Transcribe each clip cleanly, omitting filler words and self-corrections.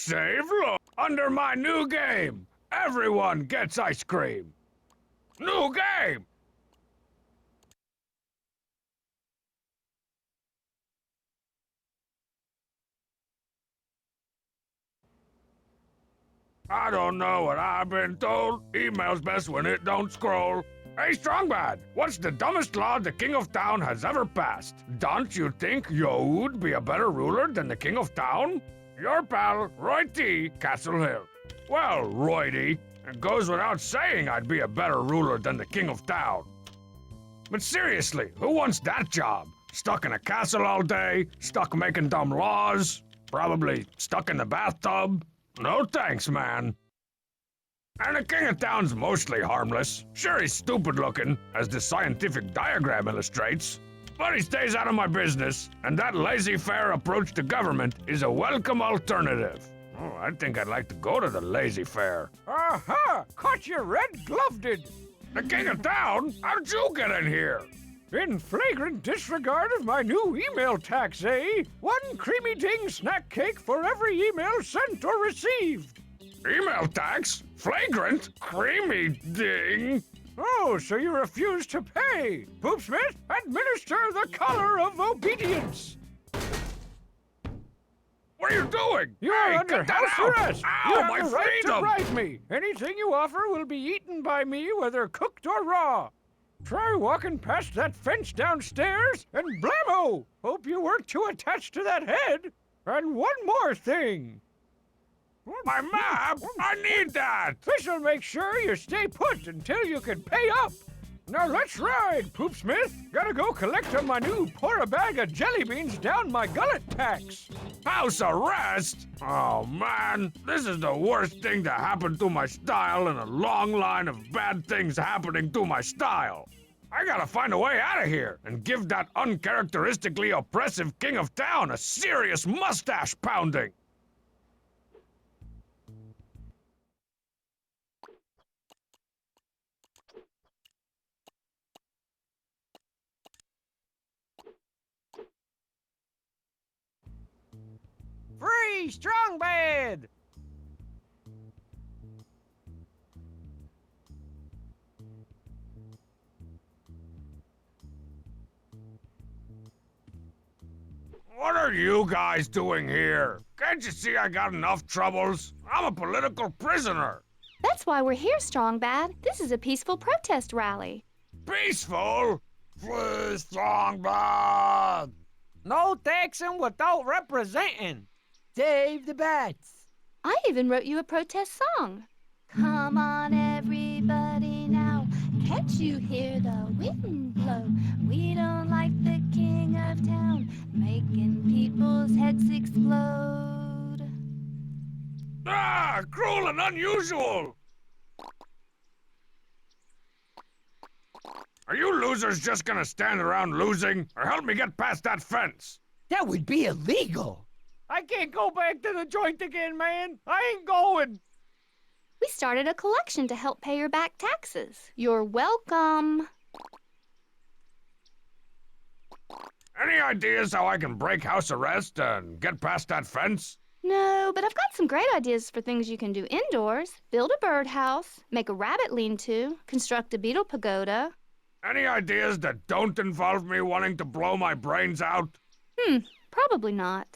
Save low. Under my new game, everyone gets ice cream. New game! I don't know what I've been told. Email's best when it don't scroll. Hey, Strongbad, what's the dumbest law the King of Town has ever passed? Don't you think you'd be a better ruler than the King of Town? Your pal, Roy T., Castle Hill. Well, Roy D., it goes without saying I'd be a better ruler than the King of Town. But seriously, who wants that job? Stuck in a castle all day? Stuck making dumb laws? Probably stuck in the bathtub? No thanks, man. And the King of Town's mostly harmless. Sure, he's stupid looking, as the scientific diagram illustrates. But he stays out of my business, and that laissez-faire approach to government is a welcome alternative. Oh, I think I'd like to go to the laissez-faire. Aha! Caught you red-gloved! The King of Town? How'd you get in here? In flagrant disregard of my new email tax, eh? One creamy ding snack cake for every email sent or received. Email tax? Flagrant? Creamy ding? Oh, so you refuse to pay? Poopsmith, administer the color of obedience. What are you doing? You're hey, under get that house out. arrest. Ow, You have my the right freedom! to bribe me. Anything you offer will be eaten by me, whether cooked or raw. Try walking past that fence downstairs, and blammo! Hope you weren't too attached to that head. And one more thing. My map? I need that! This'll make sure you stay put until you can pay up. Now let's ride, Poopsmith. Gotta go collect on my new pour a bag of jelly beans down my gullet tax. House arrest? Oh man, this is the worst thing to happen to my style in a long line of bad things happening to my style. I gotta find a way out of here and give that uncharacteristically oppressive King of Town a serious mustache pounding. Free strong bed! What are you guys doing here? Can't you see I got enough troubles? I'm a political prisoner. That's why we're here, Strong Bad. This is a peaceful protest rally. Peaceful? Free strong bad! No taxing without representing. Save the bats. I even wrote you a protest song. Come on, everybody now. Can't you hear the wind blow? We don't like the King of Town, making people's heads explode. Ah, cruel and unusual! Are you losers just gonna stand around losing, or help me get past that fence? That would be illegal. I can't go back to the joint again, man. I ain't going. We started a collection to help pay your back taxes. You're welcome. Any ideas how I can break house arrest and get past that fence? No, but I've got some great ideas for things you can do indoors. Build a birdhouse, make a rabbit lean-to, construct a beetle pagoda. Any ideas that don't involve me wanting to blow my brains out? Probably not.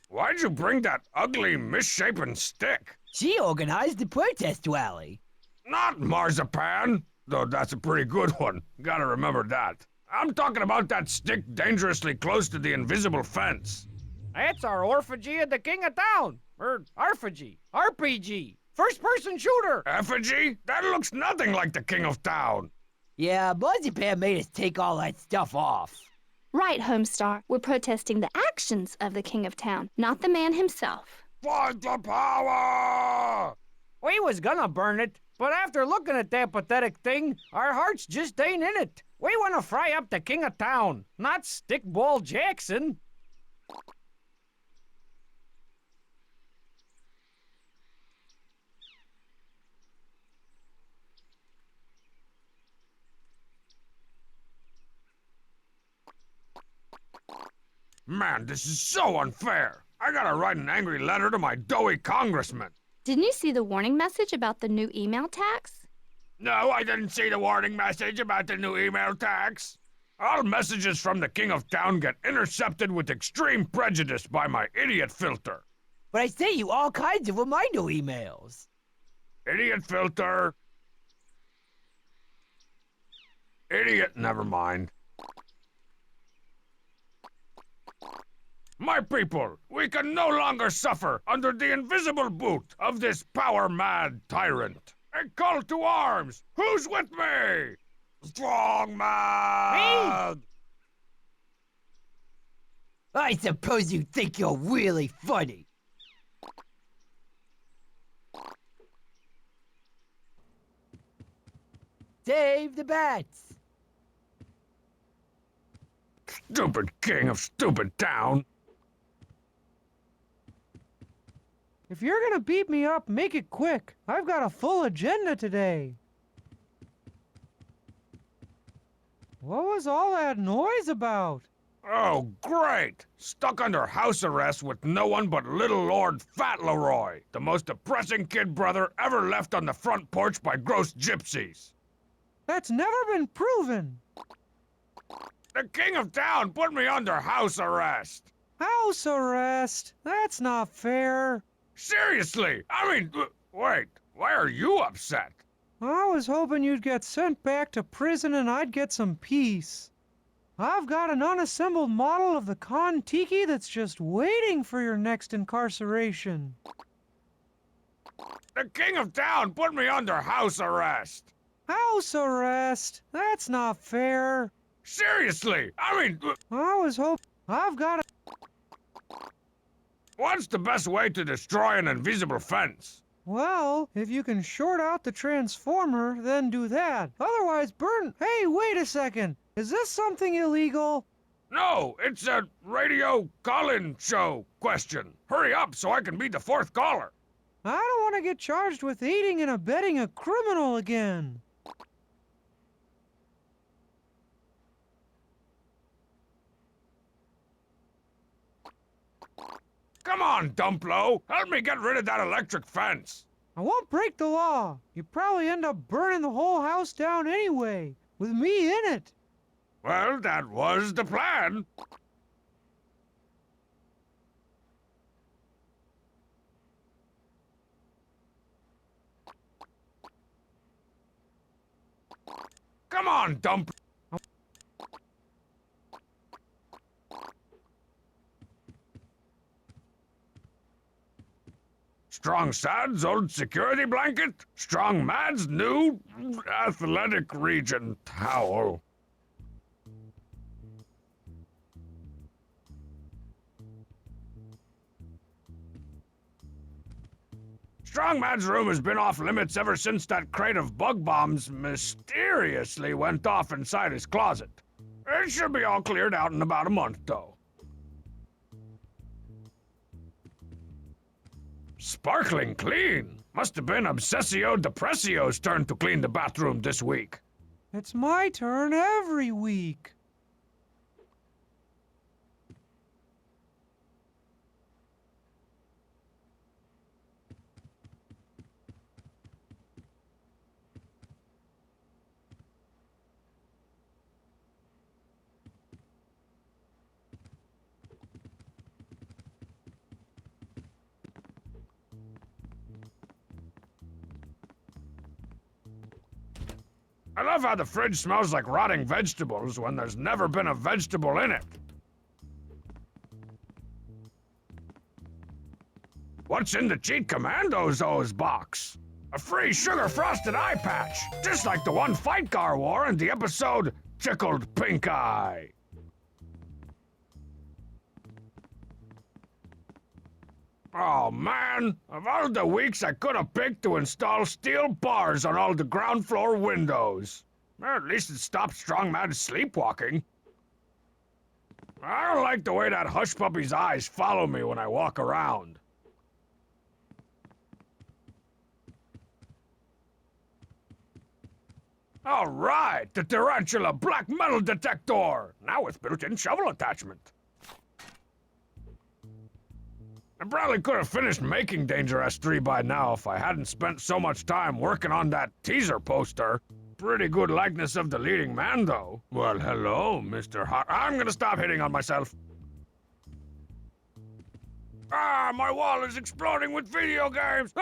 Why'd you bring that ugly, misshapen stick? She organized the protest rally. Not marzipan, though that's a pretty good one. Gotta remember that. I'm talking about that stick dangerously close to the invisible fence. That's our orphagy of the King of Town. Or Arphagy. RPG. First-person shooter. Effigy? That looks nothing like the King of Town. Yeah, Marzipan made us take all that stuff off. Right, Homestar. We're protesting the actions of the King of Town, not the man himself. Fight the power! We was gonna burn it, but after looking at that pathetic thing, our hearts just ain't in it. We wanna fry up the King of Town, not Stickball Jackson. Man, this is so unfair. I gotta write an angry letter to my doughy congressman. Didn't you see the warning message about the new email tax? No, I didn't see the warning message about the new email tax. All messages from the King of Town get intercepted with extreme prejudice by my idiot filter. But I sent you all kinds of reminder emails. Idiot filter. Idiot, never mind. My people, we can no longer suffer under the invisible boot of this power-mad tyrant. A call to arms! Who's with me? Strong man! I suppose you think you're really funny. Save the bats! Stupid king of stupid town. If you're gonna beat me up, make it quick. I've got a full agenda today. What was all that noise about? Oh, great! Stuck under house arrest with no one but little Lord Fauntleroy, the most depressing kid brother ever left on the front porch by gross gypsies. That's never been proven. The King of Town put me under house arrest. House arrest? That's not fair. Seriously, I mean, wait, why are you upset? I was hoping you'd get sent back to prison and I'd get some peace. I've got an unassembled model of the Kon-Tiki that's just waiting for your next incarceration. The King of Town put me under house arrest. House arrest? That's not fair. Seriously, I mean, I was hoping... I've got a... what's the best way to destroy an invisible fence? Well, if you can short out the transformer, then do that. Otherwise, burn... Hey, wait a second. Is this something illegal? No, it's a radio call-in show question. Hurry up so I can be the fourth caller. I don't want to get charged with aiding and abetting a criminal again. Come on, Dumplo. Help me get rid of that electric fence. I won't break the law. You probably end up burning the whole house down anyway, with me in it. Well, that was the plan. Come on, Dump. Strong Sad's old security blanket? Strong Mad's new athletic region towel. Strong Mad's room has been off limits ever since that crate of bug bombs mysteriously went off inside his closet. It should be all cleared out in about a month, though. Sparkling clean. Must have been Obsessio Depressio's turn to clean the bathroom this week. It's my turn every week. I love how the fridge smells like rotting vegetables when there's never been a vegetable in it. What's in the Cheat Commandos O's box? A free sugar-frosted eye patch, just like the one Fight Car wore in the episode Tickled Pink Eye. Oh man, of all the weeks I could have picked to install steel bars on all the ground floor windows. Well, at least it stopped Strong Mad's sleepwalking. I don't like the way that hush puppy's eyes follow me when I walk around. All right, the Tarantula Black Metal Detector, now with built-in shovel attachment. I probably could have finished making Danger S3 by now if I hadn't spent so much time working on that teaser poster. Pretty good likeness of the leading man, though. Well, hello, Mr. Hot. I'm gonna stop hitting on myself. Ah, my wall is exploding with video games!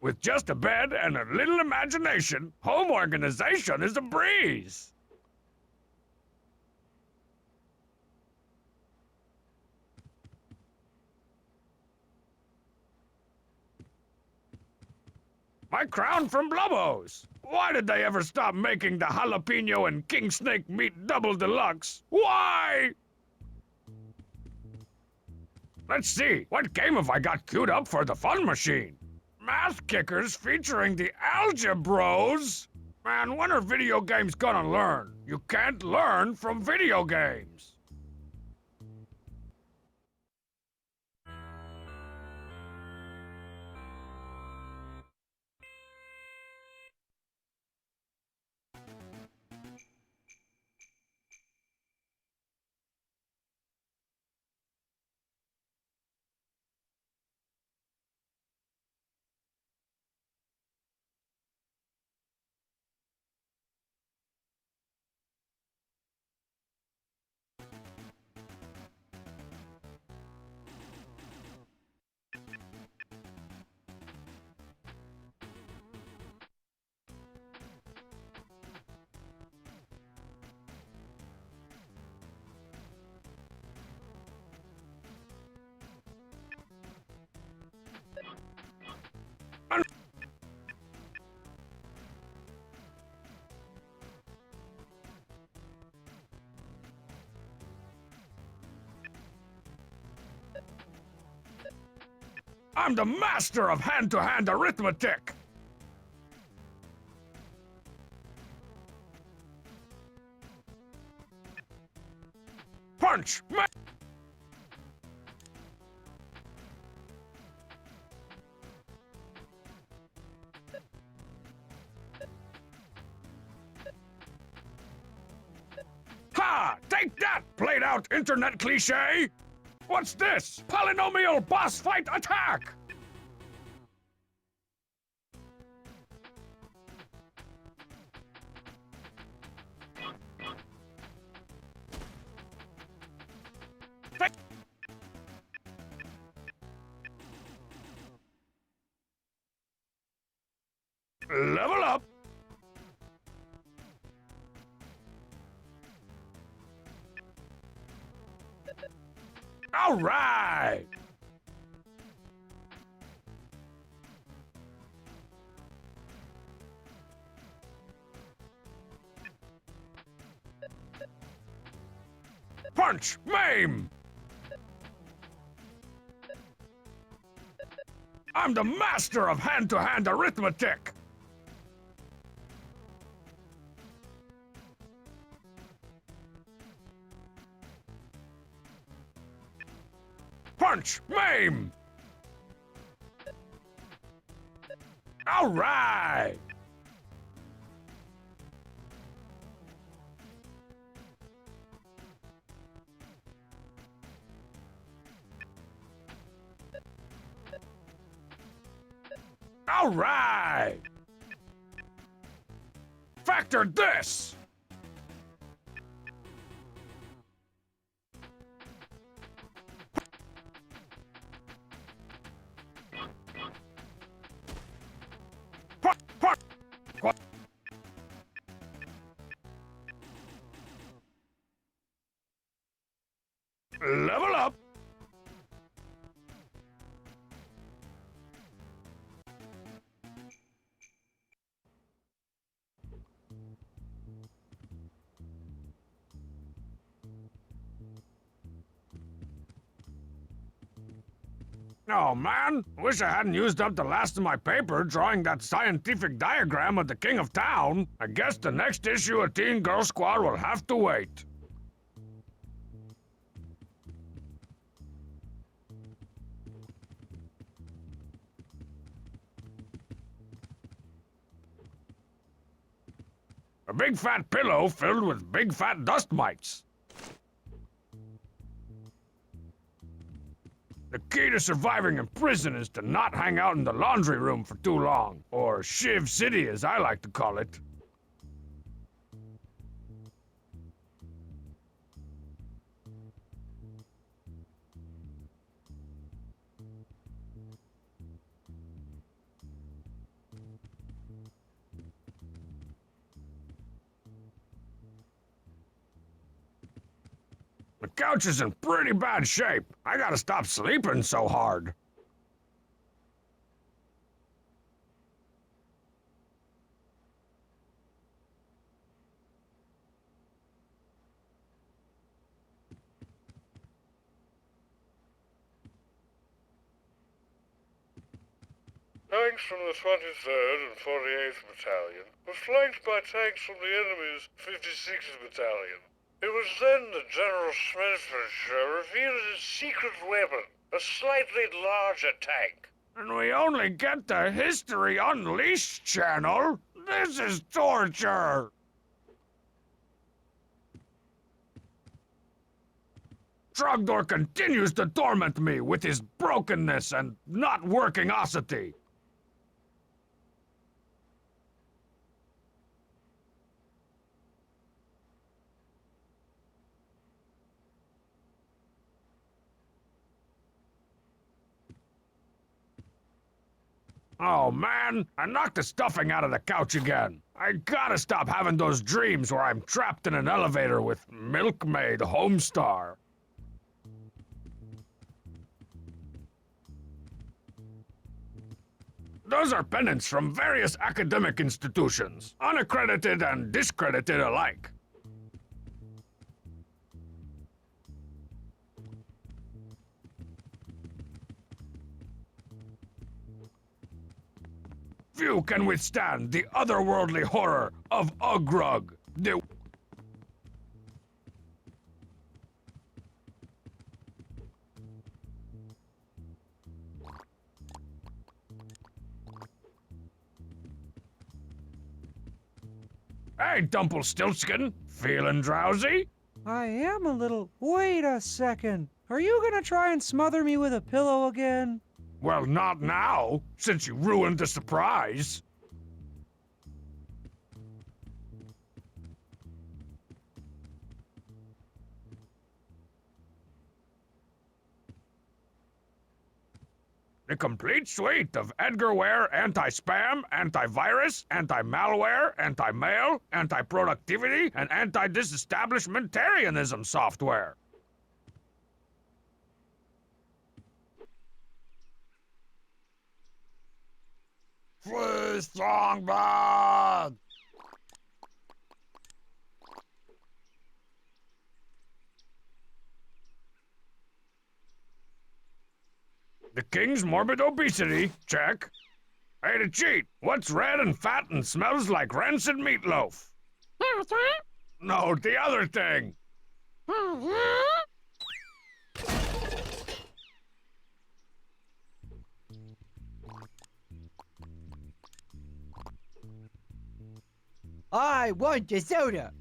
With just a bed and a little imagination, home organization is a breeze! My crown from Blubbo's! Why did they ever stop making the jalapeno and king snake meat double deluxe? Why? Let's see, what game have I got queued up for the fun machine? Math Kickers featuring the Algebros? Man, when are video games gonna learn? You can't learn from video games. I'm the master of hand-to-hand arithmetic! Punch! Ha! Take that, played-out internet cliché! What's this? Polynomial boss fight attack! Level up! All right! Punch! Maim! I'm the master of hand-to-hand arithmetic! Punch! Maim! All right! All right! Factor this! Level up! Oh man, wish I hadn't used up the last of my paper drawing that scientific diagram of the King of Town. I guess the next issue of Teen Girl Squad will have to wait. A big fat pillow filled with big fat dust mites. The key to surviving in prison is to not hang out in the laundry room for too long, or Shiv City as I like to call it. The couch is in pretty bad shape. I gotta stop sleeping so hard. Tanks from the 23rd and 48th Battalion were flanked by tanks from the enemy's 56th Battalion. It was then that General Smedford revealed his secret weapon, a slightly larger tank. And we only get the History Unleashed channel? This is torture! Trogdor continues to torment me with his brokenness and not workingosity. Oh man, I knocked the stuffing out of the couch again. I gotta stop having those dreams where I'm trapped in an elevator with Milkmaid Homestar. Those are pennants from various academic institutions, unaccredited and discredited alike. Few can withstand the otherworldly horror of Ugrug, the... Hey, Dumpelstiltskin, feeling drowsy? I am a little... Wait a second. Are you gonna try and smother me with a pillow again? Well, not now, since you ruined the surprise. The complete suite of Edgarware anti-spam, anti-virus, anti-malware, anti-mail, anti-productivity, and anti-disestablishmentarianism software. Free Strongbad! The king's morbid obesity, check. Hey, to cheat, what's red and fat and smells like rancid meatloaf? No, the other thing. I want a soda.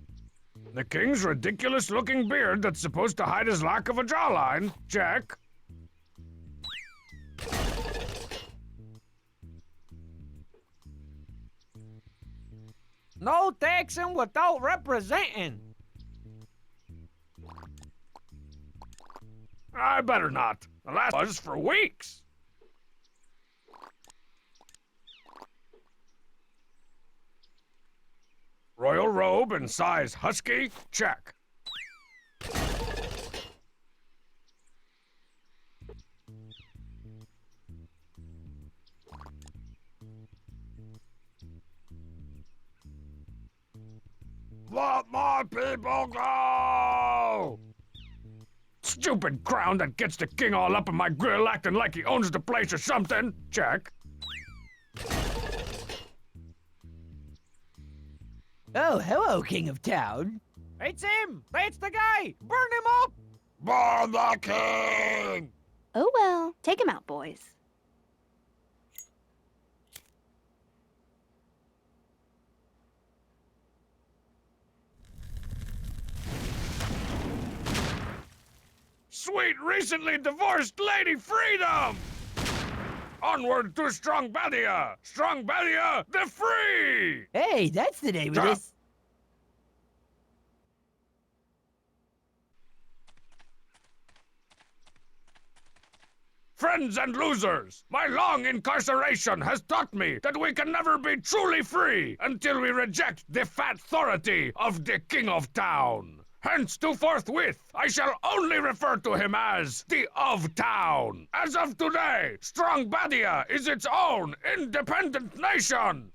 The king's ridiculous-looking beard that's supposed to hide his lack of a jawline, check. No taxing without representing. I better not. The last was for weeks. Royal robe and size husky, check. Let my people go! Stupid crown that gets the king all up in my grill acting like he owns the place or something, check. Oh, hello, King of Town. It's him! That's the guy! Burn him up! Burn the king! Oh well, take him out, boys. sweet, recently divorced Lady Freedom! Onward to Strongbadia! Strongbadia the Free! Hey, that's the name of Stop. this. Friends and losers, my long incarceration has taught me that we can never be truly free until we reject the fat authority of the King of Town. Hence, to forthwith, I shall only refer to him as the of Town. As of today, Strongbadia is its own independent nation.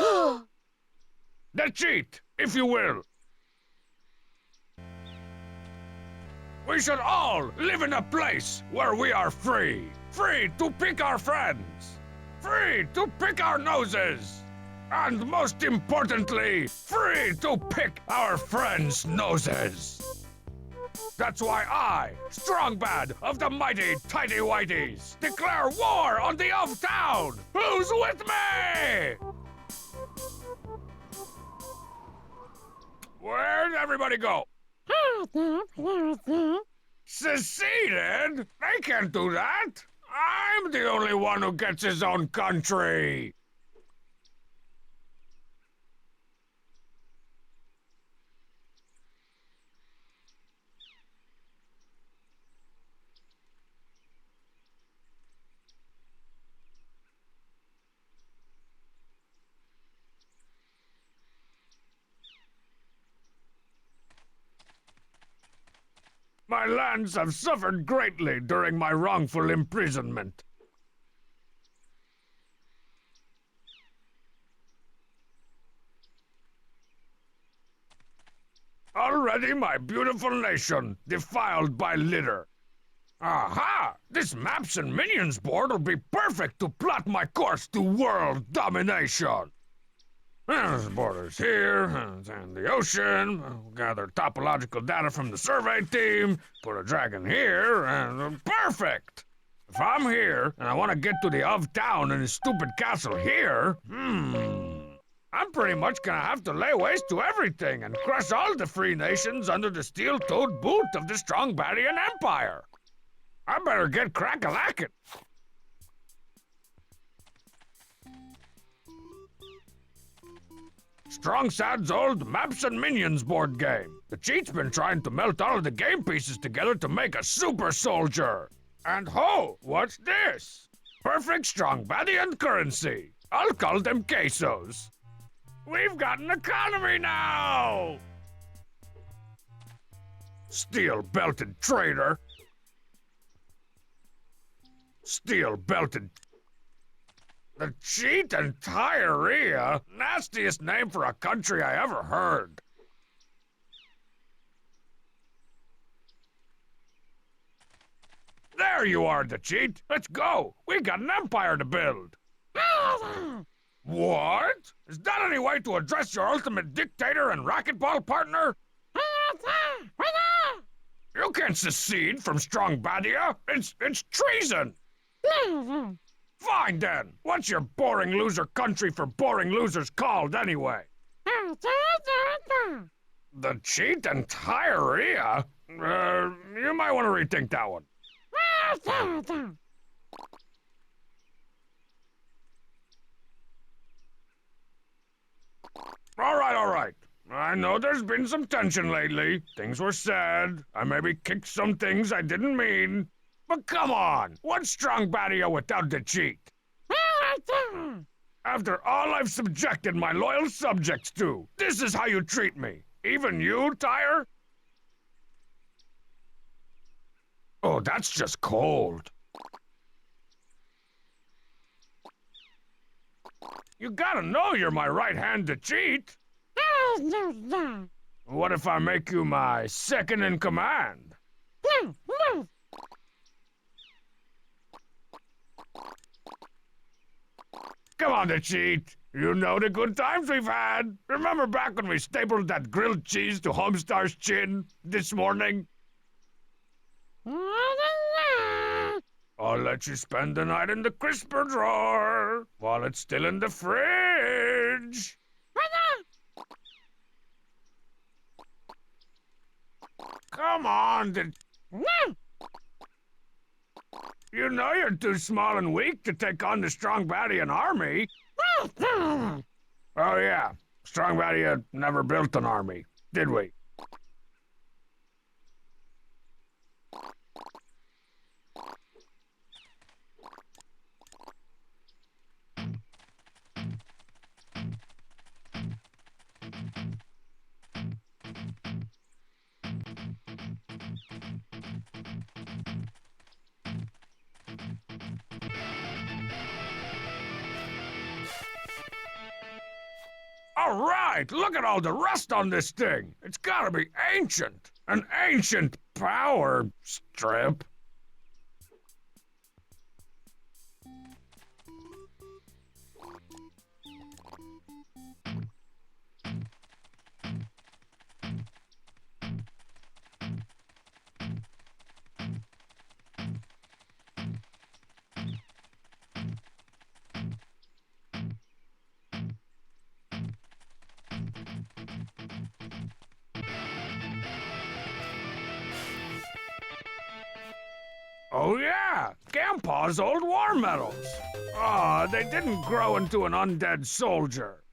The cheat, if you will. We should all live in a place where we are free. Free to pick our friends. Free to pick our noses. And most importantly, free to pick our friends' noses. That's why I, Strongbad of the mighty Tidy Whities, declare war on the of Town. Who's with me? Where'd everybody go? Seceded? They can't do that. I'm the only one who gets his own country. My lands have suffered greatly during my wrongful imprisonment. Already my beautiful nation defiled by litter. Aha! This Maps and Minions board will be perfect to plot my course to world domination. There's borders here, and the ocean. I'll gather topological data from the survey team, put a dragon here, and perfect! If I'm here, and I want to get to the of Town and his stupid castle here, I'm pretty much gonna have to lay waste to everything and crush all the free nations under the steel-toed boot of the Strongbadian Empire. I better get crack-a-lackin'. Strongsad's old Maps and Minions board game. The cheat's been trying to melt all of the game pieces together to make a super soldier. And ho, what's this? Perfect Strongbadian currency. I'll call them quesos. We've got an economy now! Steel-belted traitor. Steel-belted. The cheat and Tyrea? Nastiest name for a country I ever heard. There you are, the cheat. Let's go. We got an empire to build. What? Is that any way to address your ultimate dictator and racquetball partner? You can't secede from Strongbadia. It's treason. Fine then. What's your boring loser country for boring losers called anyway? The cheat and Tyrea? You might want to rethink that one. All right. I know there's been some tension lately. Things were said. I maybe kicked some things I didn't mean. But come on, what's Strongbadia without the cheat? After all I've subjected my loyal subjects to, this is how you treat me. Even you, Tyre? Oh, that's just cold. You gotta know you're my right hand to cheat. What if I make you my second in command? Come on, the cheat. You know the good times we've had. Remember back when we stapled that grilled cheese to Homestar's chin this morning? I'll let you spend the night in the crisper drawer while it's still in the fridge. Come on, You know you're too small and weak to take on the Strongbadian army. Oh yeah, Strongbadia never built an army, did we? All right, look at all the rust on this thing. It's gotta be ancient. An ancient power strip. Oh yeah, Gampaw's old war medals. Aw, they didn't grow into an undead soldier.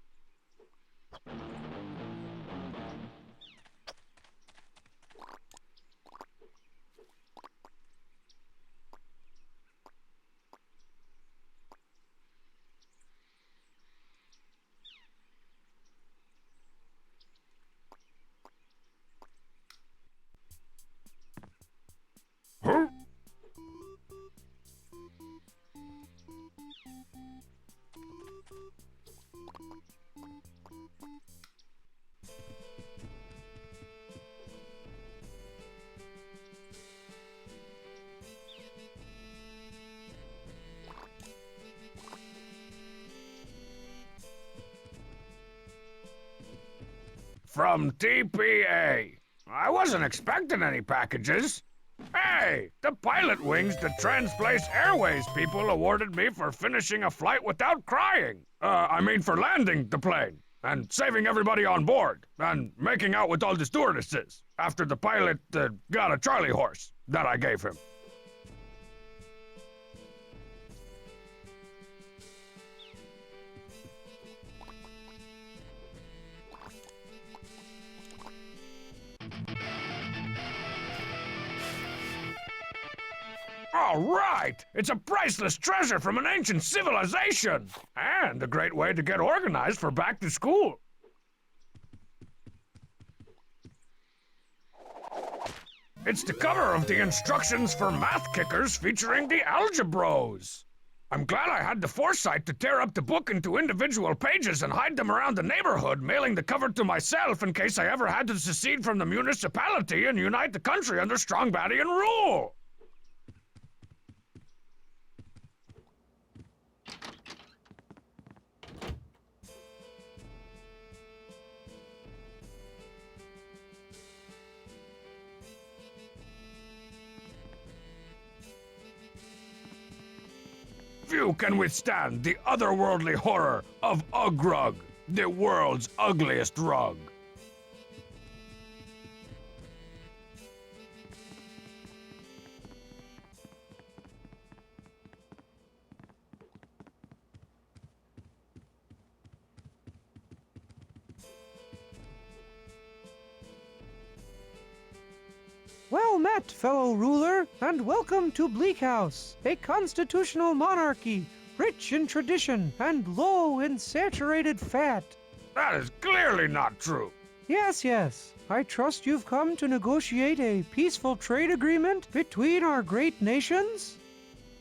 Huh? From TPA. I wasn't expecting any packages. Hey, the pilot wings the Transplace Airways people awarded me for finishing a flight without crying. I mean for landing the plane, and saving everybody on board, and making out with all the stewardesses, after the pilot got a Charlie horse that I gave him. All right! It's a priceless treasure from an ancient civilization! And a great way to get organized for back to school. It's the cover of the instructions for math kickers featuring the algebros. I'm glad I had the foresight to tear up the book into individual pages and hide them around the neighborhood, mailing the cover to myself in case I ever had to secede from the municipality and unite the country under Strongbadian rule. Few can withstand the otherworldly horror of Ugrug, the world's ugliest rug. Well met, fellow ruler, and welcome to Bleak House, a constitutional monarchy, rich in tradition and low in saturated fat. That is clearly not true. Yes. I trust you've come to negotiate a peaceful trade agreement between our great nations?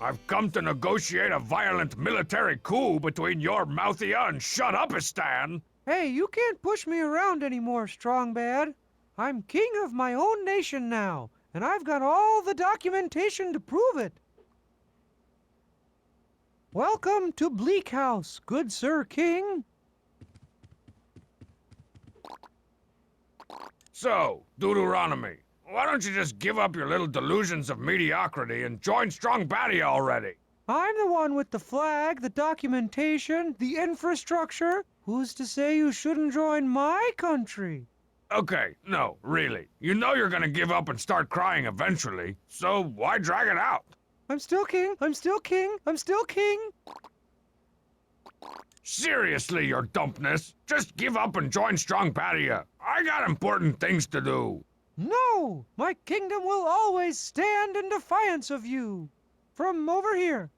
I've come to negotiate a violent military coup between your Mouthia and Shut-Upistan. Hey, you can't push me around anymore, Strongbad. I'm king of my own nation now, and I've got all the documentation to prove it. Welcome to Bleak House, good Sir King. So, Deuteronomy, why don't you just give up your little delusions of mediocrity and join Strongbadian already? I'm the one with the flag, the documentation, the infrastructure. Who's to say you shouldn't join my country? Okay, no, really. You know you're gonna give up and start crying eventually, so why drag it out? I'm still king. I'm still king. I'm still king. Seriously, your dumpness. Just give up and join Strong Patia. I got important things to do. No! My kingdom will always stand in defiance of you. From over here.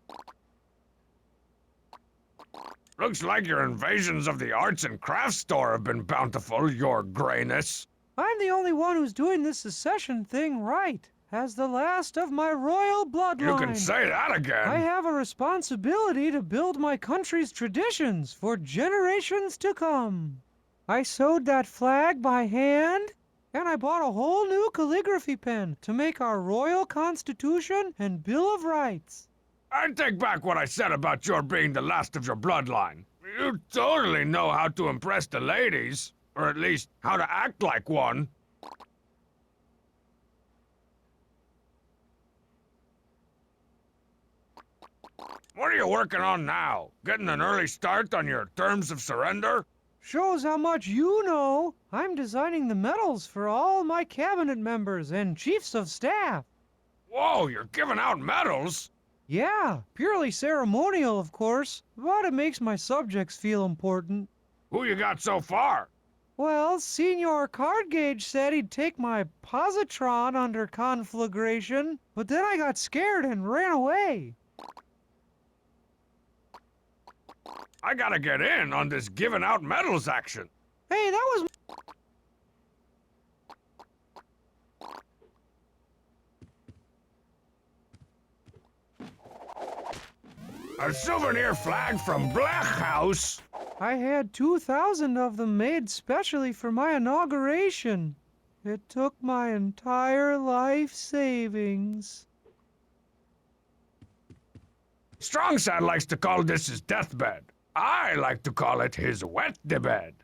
Looks like your invasions of the arts and crafts store have been bountiful, your grayness. I'm the only one who's doing this secession thing right. As the last of my royal bloodline, You can say that again. I have a responsibility to build my country's traditions for generations to come. I sewed that flag by hand, and I bought a whole new calligraphy pen to make our royal constitution and Bill of Rights. I take back what I said about your being the last of your bloodline. You totally know how to impress the ladies, or at least how to act like one. What are you working on now? Getting an early start on your terms of surrender? Shows how much you know. I'm designing the medals for all my cabinet members and chiefs of staff. Whoa, you're giving out medals? Yeah, purely ceremonial, of course, but it makes my subjects feel important. Who you got so far? Well, Senior Cardgage said he'd take my positron under conflagration, but then I got scared and ran away. I gotta get in on this giving out medals action. Hey, that was... A souvenir flag from Black House? I had 2,000 of them made specially for my inauguration. It took my entire life savings. Strongside likes to call this his deathbed. I like to call it his wet bed.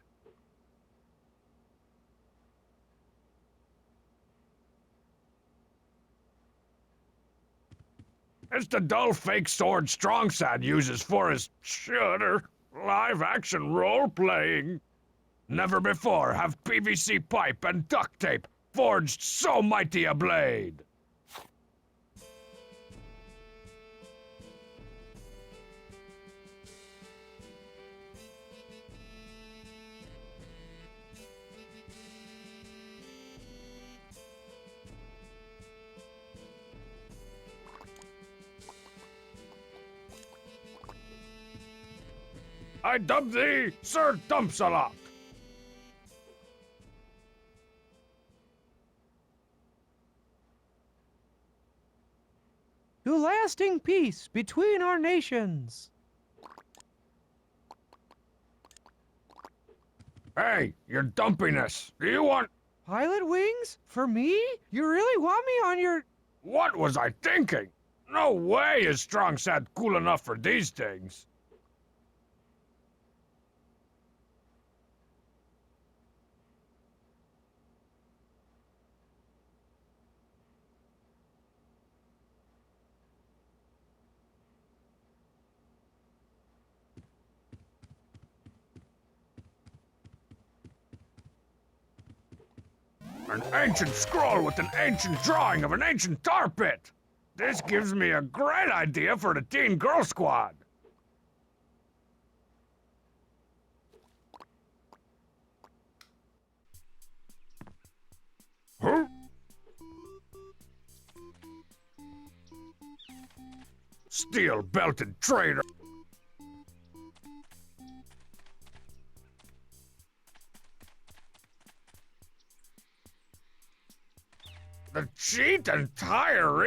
It's the dull fake sword Strongside uses for his shudder live-action role-playing. Never before have PVC pipe and duct tape forged so mighty a blade. I dub thee Sir Dumpsalot. To lasting peace between our nations. Hey, your dumpiness. Do you want... Pilot wings? For me? You really want me on your... What was I thinking? No way is Strongside cool enough for these things. An ancient scroll with an ancient drawing of an ancient tar pit. This gives me a great idea for the Teen Girl Squad. Huh? Steel-belted traitor. The cheat and tire.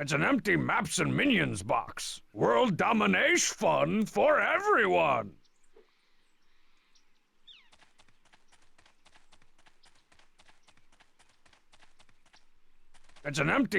It's an empty maps and minions box. World domination fun for everyone. It's an empty...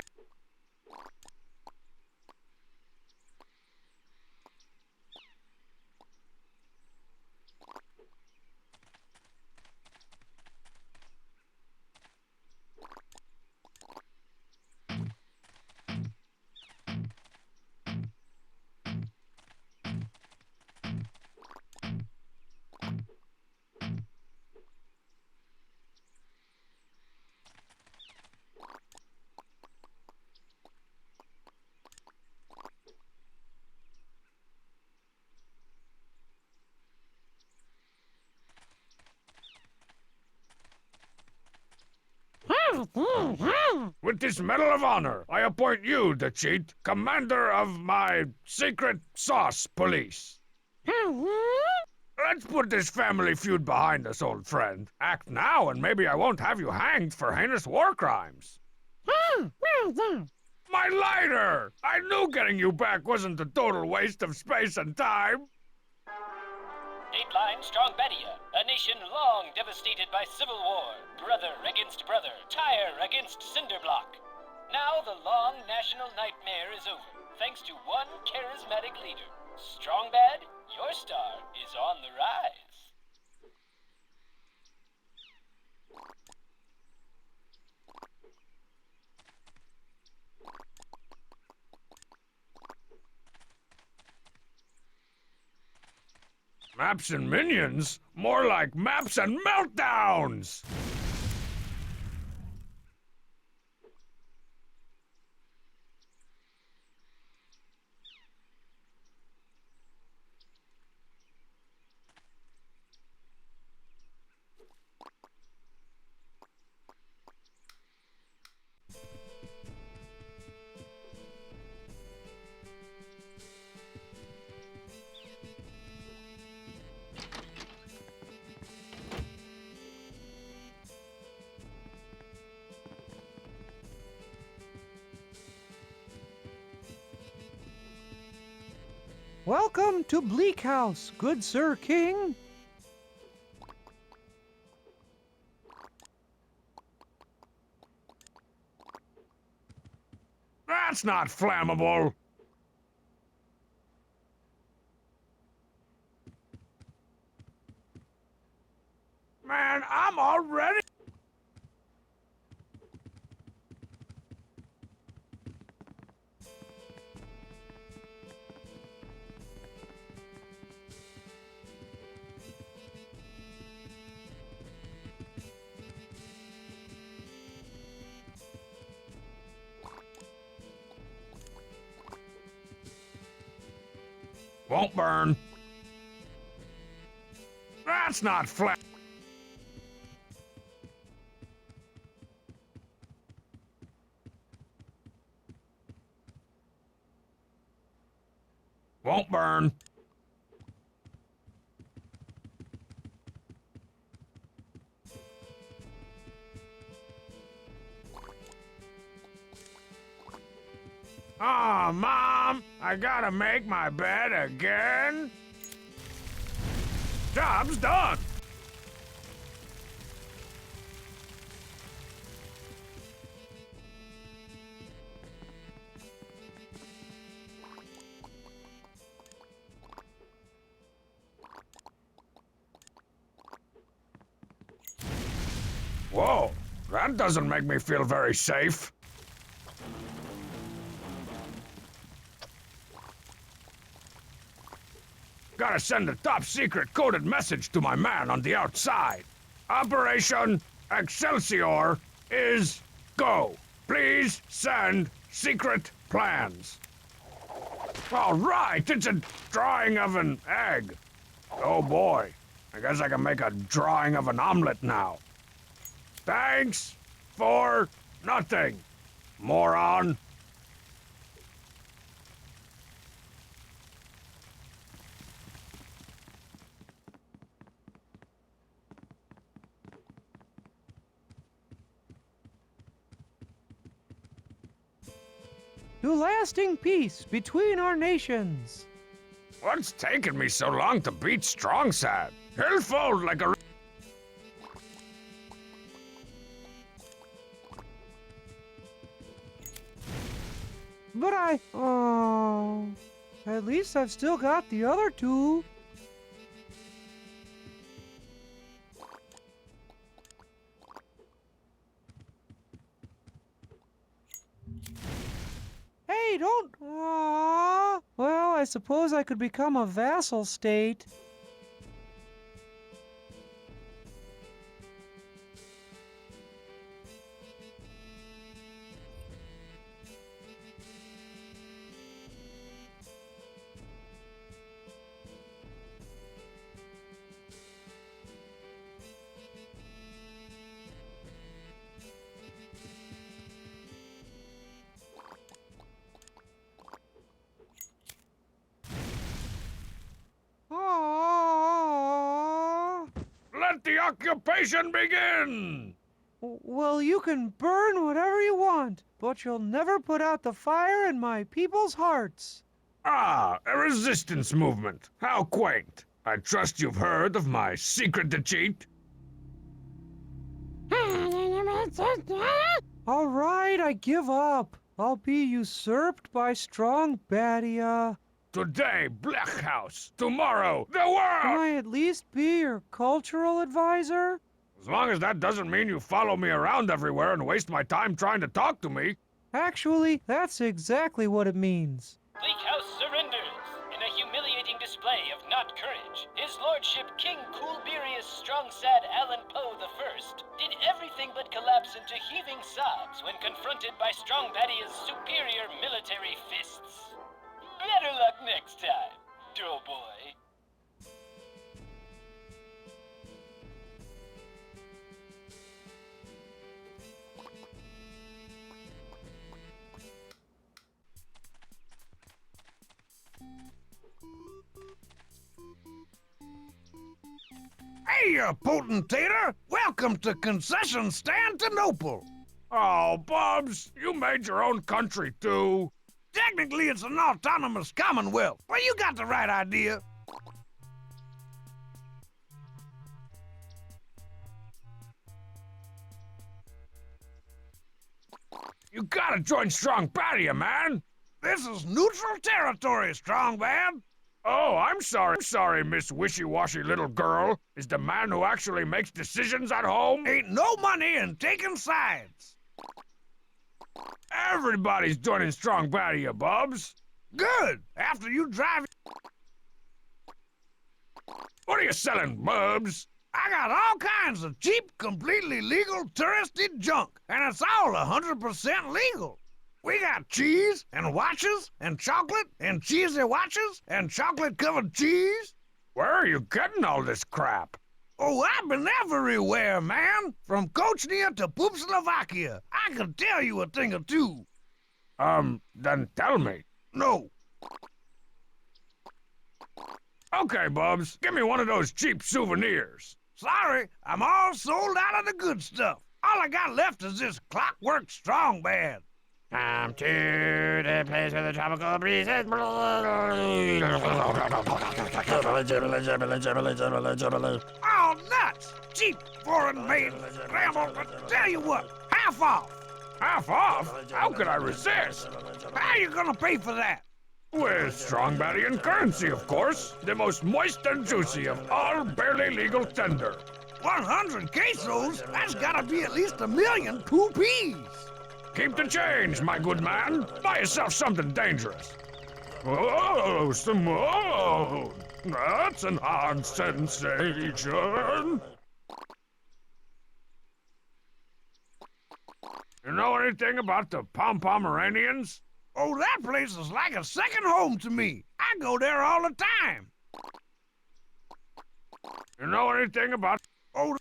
With this Medal of Honor, I appoint you, the cheat, commander of my secret sauce police. Let's put this family feud behind us, old friend. Act now, and maybe I won't have you hanged for heinous war crimes. My lighter! I knew getting you back wasn't a total waste of space and time. Dateline Strongbadia, a nation long devastated by civil war, brother against brother, tire against cinderblock. Now the long national nightmare is over, thanks to one charismatic leader. Strongbad, your star is on the rise. Maps and minions? More like maps and meltdowns! Welcome to Bleak House, good Sir King. That's not flammable! Man, I'm already... Won't burn. That's not flat. Won't burn. Aw, Mom, I gotta make my bed again. Job's done. Whoa, that doesn't make me feel very safe. Gotta send a top-secret coded message to my man on the outside. Operation Excelsior is go. Please send secret plans. All right, it's a drawing of an egg. Oh boy, I guess I can make a drawing of an omelet now. Thanks for nothing, moron. To lasting peace between our nations. What's taking me so long to beat Strongsad? He'll fold like a... But oh, at least I've still got the other two. Hey, don't, aw. Well, I suppose I could become a vassal state. let the occupation begin! Well, you can burn whatever you want, but you'll never put out the fire in my people's hearts. Ah, a resistance movement. How quaint. I trust you've heard of my secret to cheat. All right, I give up. I'll be usurped by Strong Badia. Today, Black House. Tomorrow, the world! Can I at least be your cultural advisor? As long as that doesn't mean you follow me around everywhere and waste my time trying to talk to me. Actually, that's exactly what it means. Bleak House surrenders in a humiliating display of not courage. His lordship King Coolberius Strongsad Allan Poe I did everything but collapse into heaving sobs when confronted by Strongbadia's superior military fists. Better luck next time, doughboy. Hey, potentator! Welcome to Concession Stand to Noble. Oh, Bubs, you made your own country too. Technically, it's an autonomous commonwealth, but you got the right idea. You gotta join Strong Badia, man. This is neutral territory, Strong Man. Oh, I'm sorry, Miss Wishy-Washy little girl. Is the man who actually makes decisions at home? Ain't no money in taking sides. Everybody's joining Strong Badia, Bubs. Good. After you drive... What are you selling, Bubs? I got all kinds of cheap, completely legal touristy junk, and it's all 100% legal. We got cheese and watches and chocolate and cheesy watches and chocolate-covered cheese. Where are you getting all this crap? Oh, I've been everywhere, man. From Kochnia to Poop Slovakia. I can tell you a thing or two. Then tell me. No. Okay, Bubs, give me one of those cheap souvenirs. Sorry, I'm all sold out of the good stuff. All I got left is this Clockwork Strong Band. Come to the place where the tropical breezes blow. Oh, nuts! Cheap, foreign-made scramble. Tell you what, half off. Half off? How could I resist? How you gonna pay for that? With Strong Badian currency, of course. The most moist and juicy of all barely legal tender. 100 pesos? That's gotta be at least 1,000,000 rupees. Keep the change, my good man. Buy yourself something dangerous. Oh, Simone! That's an odd sensation. You know anything about the Pomeranians? Oh, that place is like a second home to me. I go there all the time. You know anything about... Oh...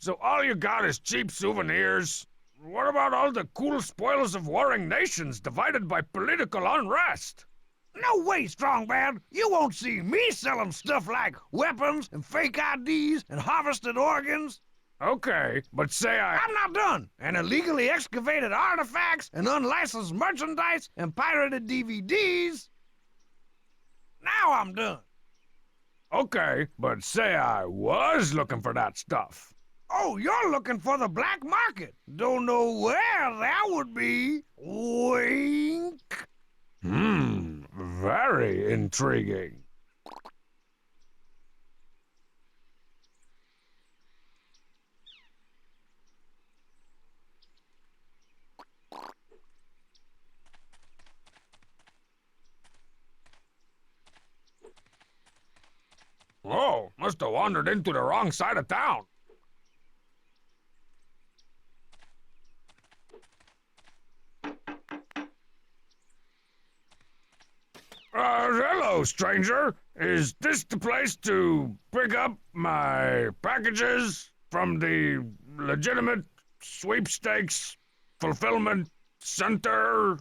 So all you got is cheap souvenirs? What about all the cool spoils of warring nations divided by political unrest? No way, Strong Man. You won't see me selling stuff like weapons and fake IDs and harvested organs. Okay, but say I'm not done. And illegally excavated artifacts and unlicensed merchandise and pirated DVDs. Now I'm done. Okay, but say I was looking for that stuff. Oh, you're looking for the black market. Don't know where that would be. Wink. Very intriguing. Oh, must have wandered into the wrong side of town. Hello, stranger. Is this the place to pick up my packages from the legitimate sweepstakes fulfillment center?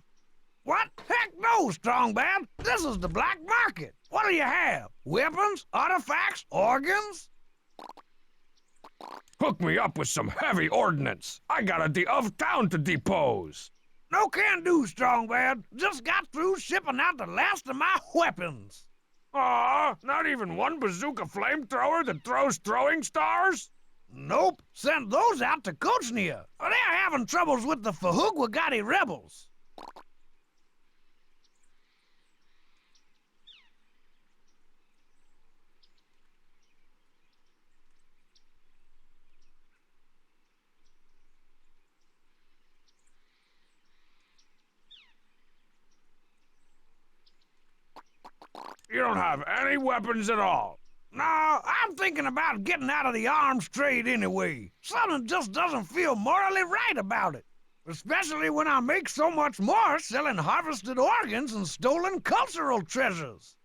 What? Heck no, Strong Man. This is the black market. What do you have? Weapons? Artifacts? Organs? Hook me up with some heavy ordnance. I got a of town to depose. No can do, Strong Bad. Just got through shipping out the last of my weapons. Aw, not even one bazooka flamethrower that throws throwing stars? Nope, sent those out to Kochnia. They're having troubles with the Fahuguagati rebels. You don't have any weapons at all. No, I'm thinking about getting out of the arms trade anyway. Something just doesn't feel morally right about it. Especially when I make so much more selling harvested organs and stolen cultural treasures.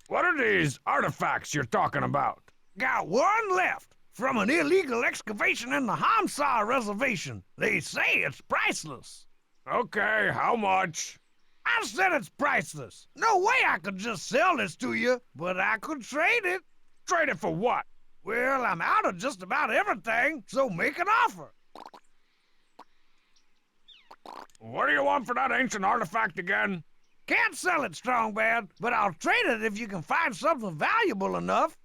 What are these artifacts you're talking about? Got one left from an illegal excavation in the Hamsar Reservation. They say it's priceless. Okay, how much? I said it's priceless. No way I could just sell this to you, but I could trade it. Trade it for what? Well, I'm out of just about everything, so make an offer. What do you want for that ancient artifact again? Can't sell it, Strong Bad, but I'll trade it if you can find something valuable enough.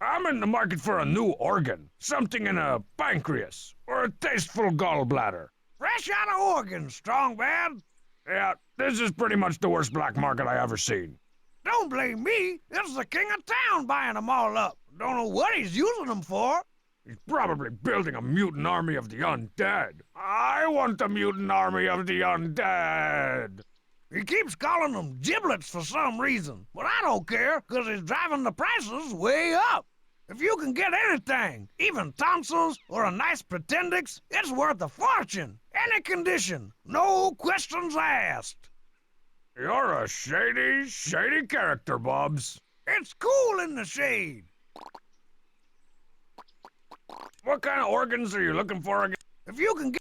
I'm in the market for a new organ. Something in a pancreas, or a tasteful gallbladder. Fresh out of Oregon, Strong Bad. Yeah, this is pretty much the worst black market I ever seen. Don't blame me. It's the king of town buying them all up. Don't know what he's using them for. He's probably building a mutant army of the undead. I want the mutant army of the undead. He keeps calling them giblets for some reason, but I don't care, because he's driving the prices way up. If you can get anything, even tonsils or a nice pretendix, it's worth a fortune. Any condition, no questions asked. You're a shady, shady character, Bubs. It's cool in the shade. What kind of organs are you looking for again? If you can get...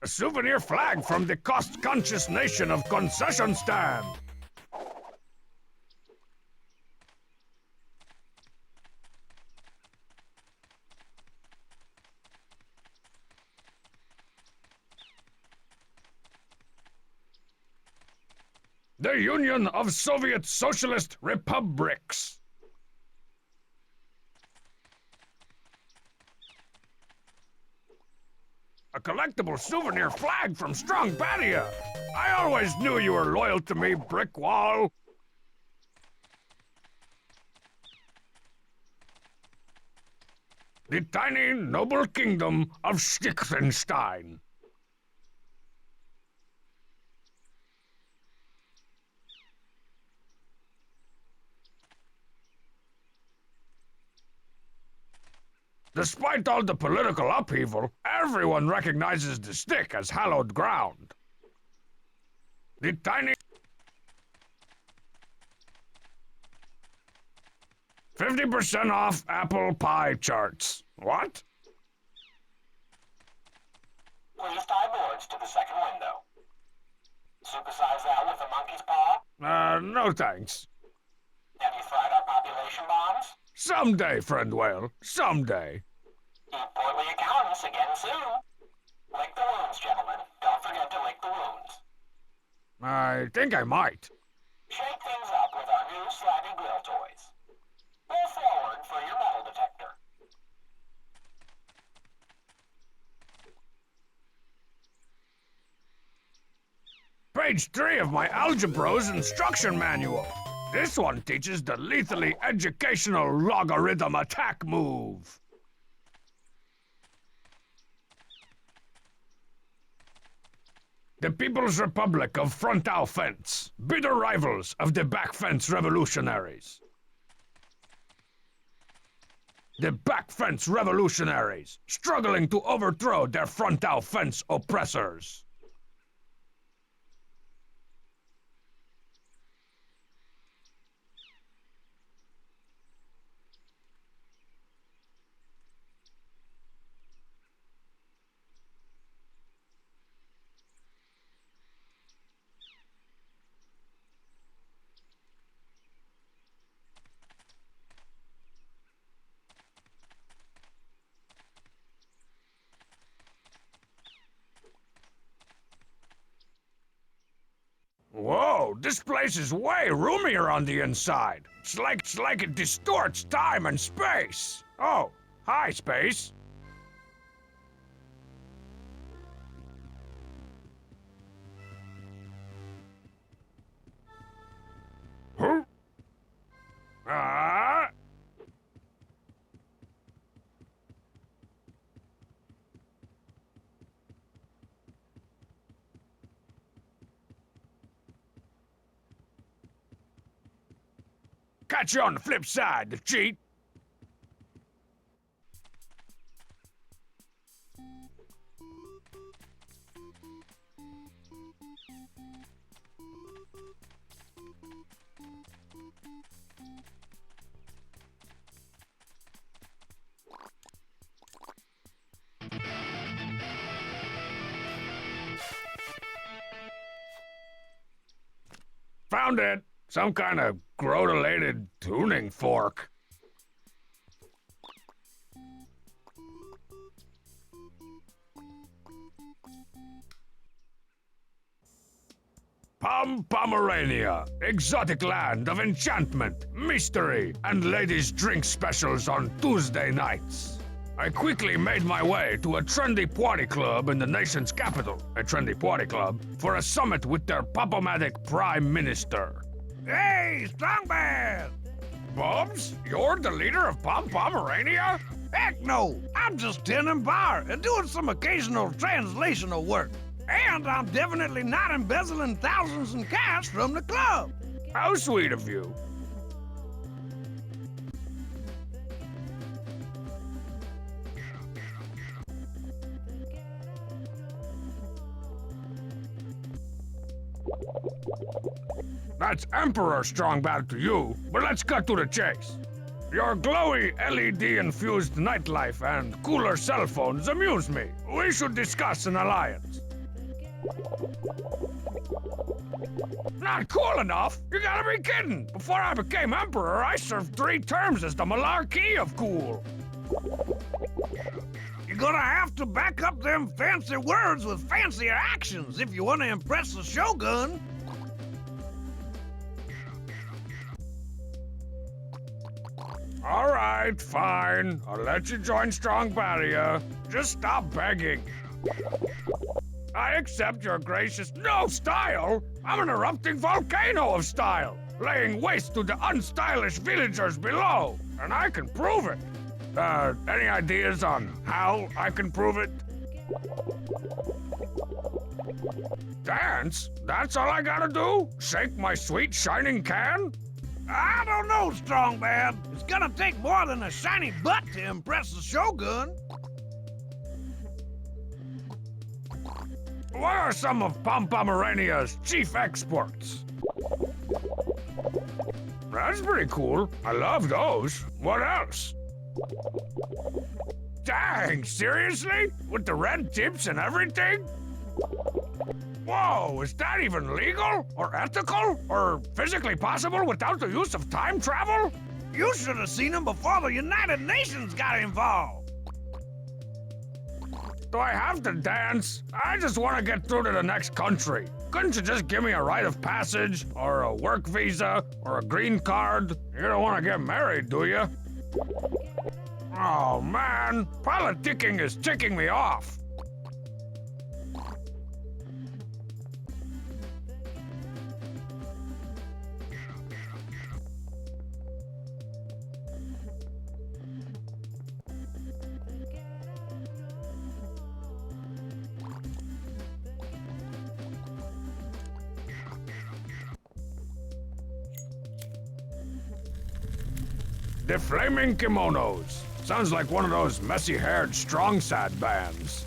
A souvenir flag from the cost-conscious nation of Concession Stand. The Union of Soviet Socialist Republics. A collectible souvenir flag from Strong Badia. I always knew you were loyal to me, Brick Wall. The tiny, noble kingdom of Stichtenstein. Despite all the political upheaval, everyone recognizes the stick as hallowed ground. The tiny... 50% off apple pie charts. What? Please tie boards to the second window. Supersize that with a monkey's paw? No thanks. Have you fried our population bombs? Someday, friend whale. Someday. Eat portly accountants again soon. Lick the wounds, gentlemen. Don't forget to lick the wounds. I think I might. Shake things up with our new slimy grill toys. Move forward for your metal detector. Page 3 of my Algebro's instruction manual. This one teaches the lethally educational logarithm attack move. The People's Republic of Frontal Fence, bitter rivals of the Back Fence Revolutionaries. The Back Fence Revolutionaries, struggling to overthrow their Frontal Fence oppressors. this place is way roomier on the inside. It's like it distorts time and space. Oh, hi, space. Huh? Ah. Catch you on the flip side, the cheat. Found it. Some kind of grotelated tuning fork. Pomerania, exotic land of enchantment, mystery, and ladies' drink specials on Tuesday nights. I quickly made my way to a trendy party club in the nation's capital, a trendy party club, for a summit with their Pop-O-Matic Prime Minister. Hey, Strongbad! Bubs, you're the leader of Pomerania? Heck no! I'm just tending bar and doing some occasional translational work. And I'm definitely not embezzling thousands in cash from the club. How sweet of you. That's Emperor Strongbad to you, but let's cut to the chase. Your glowy LED-infused nightlife and cooler cell phones amuse me. We should discuss an alliance. Not cool enough? You gotta be kidding! Before I became Emperor, I served 3 terms as the Malarkey of cool. You're gonna have to back up them fancy words with fancier actions if you want to impress the Shogun. All right, fine. I'll let you join Strongbadia. Just stop begging. I accept your gracious no style. I'm an erupting volcano of style, laying waste to the unstylish villagers below, and I can prove it. Any ideas on how I can prove it? Dance? That's all I gotta do? Shake my sweet shining can? I don't know, Strongbad. It's gonna take more than a shiny butt to impress the Shogun. What are some of Pomerania's chief exports? That's pretty cool. I love those. What else? Dang, seriously? With the red tips and everything? Whoa, is that even legal? Or ethical? Or physically possible without the use of time travel? You should have seen him before the United Nations got involved. Do I have to dance? I just want to get through to the next country. Couldn't you just give me a rite of passage, or a work visa, or a green card? You don't want to get married, do you? Oh man, politicking is ticking me off. The Flaming Kimonos. Sounds like one of those messy-haired strong sad bands.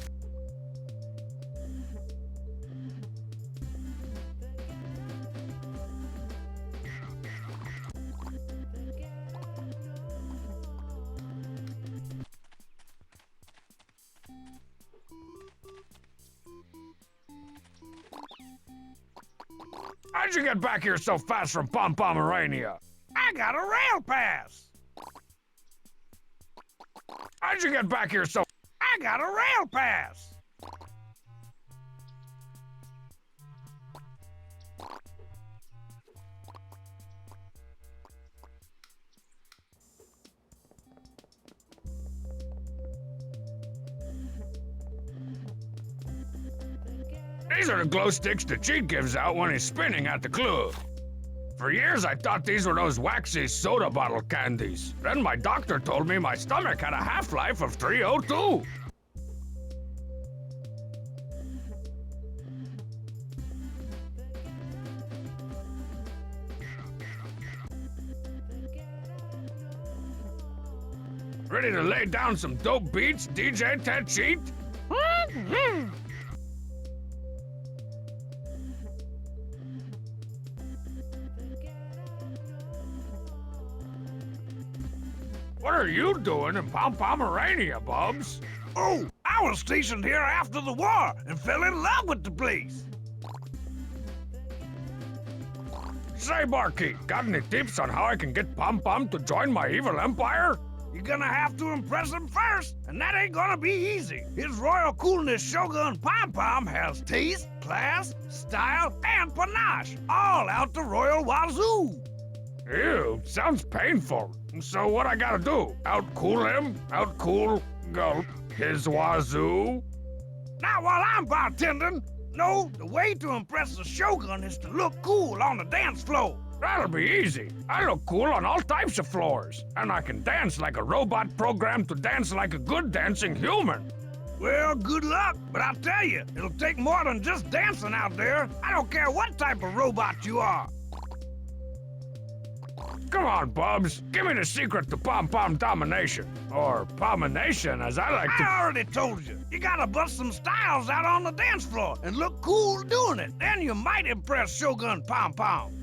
How'd you get back here so fast from Pomerania? I got a rail pass. How'd you get back here so... I got a rail pass. These are the glow sticks the Cheat gives out when he's spinning at the club. For years, I thought these were those waxy soda bottle candies. Then my doctor told me my stomach had a half-life of 302. Ready to lay down some dope beats, DJ Ted Cheat? What are you doing in Pomerania, Bubs? Oh, I was stationed here after the war and fell in love with the place. Say, Barkeep, got any tips on how I can get Pom Pom to join my evil empire? You're gonna have to impress him first, and that ain't gonna be easy. His Royal Coolness Shogun Pom Pom has taste, class, style, and panache, all out the royal wazoo. Ew, sounds painful. So what I gotta do? Outcool him? Outcool, gulp, his wazoo? Now while I'm bartending, no, the way to impress the Shogun is to look cool on the dance floor. That'll be easy. I look cool on all types of floors. And I can dance like a robot programmed to dance like a good dancing human. Well, good luck, but I'll tell you, it'll take more than just dancing out there. I don't care what type of robot you are. Come on, Bubs. Give me the secret to Pom Pom domination. Or Pomination, as I like to... I already told you. You gotta bust some styles out on the dance floor and look cool doing it. Then you might impress Shogun Pom Pom.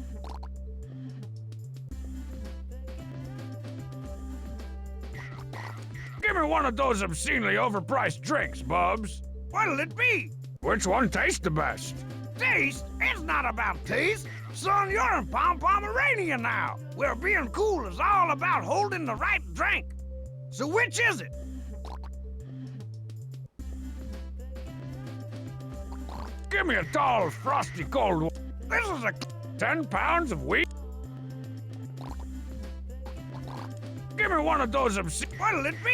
Give me one of those obscenely overpriced drinks, Bubs. What'll it be? Which one tastes the best? Taste? It's not about taste. Son, you're in Pom Pomerania now, where being cool is all about holding the right drink. So which is it? Give me a tall, frosty cold one. This is a... 10 pounds of wheat. Give me one of those obscene... What'll it be?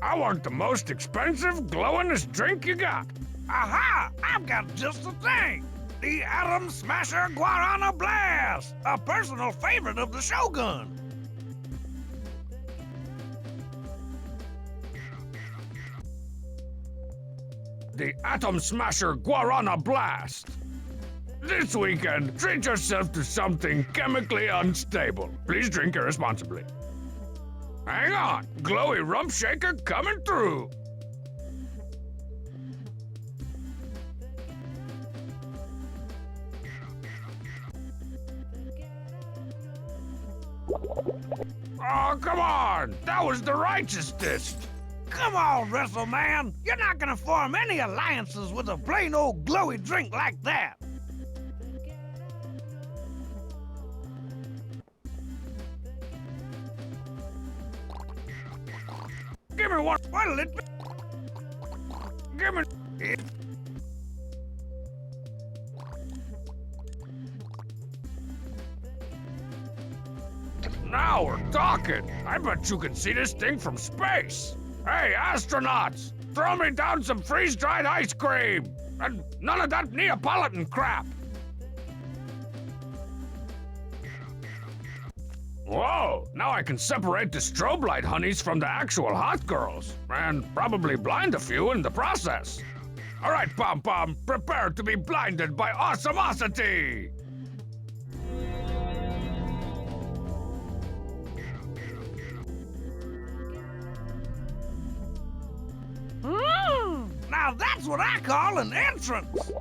I want the most expensive, glowingest drink you got. Aha! I've got just the thing. The Atom Smasher Guarana Blast, a personal favorite of the Shogun. The Atom Smasher Guarana Blast. This weekend, treat yourself to something chemically unstable. Please drink irresponsibly. Hang on, glowy rump shaker coming through. Oh, come on! That was the righteousest! Come on, WrestleMan. You're not gonna form any alliances with a plain old glowy drink like that. Give me one. What'll it be? Give me. Now we're talking. I bet you can see this thing from space. Hey, astronauts, throw me down some freeze-dried ice cream. And none of that Neapolitan crap. Whoa, now I can separate the strobe light honeys from the actual hot girls. And probably blind a few in the process. All right, Pom Pom, prepare to be blinded by awesomosity. Now that's what I call an entrance.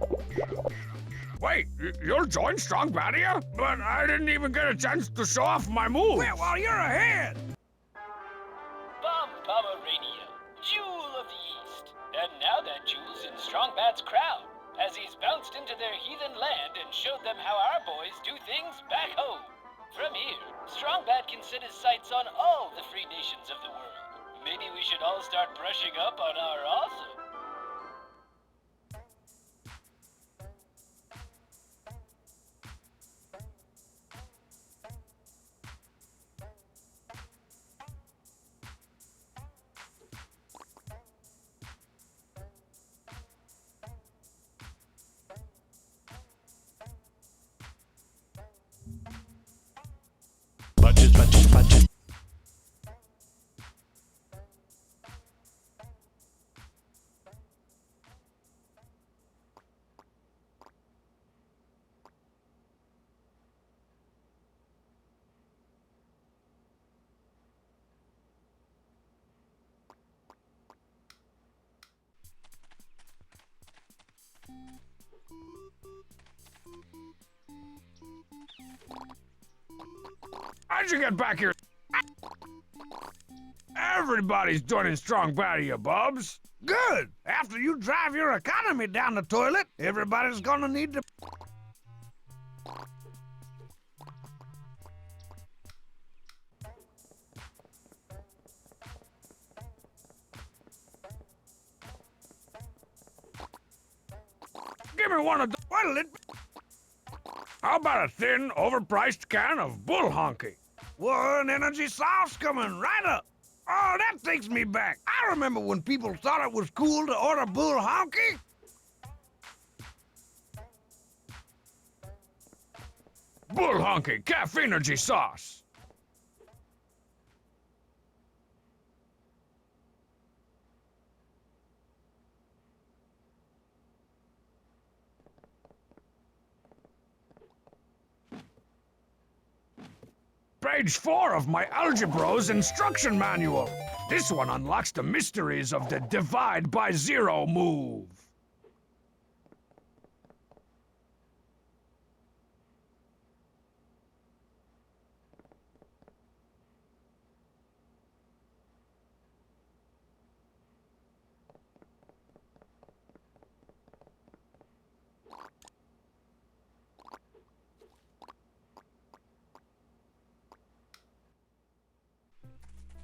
Wait, you'll join Strong Badia? But I didn't even get a chance to show off my moves. Well, you're ahead. Pom Pomerania, Jewel of the East. And now that jewel's in Strongbat's crown, as he's bounced into their heathen land and showed them how our boys do things back home. From here, Strongbat can set his sights on all the free nations of the world. Maybe we should all start brushing up on our awesome. How'd you get back here? Everybody's joining Strong Bad, you bubs. Good. After you drive your economy down the toilet, everybody's gonna need to... Give me one of the... What'll it... How about a thin, overpriced can of bull honky? One energy sauce coming right up. Oh, that takes me back. I remember when people thought it was cool to order bull honky. Bull honky caffeine energy sauce. Page 4 of my Algebros instruction manual. This one unlocks the mysteries of the divide by zero move.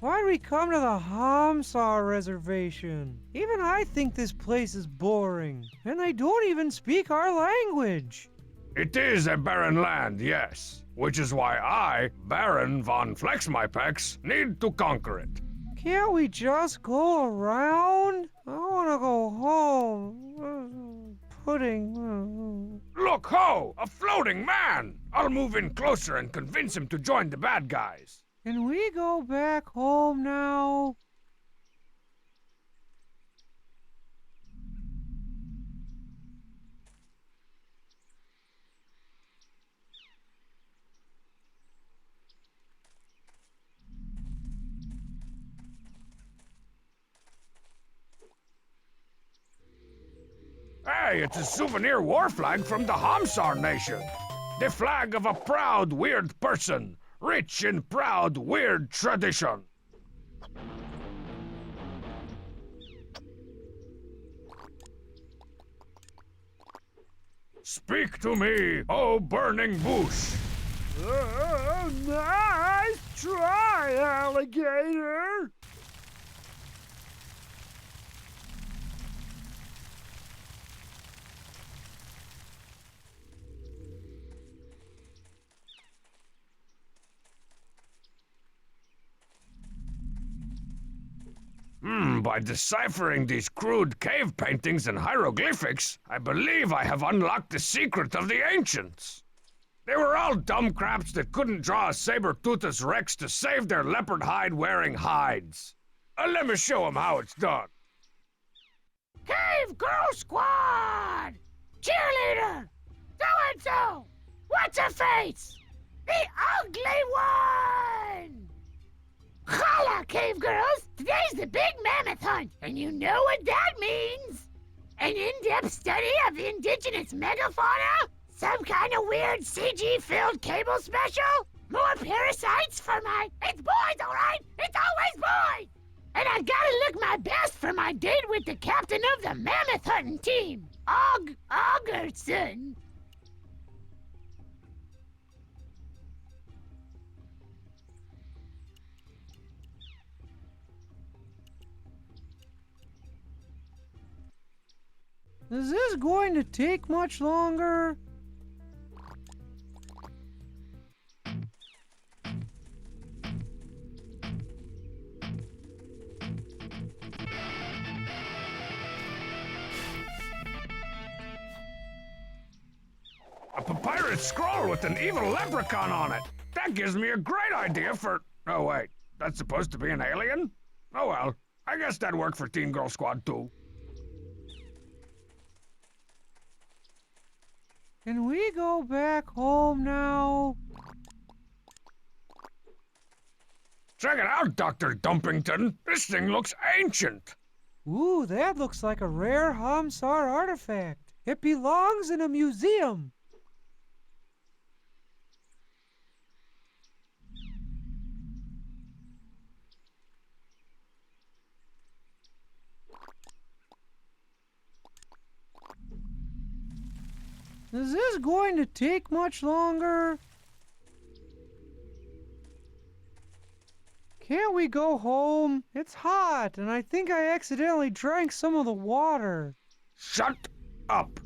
Why'd we come to the Hamsar Reservation? Even I think this place is boring, and they don't even speak our language. It is a barren land, yes. Which is why I, Baron von Flexmypex, need to conquer it. Can't we just go around? I wanna go home. Pudding. Look, ho! A floating man! I'll move in closer and convince him to join the bad guys. Can we go back home now? Hey, it's a souvenir war flag from the Hamsar nation. The flag of a proud, weird person. Rich in proud, weird tradition. Speak to me, O burning bush. Nice try, alligator. By deciphering these crude cave paintings and hieroglyphics, I believe I have unlocked the secret of the ancients. They were all dumb craps that couldn't draw a Saber-Toothus Rex to save their leopard hide-wearing hides. Let me show them how it's done. Cave Girl Squad! Cheerleader! So-and-so! What's her face? The ugly one! Holla, Cave Girls! Today's the Big Mammoth Hunt, and you know what that means! An in-depth study of indigenous megafauna? Some kind of weird CG-filled cable special? More parasites for my... It's boys, alright? It's always boys! And I gotta look my best for my date with the captain of the mammoth hunting team, Augerson. Is this going to take much longer? A papyrus scroll with an evil leprechaun on it. That gives me a great idea for... Oh, wait. That's supposed to be an alien? Oh, well. I guess that'd work for Teen Girl Squad, too. Can we go back home now? Check it out, Dr. Dumpington. This thing looks ancient. Ooh, that looks like a rare Hamsar artifact. It belongs in a museum. Is this going to take much longer? Can't we go home? It's hot, and I think I accidentally drank some of the water. Shut up!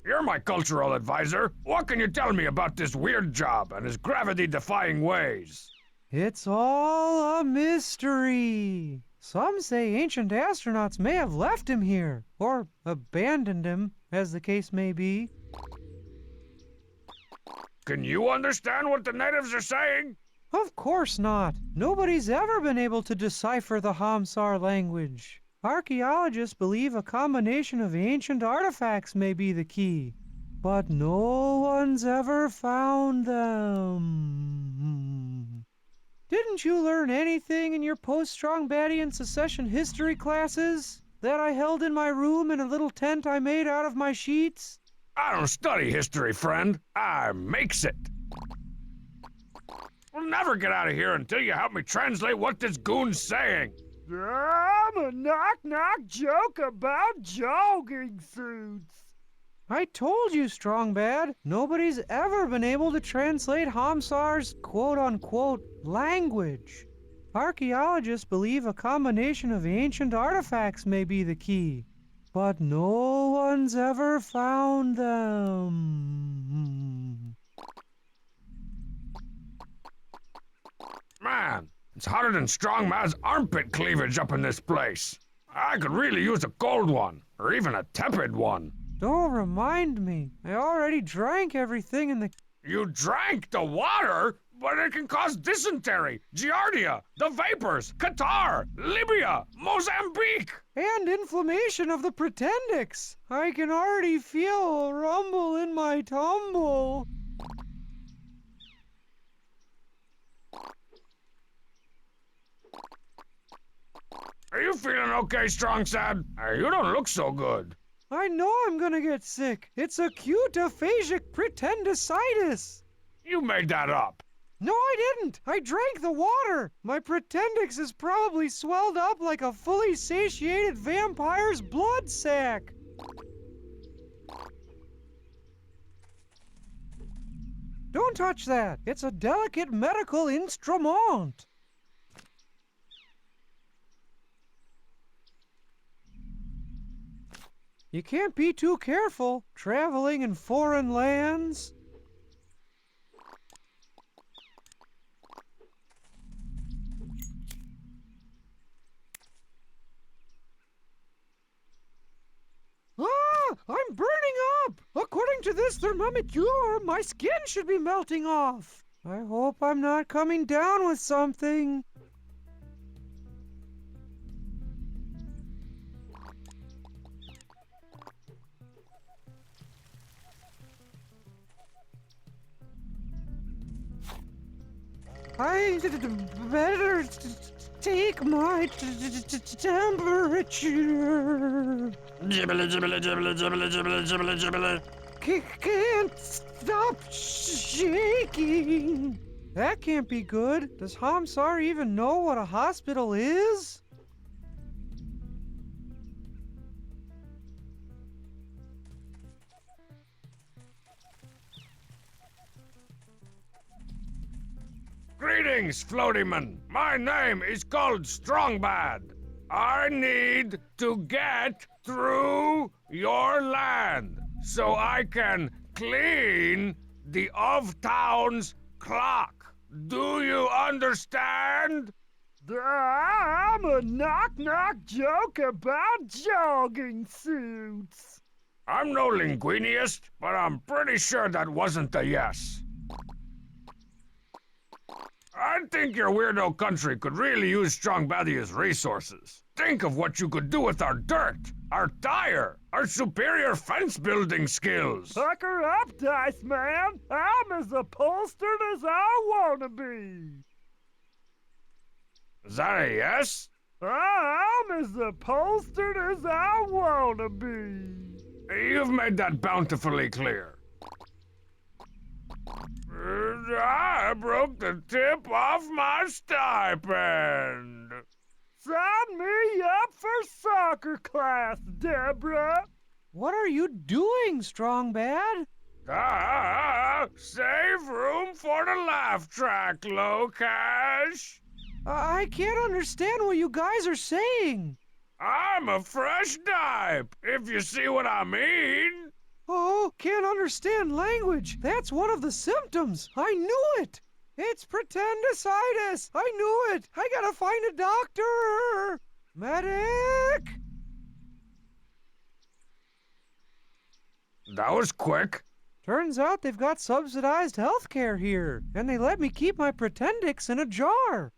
You're my cultural advisor. What can you tell me about this weird job and his gravity-defying ways? It's all a mystery. Some say ancient astronauts may have left him here, or abandoned him, as the case may be. Can you understand what the natives are saying? Of course not. Nobody's ever been able to decipher the Hamsar language. Archaeologists believe a combination of ancient artifacts may be the key, but no one's ever found them. Didn't you learn anything in your post-Strongbadian secession history classes that I held in my room in a little tent I made out of my sheets? I don't study history, friend. I makes it. We'll never get out of here until you help me translate what this goon's saying. I'm a knock-knock joke about jogging suits. I told you, Strongbad, nobody's ever been able to translate Hamsar's quote-unquote language. Archaeologists believe a combination of ancient artifacts may be the key, but no one's ever found them. Man, it's hotter than Strongman's armpit cleavage up in this place. I could really use a cold one, or even a tepid one. Don't remind me. I already drank everything in the... You drank the water, but it can cause dysentery, giardia, the vapors, Qatar, Libya, Mozambique. And inflammation of the pretendix. I can already feel a rumble in my tumble. Are you feeling okay, Strong Sad? You don't look so good. I know I'm gonna get sick. It's acute aphasic pretendicitis. You made that up. No, I didn't. I drank the water. My pretendix is probably swelled up like a fully satiated vampire's blood sac. Don't touch that. It's a delicate medical instrument. You can't be too careful traveling in foreign lands. Ah! I'm burning up! According to this thermometer, my skin should be melting off. I hope I'm not coming down with something. I better take my temperature. Jibbly, jibbly, jibbly, jibbly, jibbly, jibbly, jibbly. Can't stop shaking. That can't be good. Does Hamsar even know what a hospital is? Greetings, Floatyman. My name is called Strongbad. I need to get through your land so I can clean the of-town's clock. Do you understand? I'm a knock-knock joke about jogging suits. I'm no linguiniast, but I'm pretty sure that wasn't a yes. I think your weirdo country could really use Strongbadia's resources. Think of what you could do with our dirt, our tire, our superior fence-building skills. Pucker up, Dice Man. I'm as upholstered as I want to be. Is that a yes? I'm as upholstered as I want to be. You've made that bountifully clear. I broke the tip off my stipend. Sign me up for soccer class, Deborah. What are you doing, Strong Bad? Save room for the laugh track, Locash. I can't understand what you guys are saying. I'm a fresh dipe, if you see what I mean. Oh, can't understand language. That's one of the symptoms. I knew it. It's pretendicitis. I knew it. I gotta find a doctor. Medic! That was quick. Turns out they've got subsidized health care here, and they let me keep my Pretendix in a jar.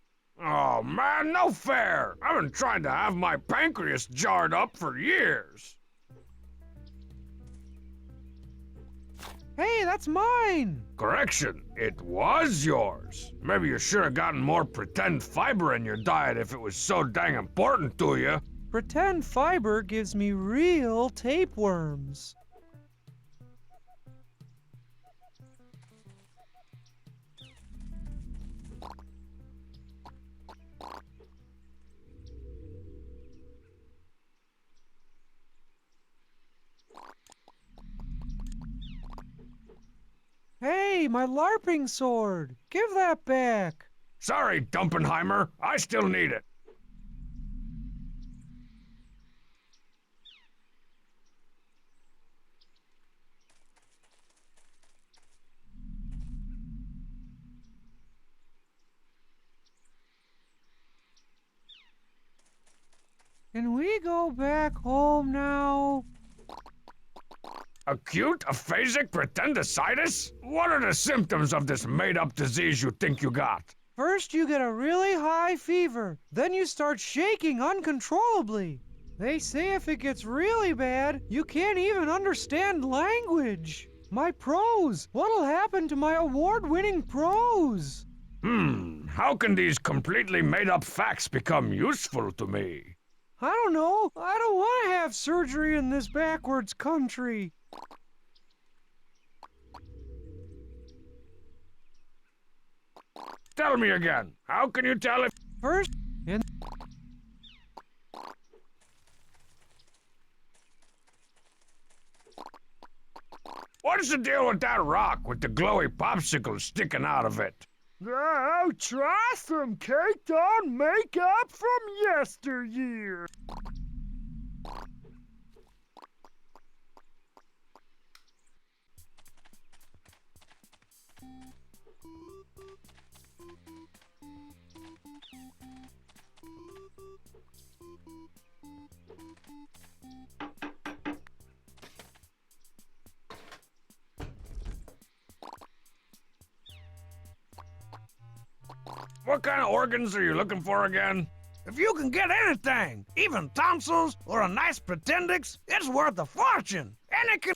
Oh man, no fair. I've been trying to have my pancreas jarred up for years. Hey, that's mine! Correction, it was yours. Maybe you should have gotten more pretend fiber in your diet if it was so dang important to you. Pretend fiber gives me real tapeworms. Hey, my LARPing sword! Give that back! Sorry, Dumpenheimer, I still need it. Can we go back home now? Acute aphasic pretendicitis? What are the symptoms of this made-up disease you think you got? First, you get a really high fever. Then you start shaking uncontrollably. They say if it gets really bad, you can't even understand language. My prose! What'll happen to my award-winning prose? How can these completely made-up facts become useful to me? I don't know. I don't want to have surgery in this backwards country. Tell me again, how can you tell if... First, in What's the deal with that rock with the glowy popsicle sticking out of it? Now try some caked on makeup from yesteryear. What kind of organs are you looking for again? If you can get anything, even tonsils or a nice Pretendix, it's worth a fortune. And it can...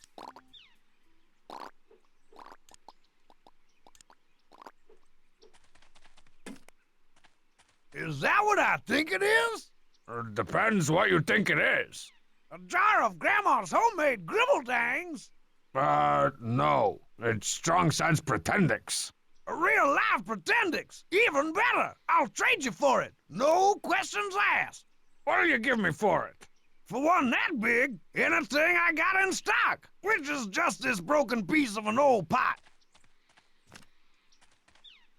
Is that what I think it is? Depends what you think it is. A jar of Grandma's homemade gribbledangs? No. It's Strong Side's Pretendix. A real live Pretendix. Even better. I'll trade you for it. No questions asked. What'll you give me for it? For one that big, anything I got in stock, which is just this broken piece of an old pot.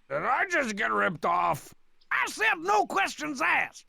Did I just get ripped off? I said no questions asked.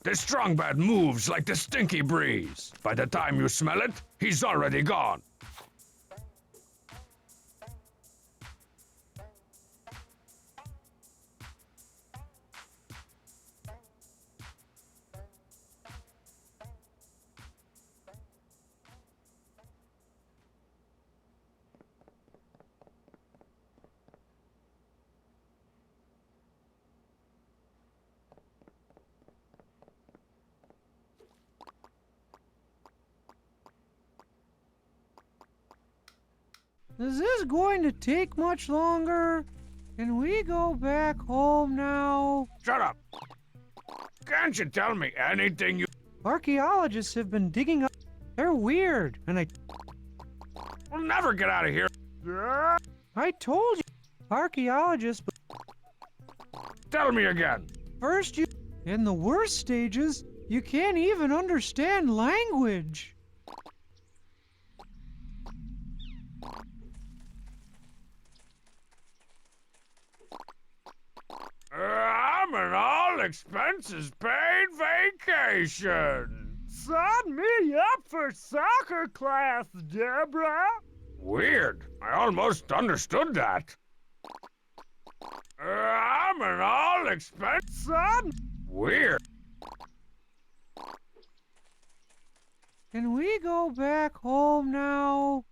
This strong bad moves like the stinky breeze. By the time you smell it, he's already gone. Is this going to take much longer? Can we go back home now? Shut up. Can't you tell me anything you... Archaeologists have been digging up. They're weird, and We'll never get out of here. I told you. Archaeologists, but Tell me again. first you. In the worst stages, you can't even understand language. I'm an all-expenses-paid vacation. Sign me up for soccer class, Deborah. Weird. I almost understood that. I'm an all-expense... Son, Weird. Can we go back home now?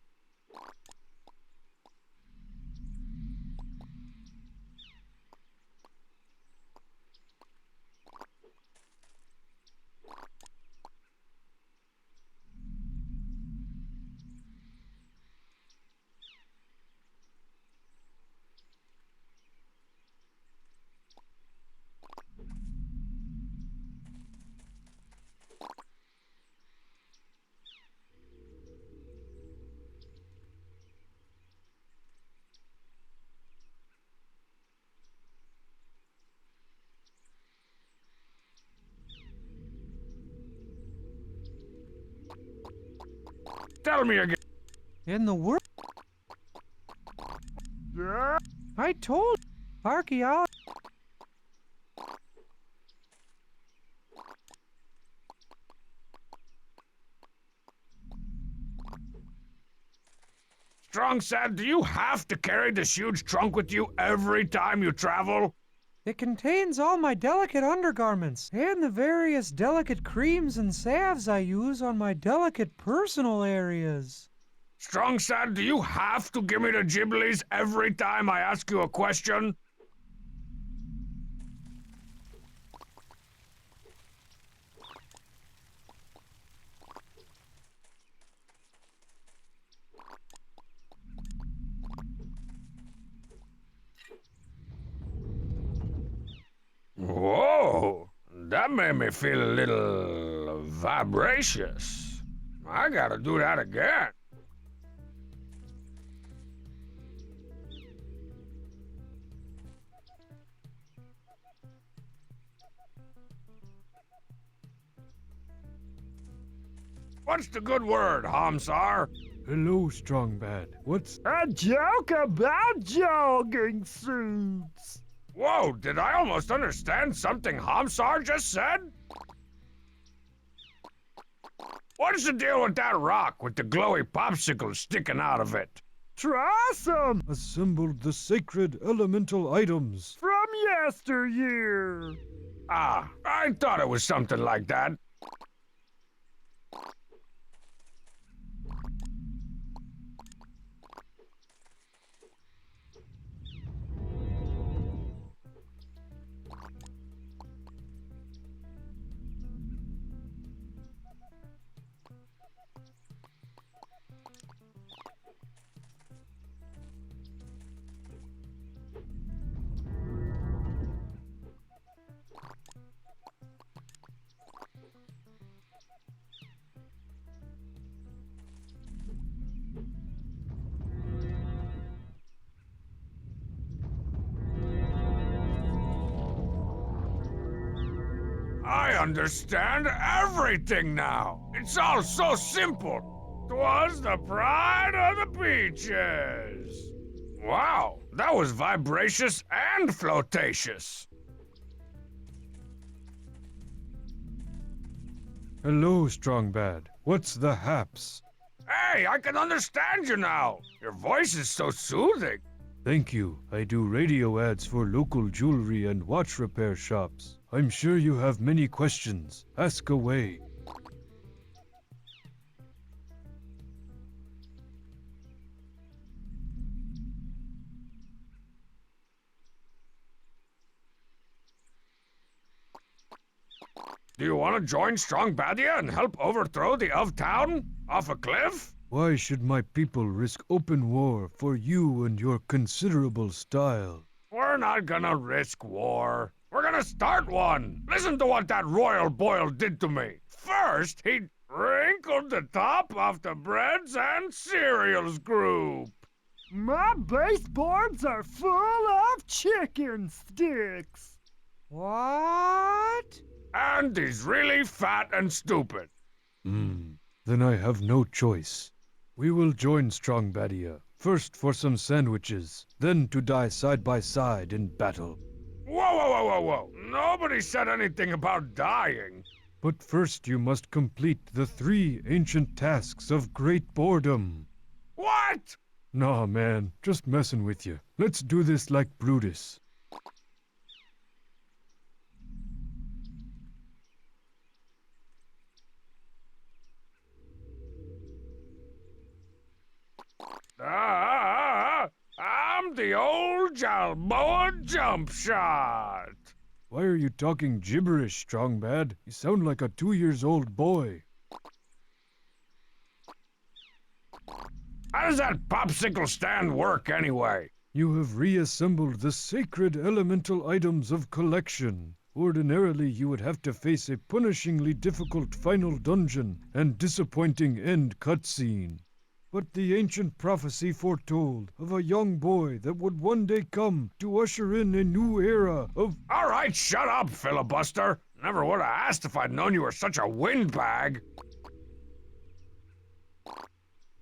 Tell me again. In the world, I told archaeology. Strong said, do you have to carry this huge trunk with you every time you travel? It contains all my delicate undergarments and the various delicate creams and salves I use on my delicate personal areas. Strong said, do you have to give me the Ghiblies every time I ask you a question? Whoa, that made me feel a little vibracious. I gotta do that again. What's the good word, Hamsar? Hello, Strong Bad. What's a joke about jogging suits? Whoa, did I almost understand something Hamsar just said? What's the deal with that rock with the glowy popsicle sticking out of it? Try some Assembled the sacred elemental items. from yesteryear. Ah, I thought it was something like that. I understand everything now. It's all so simple. 'Twas the pride of the beaches. Wow, that was vibracious and flotacious. Hello, Strong Bad. What's the haps? Hey, I can understand you now. Your voice is so soothing. Thank you. I do radio ads for local jewelry and watch repair shops. I'm sure you have many questions. Ask away. Do you want to join Strong Badia and help overthrow the of town off a cliff? Why should my people risk open war for you and your considerable style? We're not gonna risk war. We're gonna start one. Listen to what that royal boil did to me. First, he wrinkled the top off the breads and cereals group. My baseboards are full of chicken sticks. What? And he's really fat and stupid. Then I have no choice. We will join Strong Badia. First for some sandwiches, then to die side by side in battle. Whoa, whoa, whoa, whoa, whoa. Nobody said anything about dying. But first you must complete the 3 ancient tasks of great boredom. What? Nah, man, just messing with you. Let's do this like Brutus. I'm the old Jalboa jump shot. Why are you talking gibberish, Strongbad? You sound like a 2-year-old boy. How does that popsicle stand work anyway? You have reassembled the sacred elemental items of collection. Ordinarily, you would have to face a punishingly difficult final dungeon and disappointing end cutscene. But the ancient prophecy foretold of a young boy that would one day come to usher in a new era of... All right, shut up, filibuster. Never would have asked if I'd known you were such a windbag.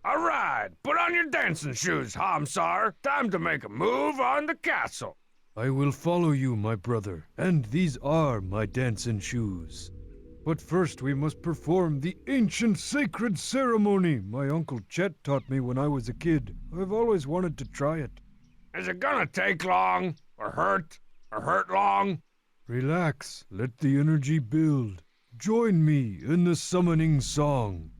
All right, put on your dancing shoes, Hamsar. Time to make a move on the castle. I will follow you, my brother, and these are my dancing shoes. But first we must perform the ancient sacred ceremony my Uncle Chet taught me when I was a kid. I've always wanted to try it. Is it gonna take long? Or hurt long? Relax, let the energy build. Join me in the summoning song.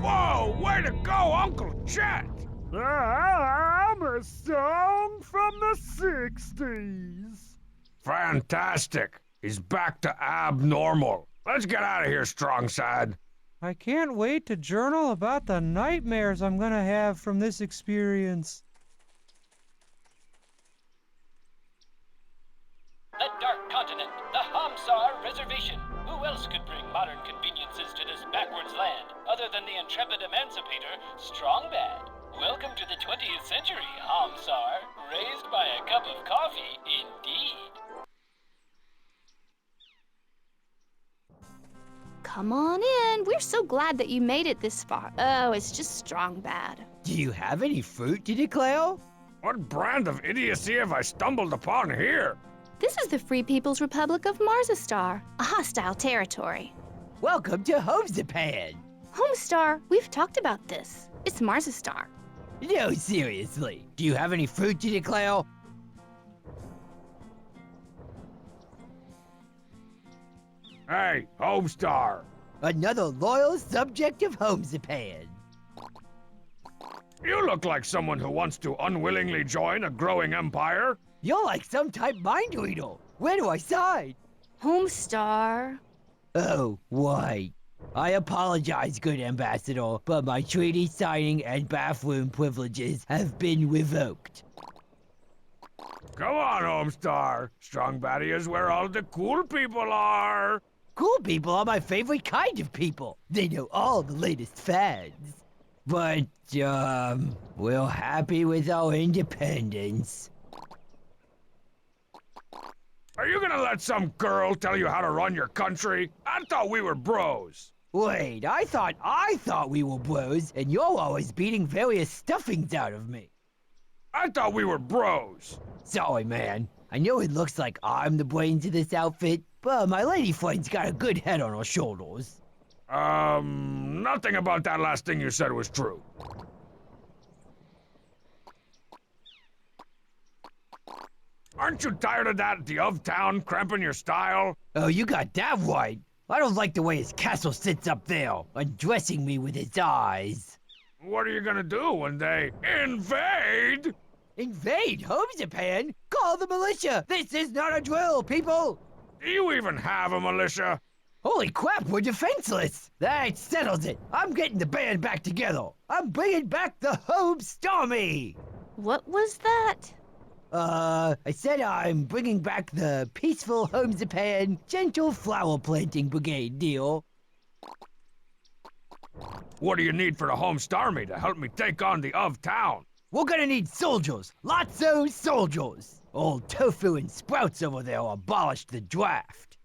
Whoa, way to go, Uncle Chet! I'm a song from the 60s. Fantastic. He's back to abnormal. Let's get out of here, Strong Sad. I can't wait to journal about the nightmares I'm gonna have from this experience. The Dark Continent, the Hamsar Reservation. Who else could bring modern conveniences to this backwards land, other than the intrepid emancipator, Strongbad? Welcome to the 20th century, Hamsar. Raised by a cup of coffee, indeed. Come on in. We're so glad that you made it this far. Oh, it's just strong bad. Do you have any fruit to declare? What brand of idiocy have I stumbled upon here? This is the Free People's Republic of Marzastar, a hostile territory. Welcome to Homezapan. Homestar, we've talked about this. It's Marzastar. No, seriously. Do you have any fruit to declare? Hey, Homestar. Another loyal subject of Homezapan. You look like someone who wants to unwillingly join a growing empire. You're like some type mind reader. Where do I sign? Homestar. Oh, right. I apologize, good ambassador, but my treaty signing and bathroom privileges have been revoked. Come on, Homestar. Strong Badia is where all the cool people are. Cool people are my favorite kind of people. They know all the latest fads. But, we're happy with our independence. Are you gonna let some girl tell you how to run your country? I thought we were bros. Wait, I thought we were bros, and you're always beating various stuffings out of me. I thought we were bros. Sorry, man. I know it looks like I'm the brains of this outfit, but my lady friend's got a good head on her shoulders. Nothing about that last thing you said was true. Aren't you tired of that the of town cramping your style? Oh, you got that right. I don't like the way his castle sits up there, undressing me with his eyes. What are you gonna do when they invade? Invade Home Japan? Call the militia! This is not a drill, people! Do you even have a militia? Holy crap, we're defenseless! That settles it. I'm getting the band back together. I'm bringing back the Home Stormy! What was that? I said I'm bringing back the peaceful Home Japan gentle flower planting brigade deal. What do you need for the Home Starmy to help me take on the of town? We're gonna need soldiers. Lots of soldiers. Old Tofu and Sprouts over there abolished the draft.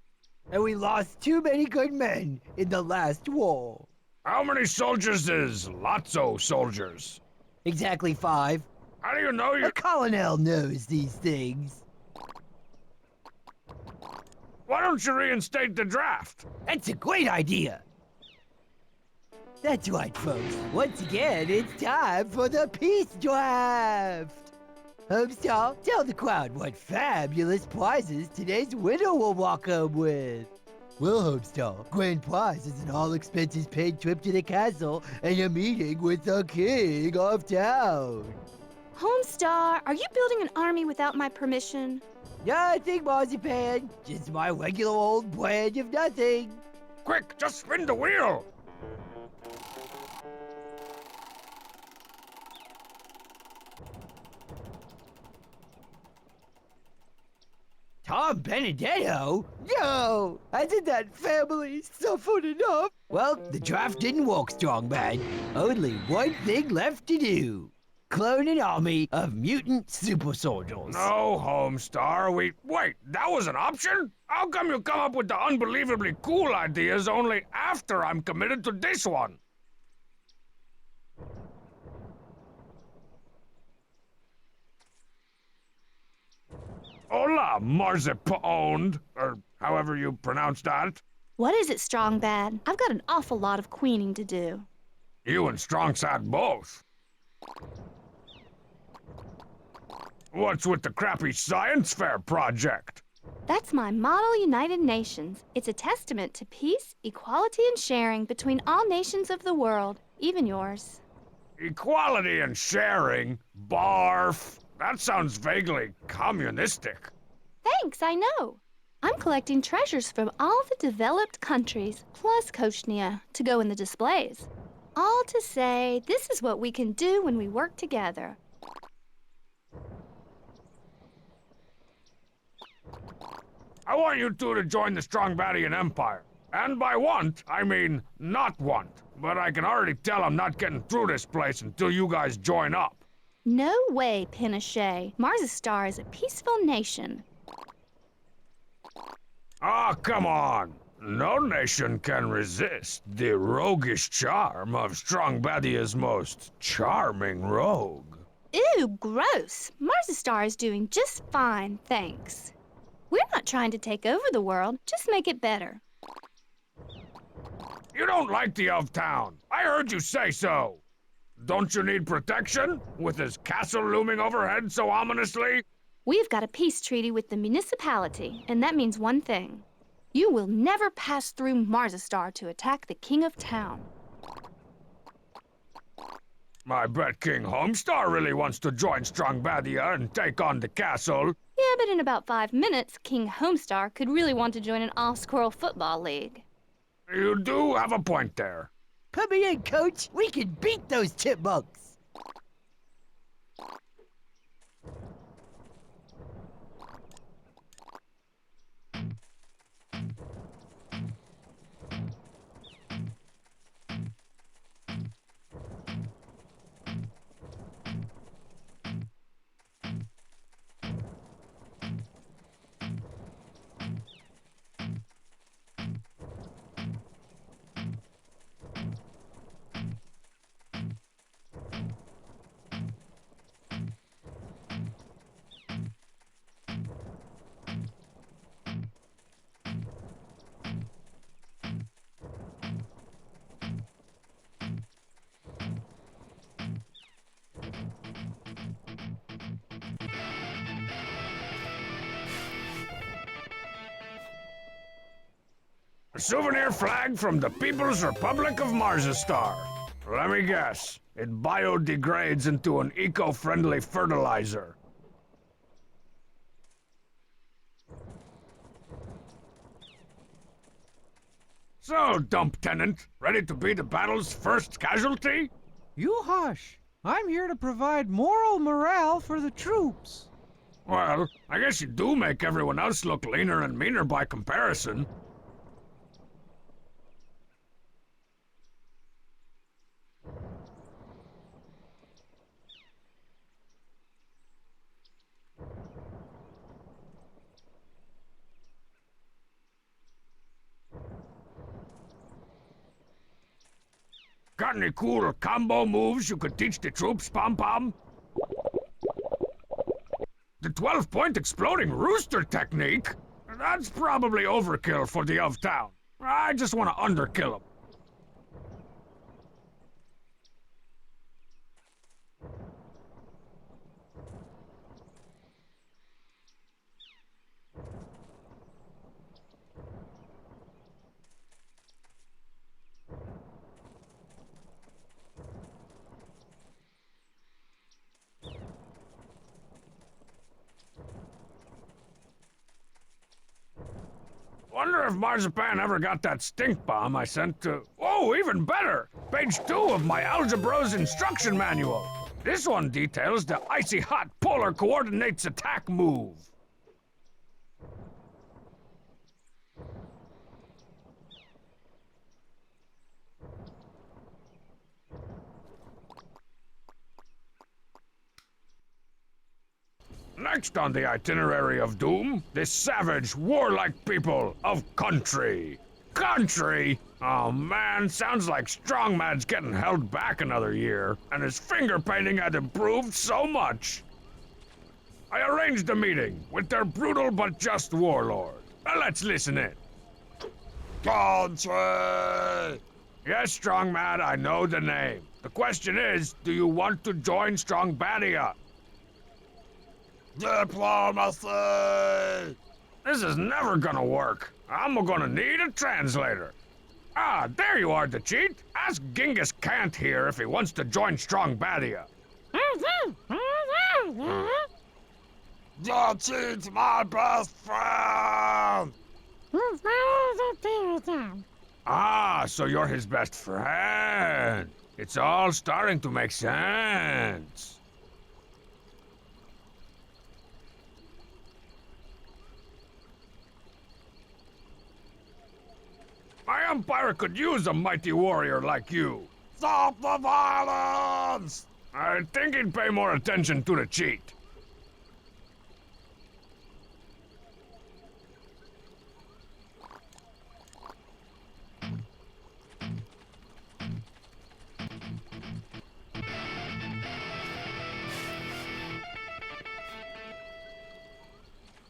And we lost too many good men in the last war. How many soldiers is Lotso soldiers? Exactly 5. How do you know you... A colonel knows these things. Why don't you reinstate the draft? That's a great idea. That's right, folks. Once again, it's time for the peace draft. Homestar, tell the crowd what fabulous prizes today's winner will walk home with. Well, Homestar, grand prize is an all-expenses-paid trip to the castle and a meeting with the king of town. Homestar, are you building an army without my permission? Nothing, Marzipan. Just my regular old brand of nothing. Quick, just spin the wheel! Tom Benedetto? No! Hasn't that family suffered enough? Well, the draft didn't work, Strong Bad. Only one thing left to do. Clone an army of mutant super soldiers. No, Homestar, wait, that was an option? How come you come up with the unbelievably cool ideas only after I'm committed to this one? Hola, Marzipan, or however you pronounce that. What is it, Strong Bad? I've got an awful lot of queening to do. You and Strong Sad both. What's with the crappy science fair project? That's my Model United Nations. It's a testament to peace, equality, and sharing between all nations of the world, even yours. Equality and sharing? Barf. That sounds vaguely communistic. Thanks, I know. I'm collecting treasures from all the developed countries, plus Koshnia, to go in the displays. All to say, this is what we can do when we work together. I want you two to join the Strongbadian Empire. And by want, I mean not want. But I can already tell I'm not getting through this place until you guys join up. No way, Pinochet. Marzastar is a peaceful nation. Ah, come on. No nation can resist the roguish charm of Strongbadia's most charming rogue. Ew, gross. Marzastar is doing just fine, thanks. We're not trying to take over the world, just make it better. You don't like the of town. I heard you say so. Don't you need protection, with his castle looming overhead so ominously? We've got a peace treaty with the municipality, and that means one thing. You will never pass through Marzastar to attack the king of town. I bet King Homestar really wants to join Strongbadia and take on the castle. Yeah, but in about 5 minutes, King Homestar could really want to join an all-squirrel football league. You do have a point there. Put me in, coach. We can beat those chipmunks. A souvenir flag from the People's Republic of Marzastar. Let me guess. It biodegrades into an eco-friendly fertilizer. So, Dump Tenant, ready to be the battle's first casualty? You hush. I'm here to provide moral morale for the troops. Well, I guess you do make everyone else look leaner and meaner by comparison. Got any cool combo moves you could teach the troops, Pom Pom? The 12-point exploding rooster technique? That's probably overkill for the of town. I just want to underkill him. Wonder if Marzipan ever got that stink bomb I sent to... Oh, even better! Page 2 of my Algebro's instruction manual. This one details the icy hot polar coordinates attack move. Next on the itinerary of doom, the savage, warlike people of Country. Country? Oh man, sounds like Strongmad's getting held back another year, and his finger painting had improved so much. I arranged a meeting with their brutal but just warlord. Now let's listen in. Country! Yes, Strongmad, I know the name. The question is, do you want to join Strongbadia? Diplomacy! This is never gonna work. I'm gonna need a translator. Ah, there you are, the cheat. Ask Genghis Kant here if he wants to join Strongbadia. The cheat's my best friend! Ah, so you're his best friend. It's all starting to make sense. My empire could use a mighty warrior like you. Stop the violence! I think he'd pay more attention to the cheat.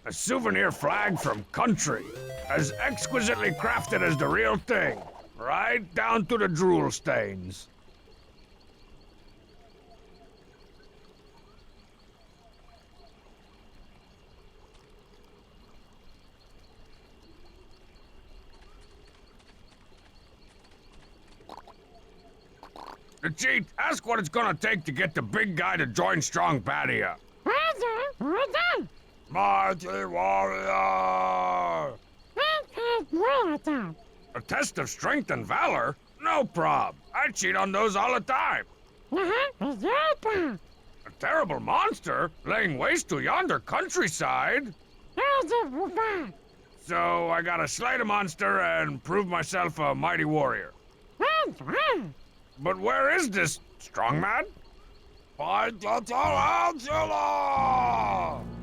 A souvenir flag from Country, as exquisitely crafted as the real thing, right down to the drool stains. The cheat, ask what it's gonna take to get the big guy to join Strongbadia. Mighty warrior! A test of strength and valor? No prob. I cheat on those all the time. A terrible monster laying waste to yonder countryside? So I gotta slay the monster and prove myself a mighty warrior. But where is this Strongman? Find the Tarantula!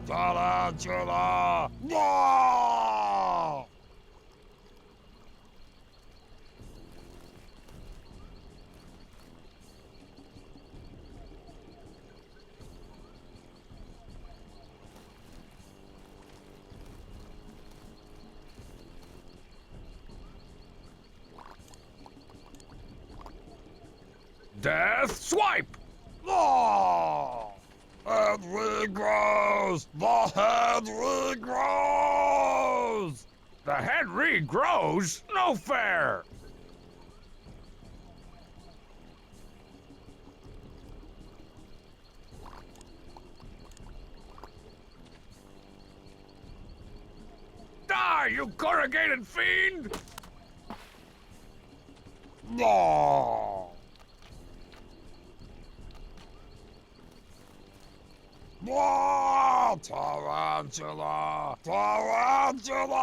Tarantula! No! Death swipe! Oh! Head regrows! The head regrows! The head regrows? No fair! you corrugated fiend! No! No! Tarantula! Tarantula!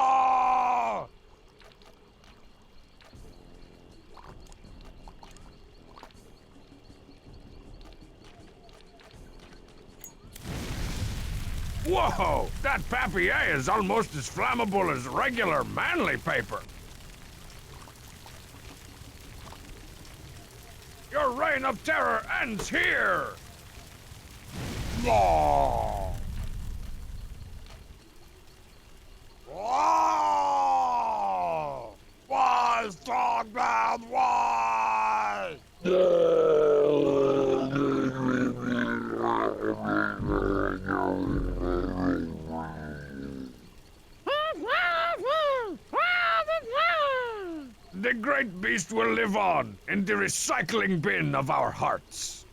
Whoa! That papier is almost as flammable as regular manly paper. Your reign of terror ends here! No! Oh! Why, Strongman, why? The great beast will live on in the recycling bin of our hearts.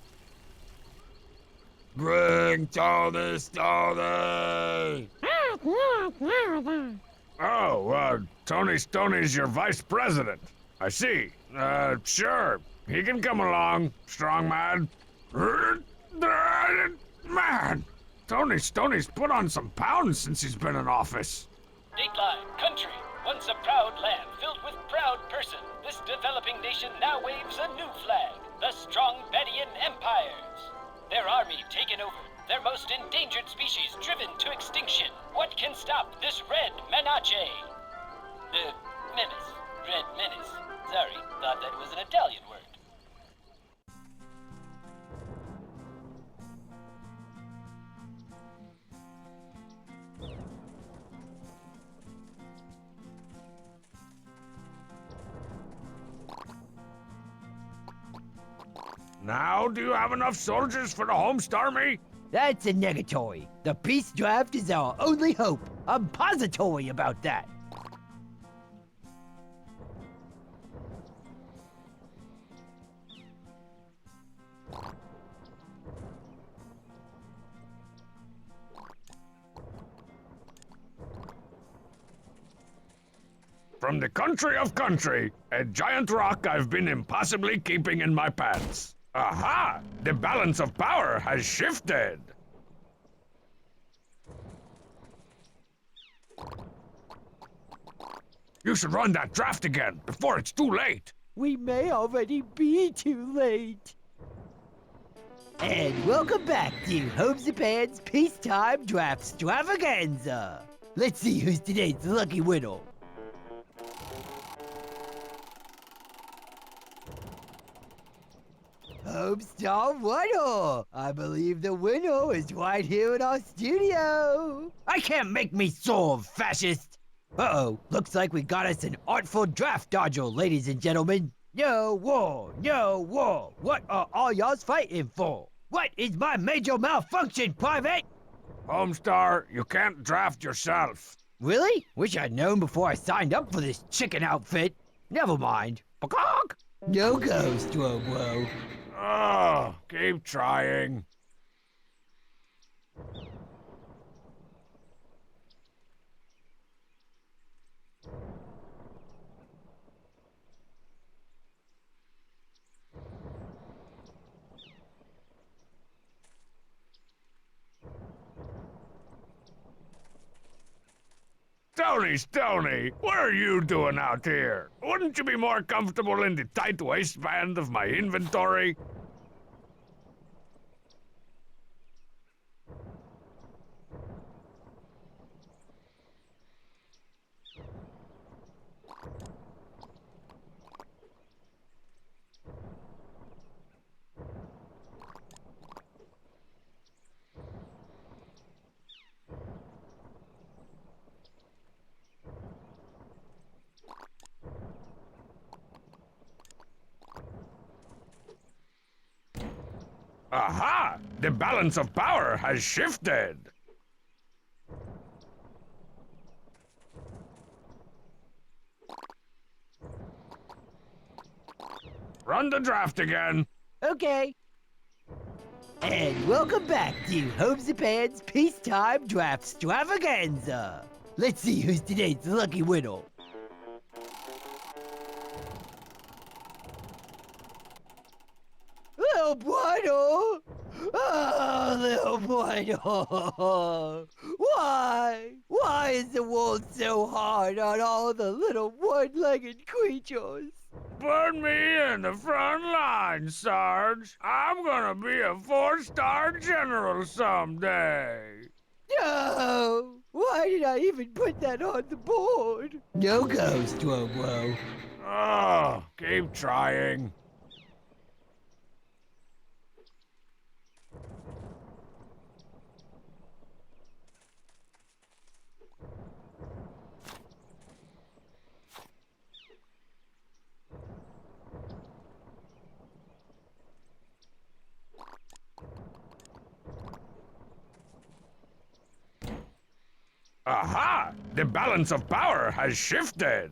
Bring Tony Stoney! Oh, Tony Stoney's your vice president. I see. Sure. He can come along, strong man. Man, Tony Stoney's put on some pounds since he's been in office. Dateline, country, once a proud land filled with proud person, this developing nation now waves a new flag, the Strongbadian Empires. Their army taken over, their most endangered species driven to extinction. What can stop this red menace? Menace. Red menace. Sorry, thought that was an Italian word. Now, do you have enough soldiers for the Homestarmy? That's a negatory. The peace draft is our only hope. I'm pository about that. From the country of country, a giant rock I've been impossibly keeping in my pants. Aha! The balance of power has shifted! You should run that draft again, before it's too late! We may already be too late. And welcome back to Home Japan's Peacetime Draft Stravaganza. Let's see who's today's lucky winner. Homestar winner! I believe the winner is right here in our studio. I can't make me soar, fascist! Uh-oh, looks like we got us an artful draft dodger, ladies and gentlemen. No war, no war. What are all y'all's fighting for? What is my major malfunction, Private? Homestar, you can't draft yourself. Really? Wish I'd known before I signed up for this chicken outfit. Never mind. Peacock! No go, Strobro. Oh, keep trying. Stony, what are you doing out here? Wouldn't you be more comfortable in the tight waistband of my inventory? Aha! The balance of power has shifted! Run the draft again! Okay. And welcome back to Home Japan's Peacetime Draft Stravaganza. Let's see who's today's lucky winner. Little Bueno! Oh, little Bueno! Why? Why is the world so hard on all the little one-legged creatures? Put me in the front line, Sarge. I'm gonna be a 4-star general someday. No! Why did I even put that on the board? No go, Stroblo. Oh, keep trying. Aha! The balance of power has shifted.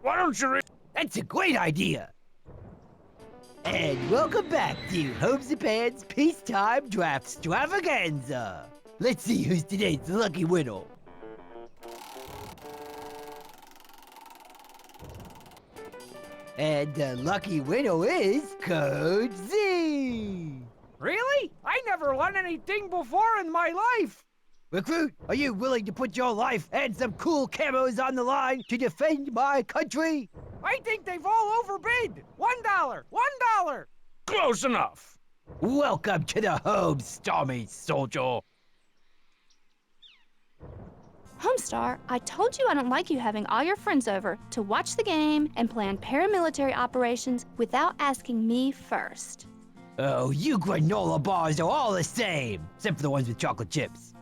Why don't you That's a great idea. And welcome back to Home Japan's Peacetime Draft Extravaganza. Let's see who's today's lucky winner. And the lucky winner is Code Z. Really? I never won anything before in my life. Recruit, are you willing to put your life and some cool camos on the line to defend my country? I think they've all overbid. $1. $1. Close enough. Welcome to the home, Stormy Soldier. Homestar, I told you I don't like you having all your friends over to watch the game and plan paramilitary operations without asking me first. Oh, you granola bars are all the same, except for the ones with chocolate chips.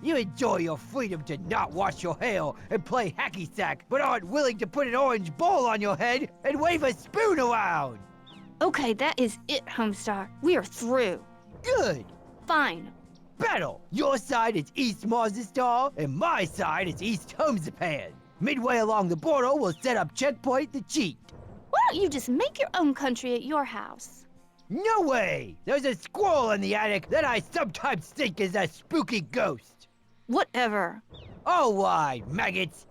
You enjoy your freedom to not wash your hair and play hacky sack, but aren't willing to put an orange bowl on your head and wave a spoon around. Okay, that is it, Homestar. We are through. Good. Fine. Battle! Your side is East Marzistar, and my side is East Home Japan. Midway along the border, we'll set up Checkpoint the Cheat. Why don't you just make your own country at your house? No way! There's a squirrel in the attic that I sometimes think is a spooky ghost. Whatever. All right, maggots.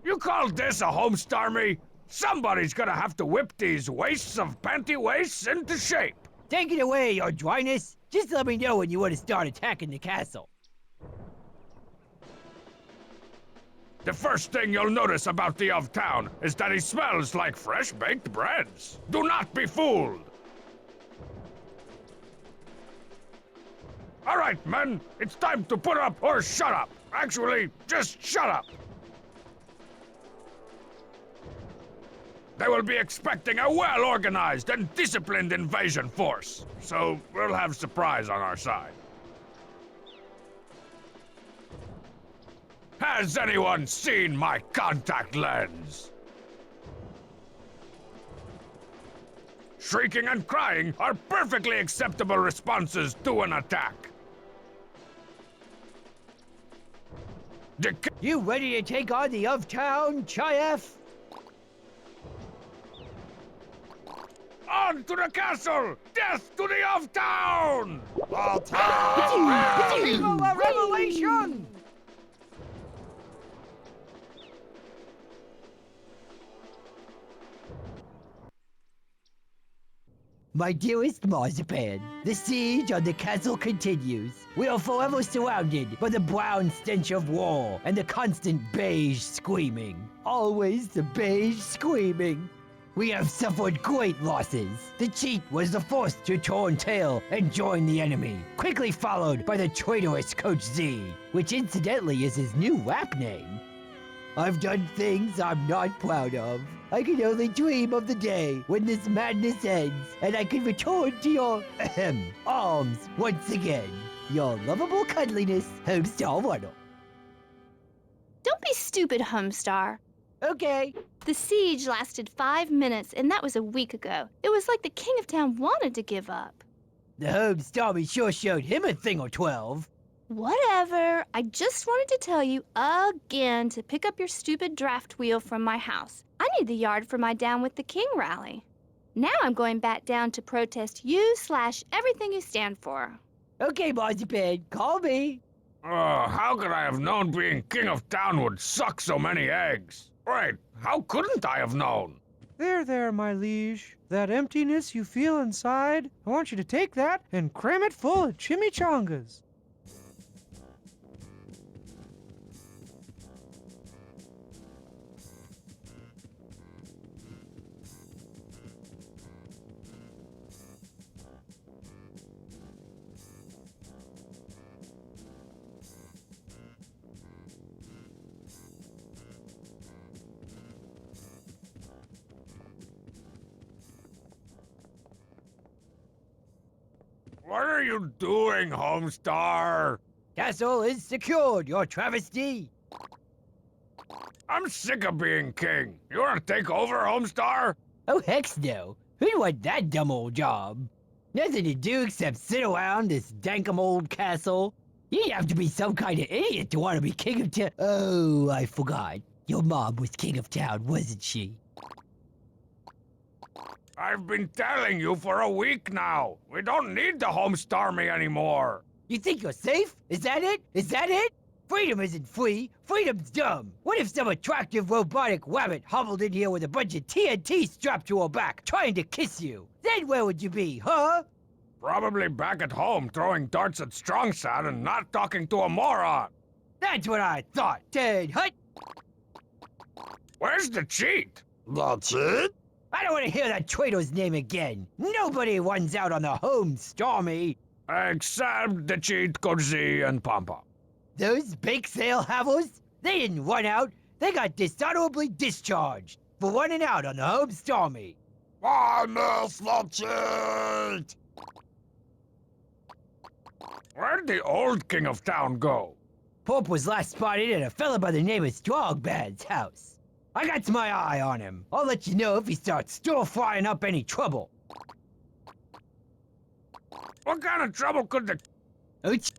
You call this a homestar me? Somebody's gonna have to whip these wastes of panty waists into shape. Take it away, your dryness. Just let me know when you want to start attacking the castle. The first thing you'll notice about the of town is that he smells like fresh baked breads. Do not be fooled. All right, men, it's time to put up or shut up. Actually, just shut up. They will be expecting a well-organized and disciplined invasion force, so we'll have surprise on our side. Has anyone seen my contact lens? Shrieking and crying are perfectly acceptable responses to an attack. You ready to take on the of town, Chayef? On to the castle! Death to the of town! All town! Viva la revelation! My dearest Marzipan, the siege on the castle continues. We are forever surrounded by the brown stench of war and the constant beige screaming. Always the beige screaming. We have suffered great losses. The cheat was the first to turn tail and join the enemy, quickly followed by the traitorous Coach Z, which incidentally is his new rap name. I've done things I'm not proud of. I can only dream of the day when this madness ends and I can return to your arms once again. Your lovable cuddliness, Homestar Waddle. Don't be stupid, Homestar. Okay. The siege lasted 5 minutes, and that was a week ago. It was like the King of Town wanted to give up. The Homestar sure showed him a thing or 12. Whatever. I just wanted to tell you again to pick up your stupid draft wheel from my house. I need the yard for my Down with the King rally. Now I'm going back down to protest you/everything you stand for. Okay, Marzipan, call me. Oh, how could I have known being king of town would suck so many eggs? Wait, how couldn't I have known? There, my liege. That emptiness you feel inside, I want you to take that and cram it full of chimichangas. What are you doing, Homestar? Castle is secured, your travesty. I'm sick of being king. You wanna take over, Homestar? Oh, heck no. Who'd want that dumb old job? Nothing to do except sit around this dankum old castle. You'd have to be some kind of idiot to want to be king of town. Oh, I forgot. Your mom was king of town, wasn't she? I've been telling you for a week now. We don't need to Homestar me anymore. You think you're safe? Is that it? Is that it? Freedom isn't free. Freedom's dumb. What if some attractive robotic wabbit hobbled in here with a bunch of TNT strapped to her back, trying to kiss you? Then where would you be, huh? Probably back at home throwing darts at Strongsat and not talking to a moron. That's what I thought, Ted Hut. Where's the cheat? That's it? I don't want to hear that traitor's name again. Nobody runs out on the home stormy. Except the cheat, Kodzi and Pampa. Those bake sale havers? They didn't run out. They got dishonorably discharged for running out on the home stormy. I miss the cheat! Where'd the old king of town go? Pope was last spotted at a fella by the name of Strongbad's house. I got my eye on him. I'll let you know if he starts stir-frying up any trouble. What kind of trouble could the... Ouch.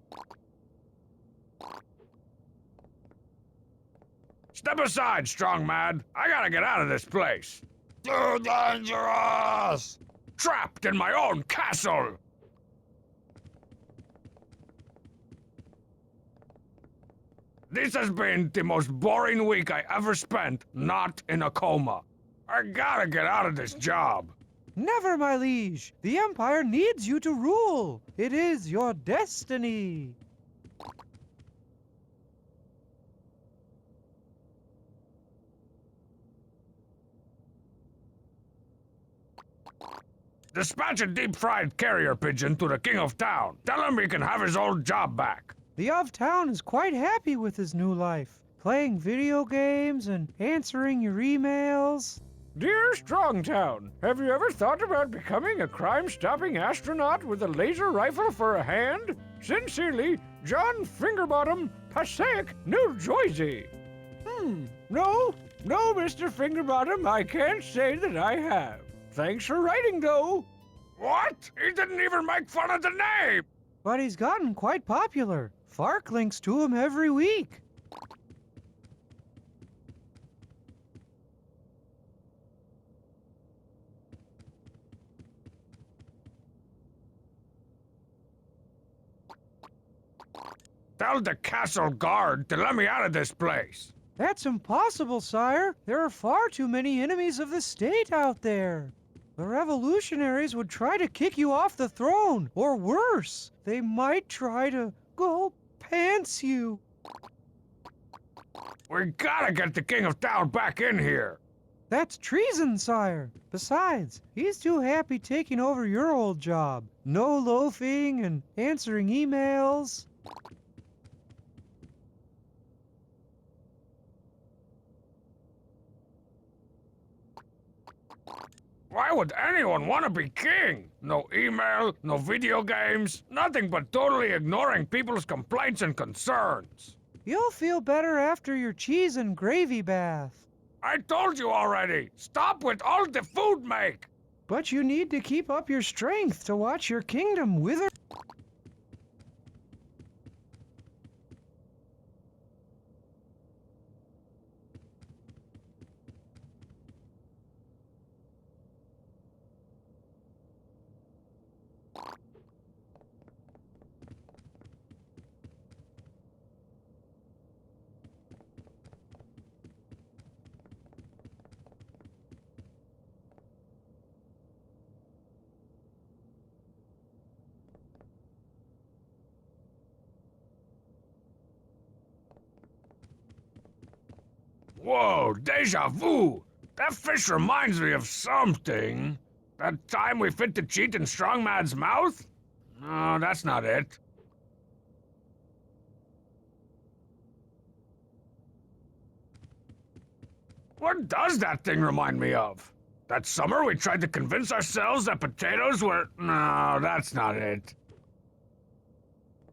Step aside, Strong Mad. I gotta get out of this place. Too dangerous! Trapped in my own castle! This has been the most boring week I ever spent not in a coma. I gotta get out of this job. Never, my liege. The Empire needs you to rule. It is your destiny. Dispatch a deep-fried carrier pigeon to the King of Town. Tell him he can have his old job back. The of town is quite happy with his new life, playing video games and answering your emails. Dear Strongtown, have you ever thought about becoming a crime-stopping astronaut with a laser rifle for a hand? Sincerely, John Fingerbottom, Passaic, New Jersey. No, Mr. Fingerbottom, I can't say that I have. Thanks for writing, though. What? He didn't even make fun of the name! But he's gotten quite popular. Fark links to him every week. Tell the castle guard to let me out of this place. That's impossible, sire. There are far too many enemies of the state out there. The revolutionaries would try to kick you off the throne, or worse, they might try to go pants you. We gotta get the King of Town back in here. That's treason, sire. Besides, he's too happy taking over your old job. No loafing and answering emails. Why would anyone want to be king? No email, no video games, nothing but totally ignoring people's complaints and concerns. You'll feel better after your cheese and gravy bath. I told you already, stop with all the food make. But you need to keep up your strength to watch your kingdom wither. Whoa, deja vu! That fish reminds me of something. That time we fit the cheat in Strongman's mouth? No, that's not it. What does that thing remind me of? That summer we tried to convince ourselves that potatoes were... No, that's not it.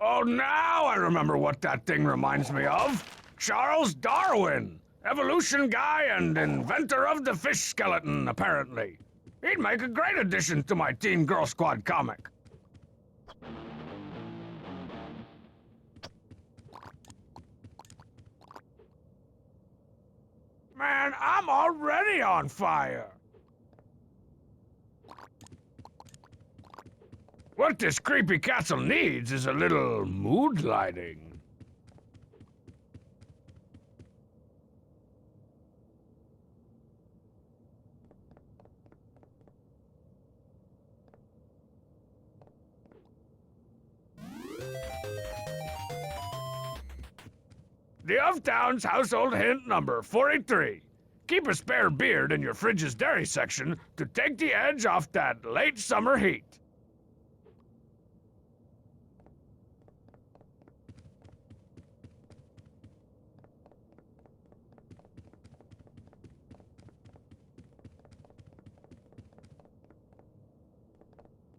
Oh, now I remember what that thing reminds me of. Charles Darwin. Evolution guy and inventor of the fish skeleton, apparently. He'd make a great addition to my Teen Girl Squad comic. Man, I'm already on fire! What this creepy castle needs is a little mood lighting. The of Town's household hint number 43. Keep a spare beard in your fridge's dairy section to take the edge off that late summer heat.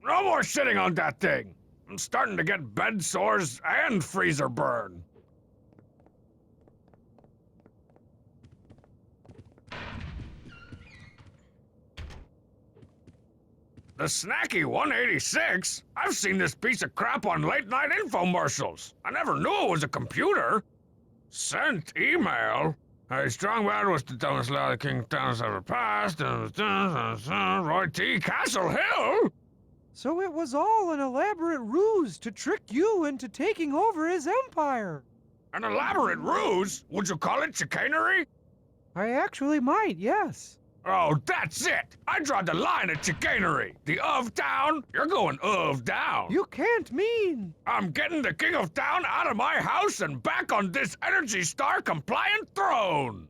No more sitting on that thing. I'm starting to get bed sores and freezer burn. The Snacky 186? I've seen this piece of crap on late-night infomercials. I never knew it was a computer. Sent email? Hey, Strongbad was the dumbest law the King of Town has ever passed. Roy T. Castle Hill? So it was all an elaborate ruse to trick you into taking over his empire. An elaborate ruse? Would you call it chicanery? I actually might, yes. Oh, that's it! I draw the line at chicanery. The of Town, you're going of down. You can't mean. I'm getting the King of Town out of my house and back on this Energy Star compliant throne.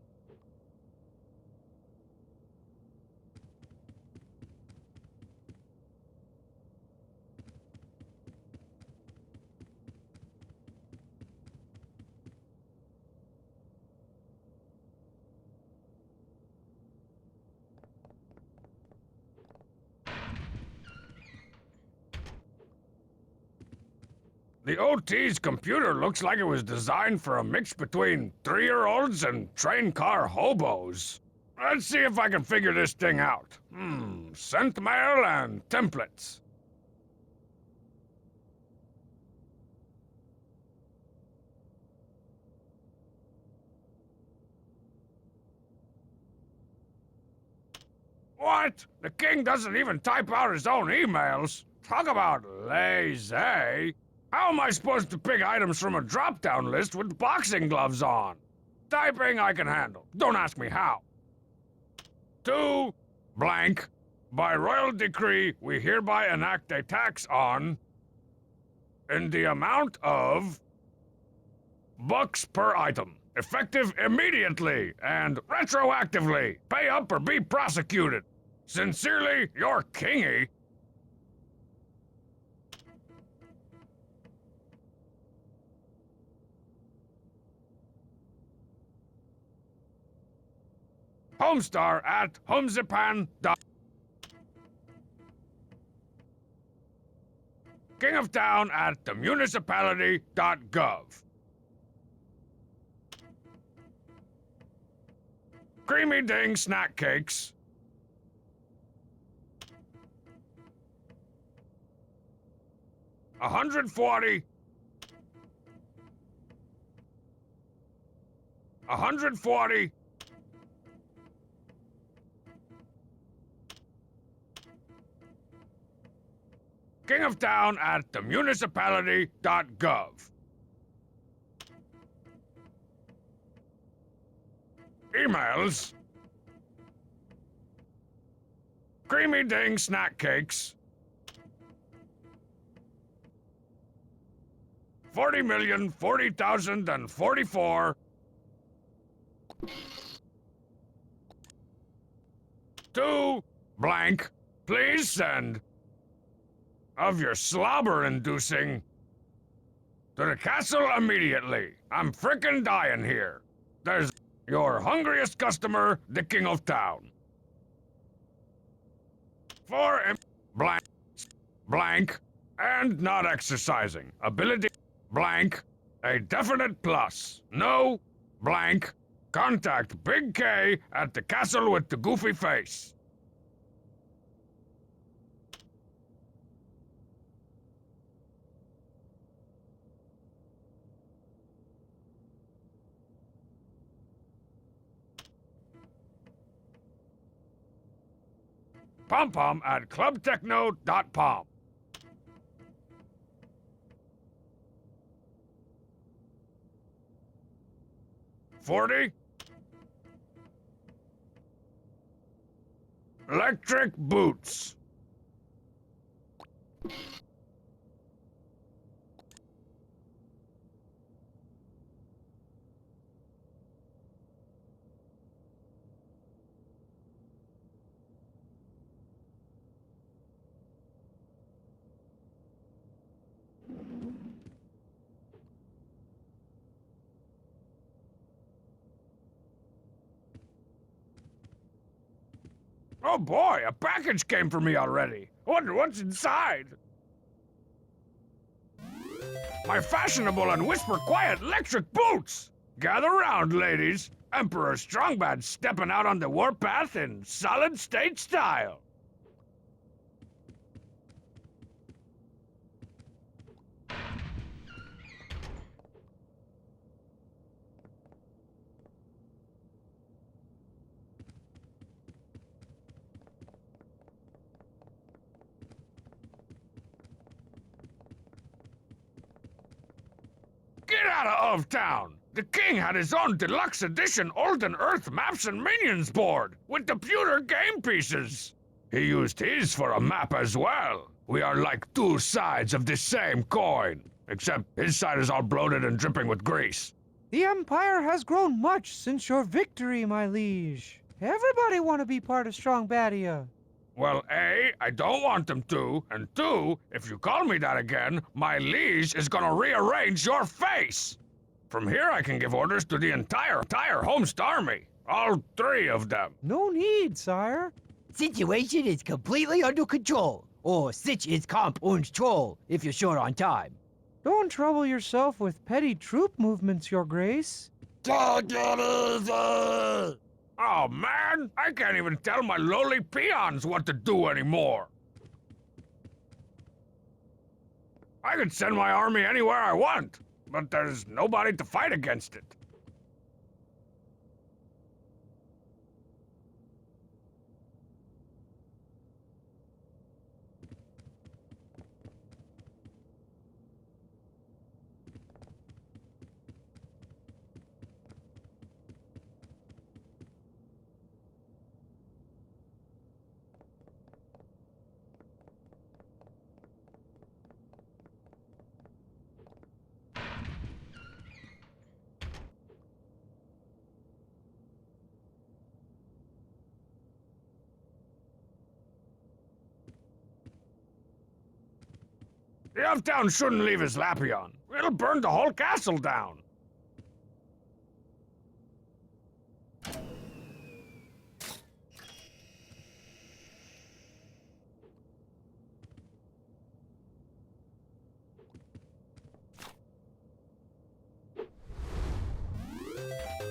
The OT's computer looks like it was designed for a mix between 3-year-olds and train car hobos. Let's see if I can figure this thing out. Sent mail and templates. What? The king doesn't even type out his own emails. Talk about lazy. How am I supposed to pick items from a drop-down list with boxing gloves on? Typing I can handle. Don't ask me how. To blank. By royal decree, we hereby enact a tax on in the amount of bucks per item. Effective immediately and retroactively. Pay up or be prosecuted. Sincerely, your kingy. Homestar at homezipan. King of Town at themunicipality.gov. Creamy Ding snack cakes. $140. $140. King of Town at themunicipality.gov. Emails. Creamy Ding snack cakes. 40,040,044. to blank. Please send of your slobber-inducing to the castle immediately. I'm frickin' dying here. There's your hungriest customer, the King of Town. For blank, blank, and not exercising. Ability, blank, a definite plus. No, blank, contact Big K at the castle with the goofy face. Pom-pom at clubtechno.pom. 40. Electric boots. Oh boy, a package came for me already. I wonder what's inside. My fashionable and whisper quiet electric boots! Gather round, ladies. Emperor Strongbad stepping out on the warpath in solid state style. Get out of town! The king had his own deluxe edition Olden Earth maps and minions board with the pewter game pieces. He used his for a map as well. We are like two sides of the same coin, except his side is all bloated and dripping with grease. The Empire has grown much since your victory, my liege. Everybody want to be part of Strongbadia. Well, A, I don't want them to, and 2, if you call me that again, my liege is gonna rearrange your face! From here I can give orders to the entire Homest army. All 3 of them. No need, sire. Situation is completely under control. Or Sich is comp und troll, if you're short on time. Don't trouble yourself with petty troop movements, your grace. Oh man, I can't even tell my lowly peons what to do anymore. I could send my army anywhere I want, but there's nobody to fight against it. The Elftown shouldn't leave his Lapion. It'll burn the whole castle down.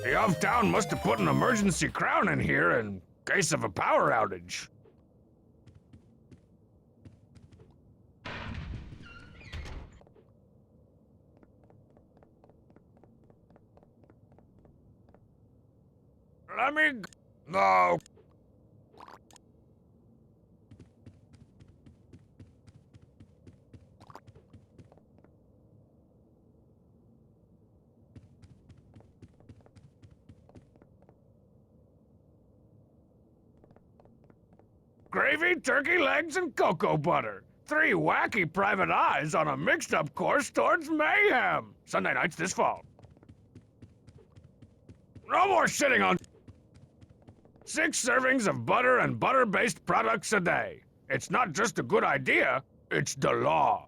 The Elftown must have put an emergency crown in here in case of a power outage. Let me... No. Gravy, turkey legs, and cocoa butter. 3 wacky private eyes on a mixed-up course towards mayhem. Sunday nights this fall. No more shitting on... 6 servings of butter and butter-based products a day. It's not just a good idea, it's the law.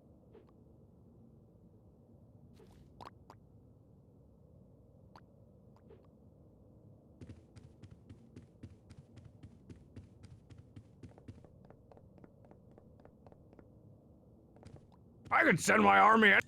I could send my army in.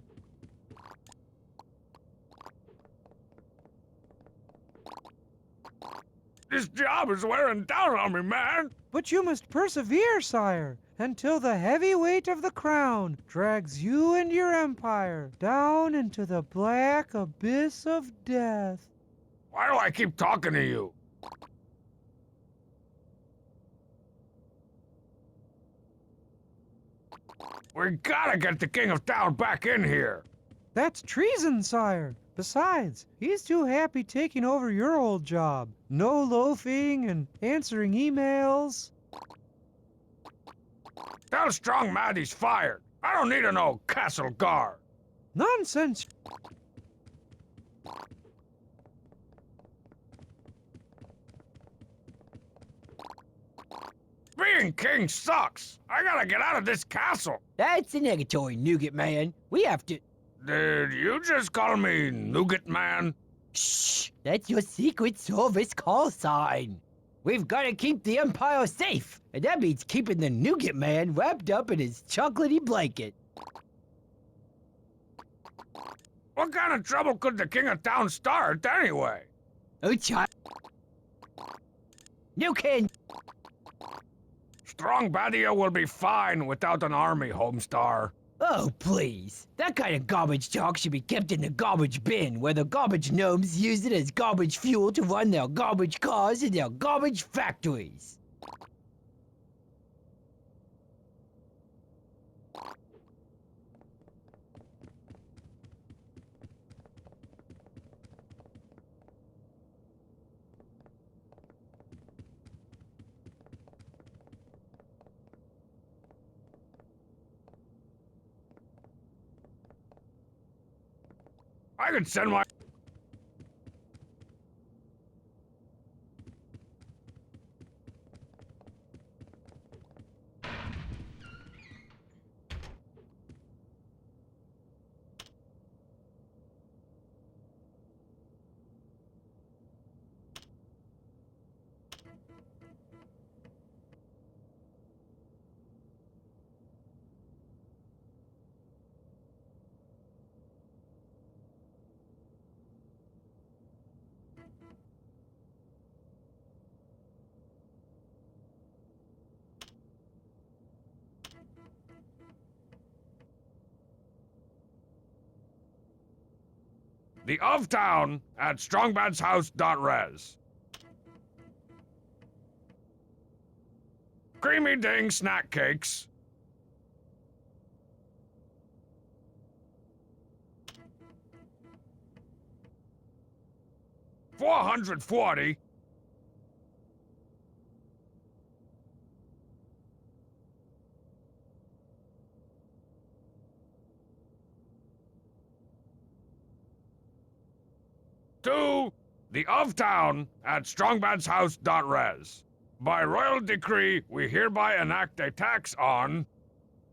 This job is wearing down on me, man. But you must persevere, sire, until the heavy weight of the crown drags you and your empire down into the black abyss of death. Why do I keep talking to you? We gotta get the King of Town back in here. That's treason, sire. Besides, he's too happy taking over your old job. No loafing and answering emails. Tell Strong Mad he's fired. I don't need an old castle guard. Nonsense. Being king sucks. I gotta get out of this castle. That's a negatory, Nougat Man. We have to... Did you just call me Nougat Man? Shh! That's your Secret Service call sign. We've got to keep the Empire safe, and that means keeping the Nougat Man wrapped up in his chocolatey blanket. What kind of trouble could the King of Town start anyway? Oh, child. You can... Strong Badia will be fine without an army, Homestar. Oh, please. That kind of garbage talk should be kept in the garbage bin, where the garbage gnomes use it as garbage fuel to run their garbage cars in their garbage factories. I could send my... The of town at strongbadshouse.res. Creamy Ding snack cakes. $440. To the of town at strongbadshouse.res. By royal decree, we hereby enact a tax on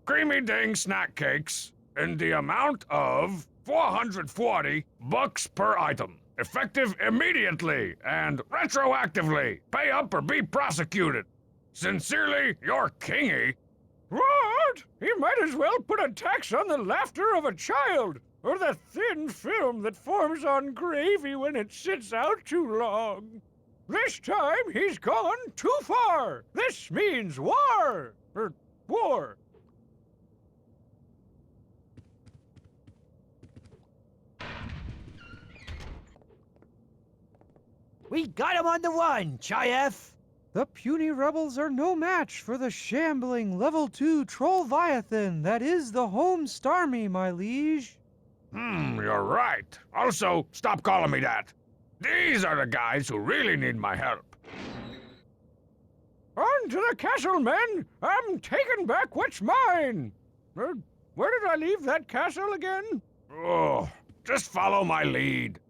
Creamy Ding snack cakes in the amount of $440 per item. Effective immediately and retroactively. Pay up or be prosecuted. Sincerely, your kingy. What? He might as well put a tax on the laughter of a child, or the thin film that forms on gravy when it sits out too long. This time he's gone too far. This means war. War. We got him on the run, Chayef! The puny rebels are no match for the shambling level 2 Trollviathan that is the Homestarmy, my liege. You're right. Also, stop calling me that. These are the guys who really need my help. On to the castle, men! I'm taking back what's mine! Where did I leave that castle again? Oh, just follow my lead.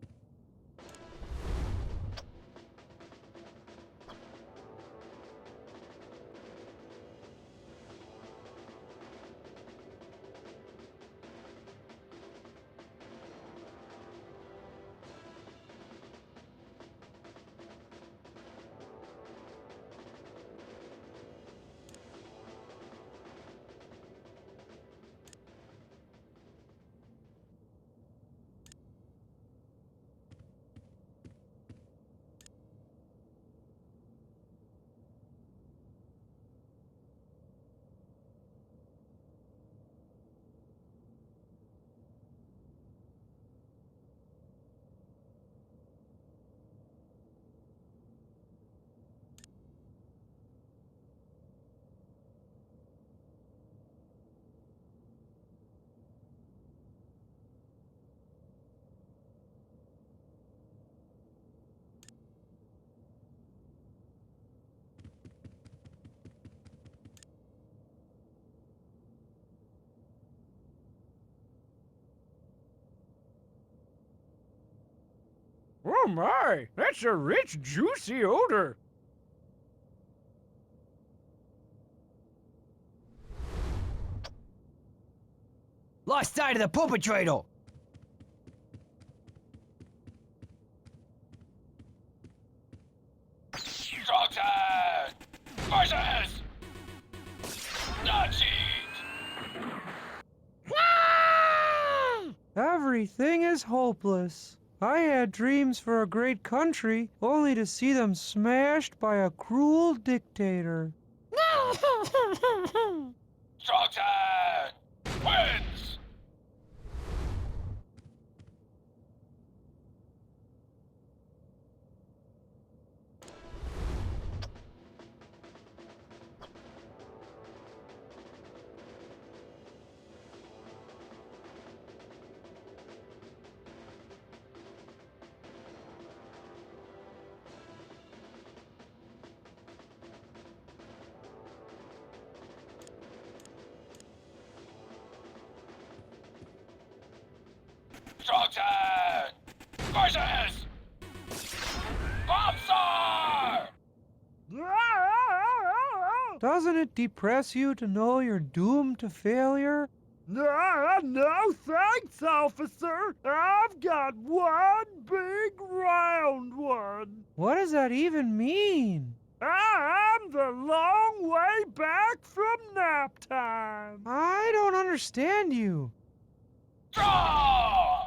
Oh my, that's a rich, juicy odor. Lost sight of the perpetrator! Strong side! Voices! Not cheat! Everything is hopeless. I had dreams for a great country, only to see them smashed by a cruel dictator. Strong side! Wins! Strong side! Voices! Bomb star! Doesn't it depress you to know you're doomed to failure? No thanks, officer. I've got one big round one. What does that even mean? I'm the long way back from nap time. I don't understand you. Draw!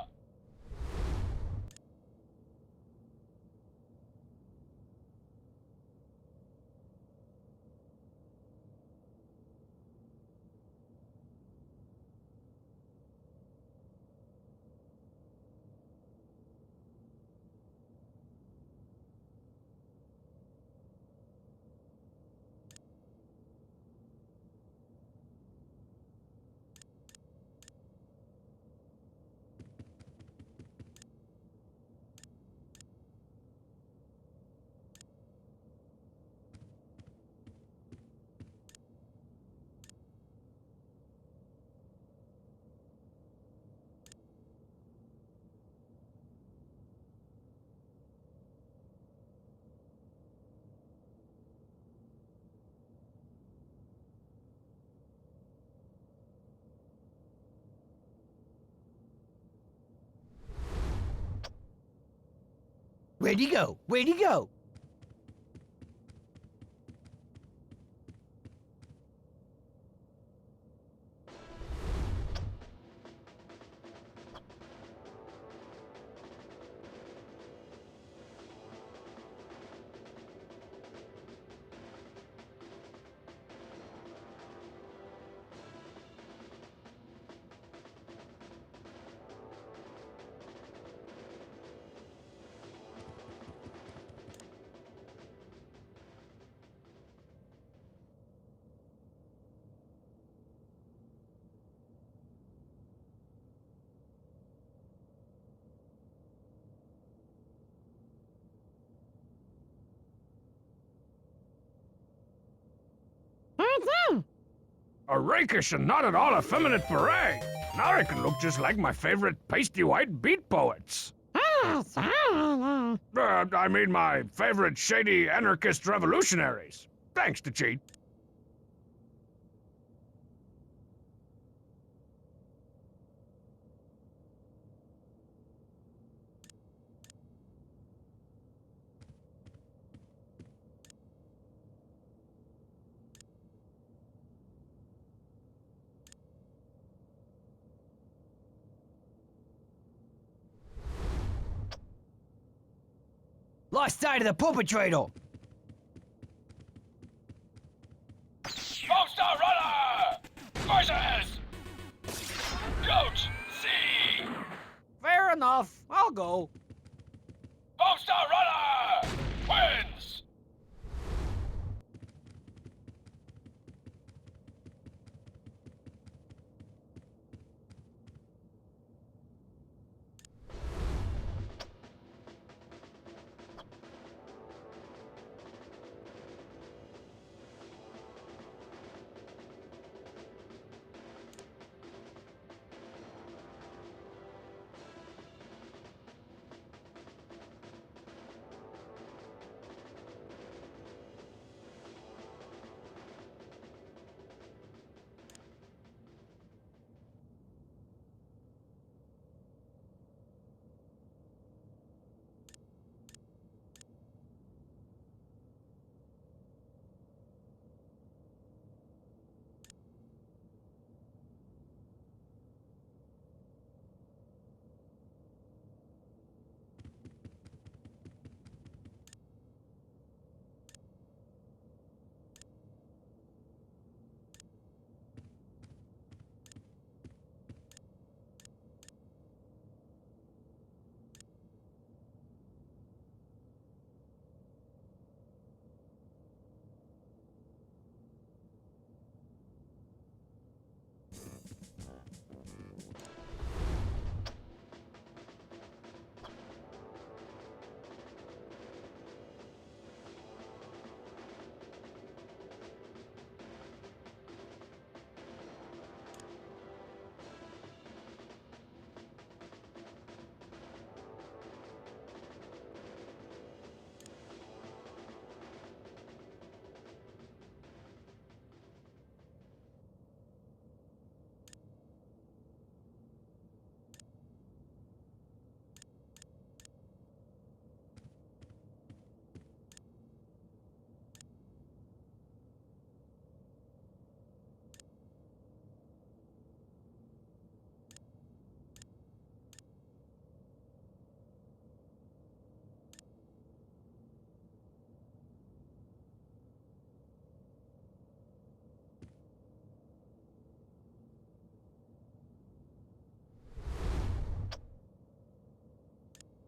Where'd he go? Where'd he go? A rakish and not at all effeminate beret. Now I can look just like my favorite pasty white beat poets. I mean my favorite shady anarchist revolutionaries. Thanks to cheat. Lost sight of the perpetrator! Star runner! Voices! Coach, C! Fair enough. I'll go. Star runner! Wins!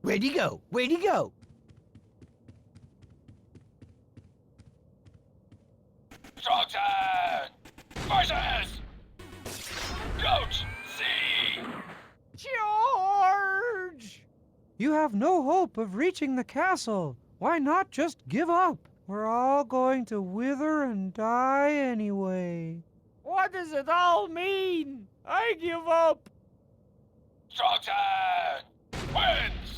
Where'd he go? Where'd he go? Strong side! Versus! Coach C! George! You have no hope of reaching the castle. Why not just give up? We're all going to wither and die anyway. What does it all mean? I give up. Strong side! Wins!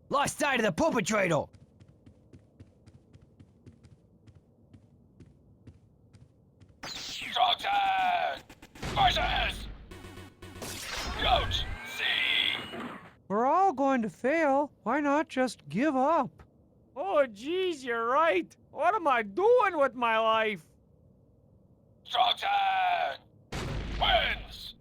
Lost sight of the perpetrator! Strong side! Versus! Coach C! We're all going to fail. Why not just give up? Oh, geez, you're right. What am I doing with my life? Strong side! Wins!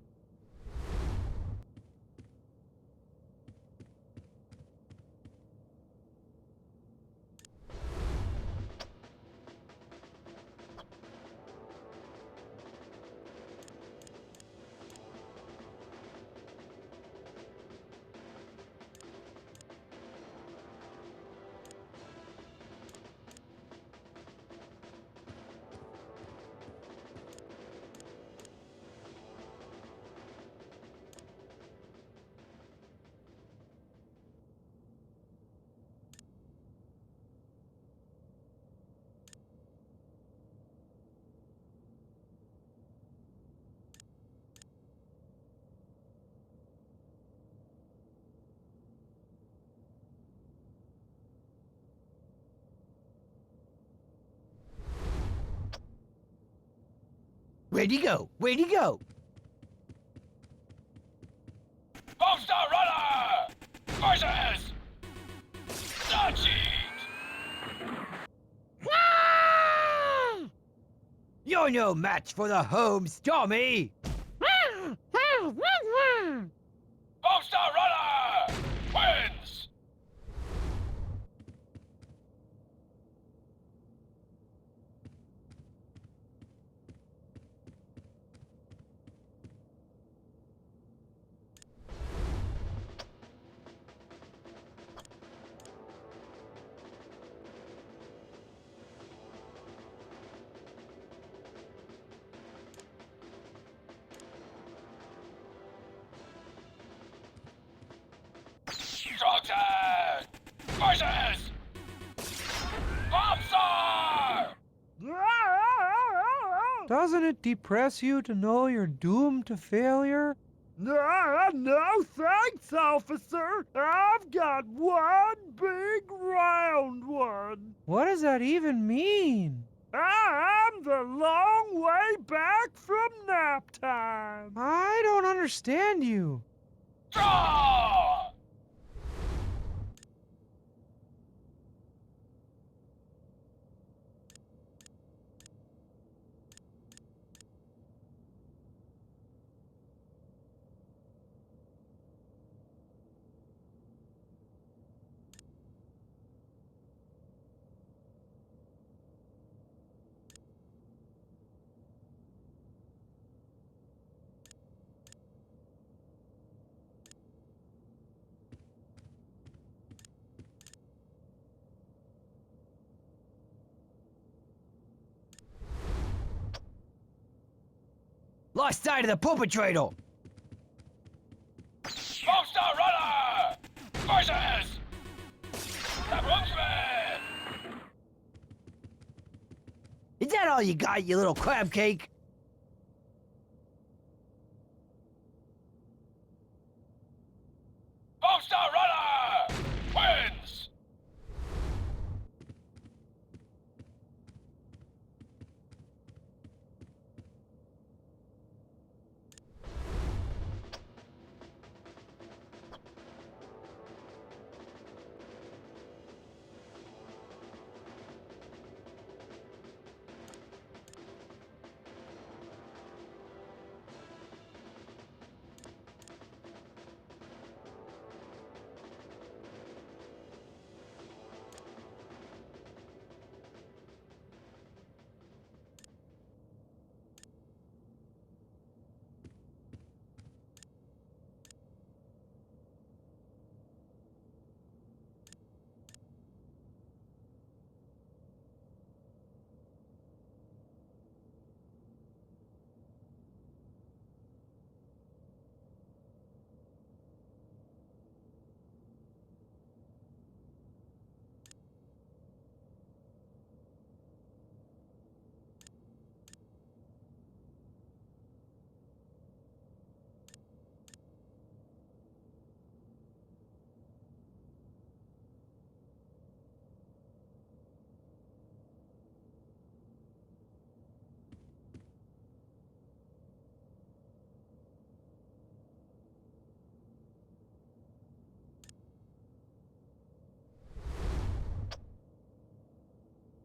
Where'd he go? Where'd he go? Boomstar Runner! Versus! Dodgeat! You're no match for the home Stormy! Boomstar Runner! Wins! Strong side! Versus! Bombstar! Doesn't it depress you to know you're doomed to failure? No thanks, officer. I've got one big round one. What does that even mean? I'm the long way back from nap time. I don't understand you. Draw! Lost sight of the perpetrator! Boomstar Runner! Versus! The Brooksmith! Is that all you got, you little crab cake?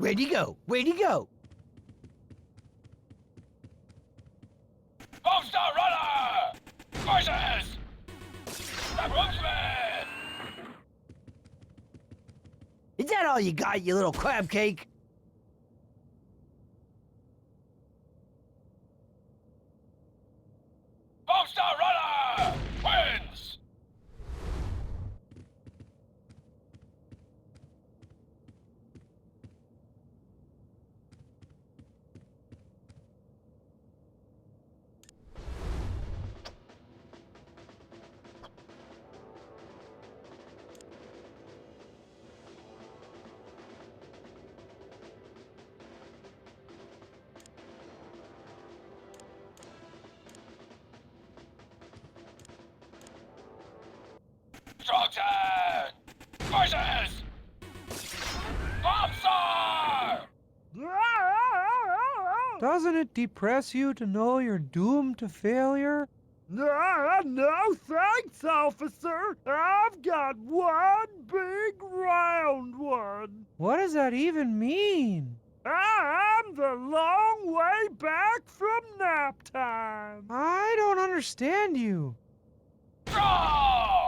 Where'd he go? Where'd he go? Homestar Runner! Versus the Groomsman! Is that all you got, you little crab cake? Homestar Runner wins! Strongton versus Bombstar! Doesn't it depress you to know you're doomed to failure? No thanks, officer. I've got one big round one. What does that even mean? I'm the long way back from nap time. I don't understand you. Draw!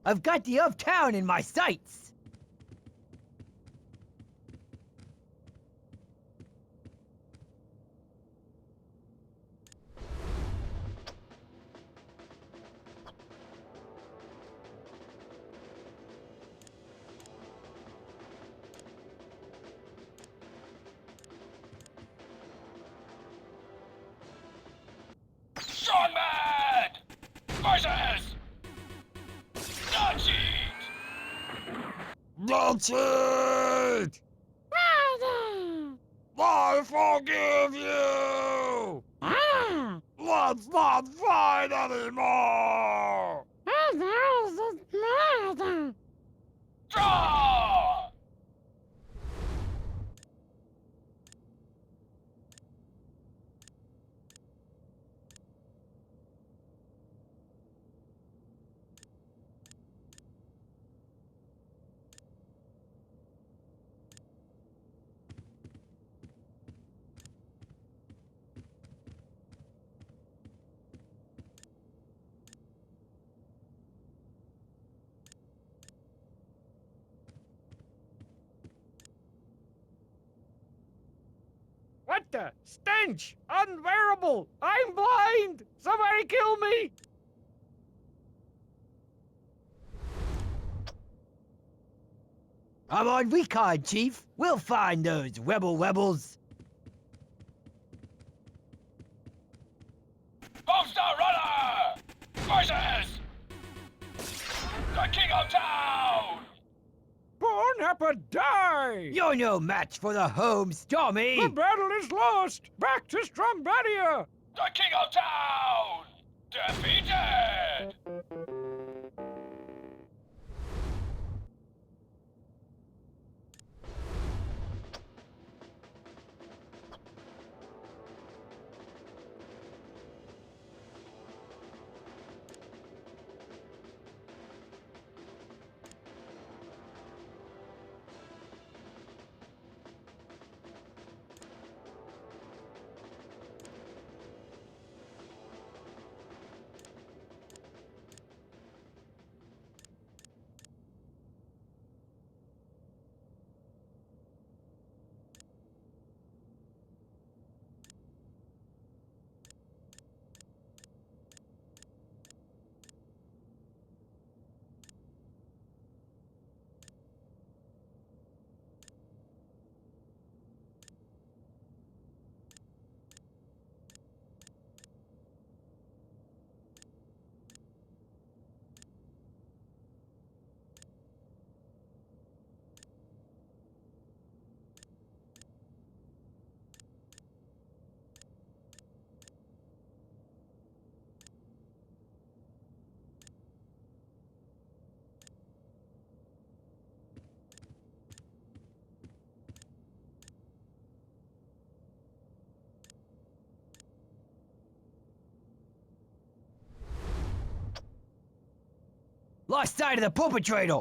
I've got the uptown in my sights. Strongman versus Nutcheat! Bullshit! I forgive you! Let's not fight anymore! Draw! What the? Stench! Unbearable! I'm blind! Somebody kill me! I'm on recon, Chief. We'll find those rebels. Homestar Runner versus the King of Town! Poor Nappa, die! You're no match for the home, Stormy. The battle is lost! Back to Strombadia! The King of Town! Defeated! Lost sight of the perpetrator!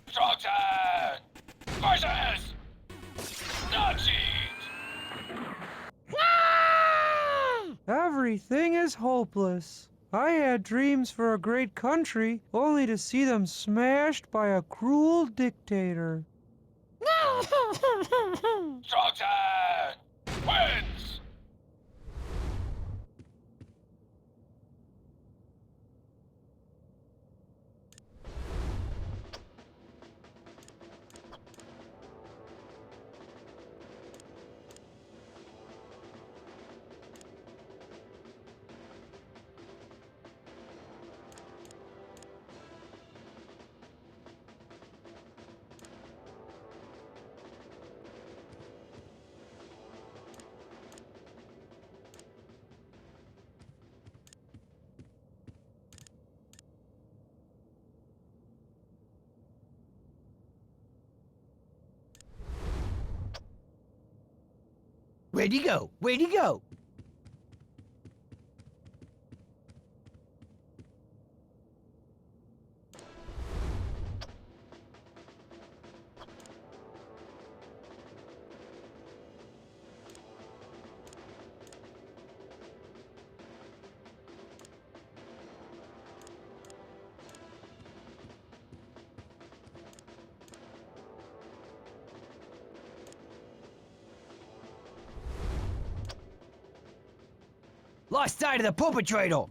Strong side! Forces! Nazis! Everything is hopeless. I had dreams for a great country, only to see them smashed by a cruel dictator. Strong side! Wins! Where'd he go? Where'd he go? Lost sight of the perpetrator!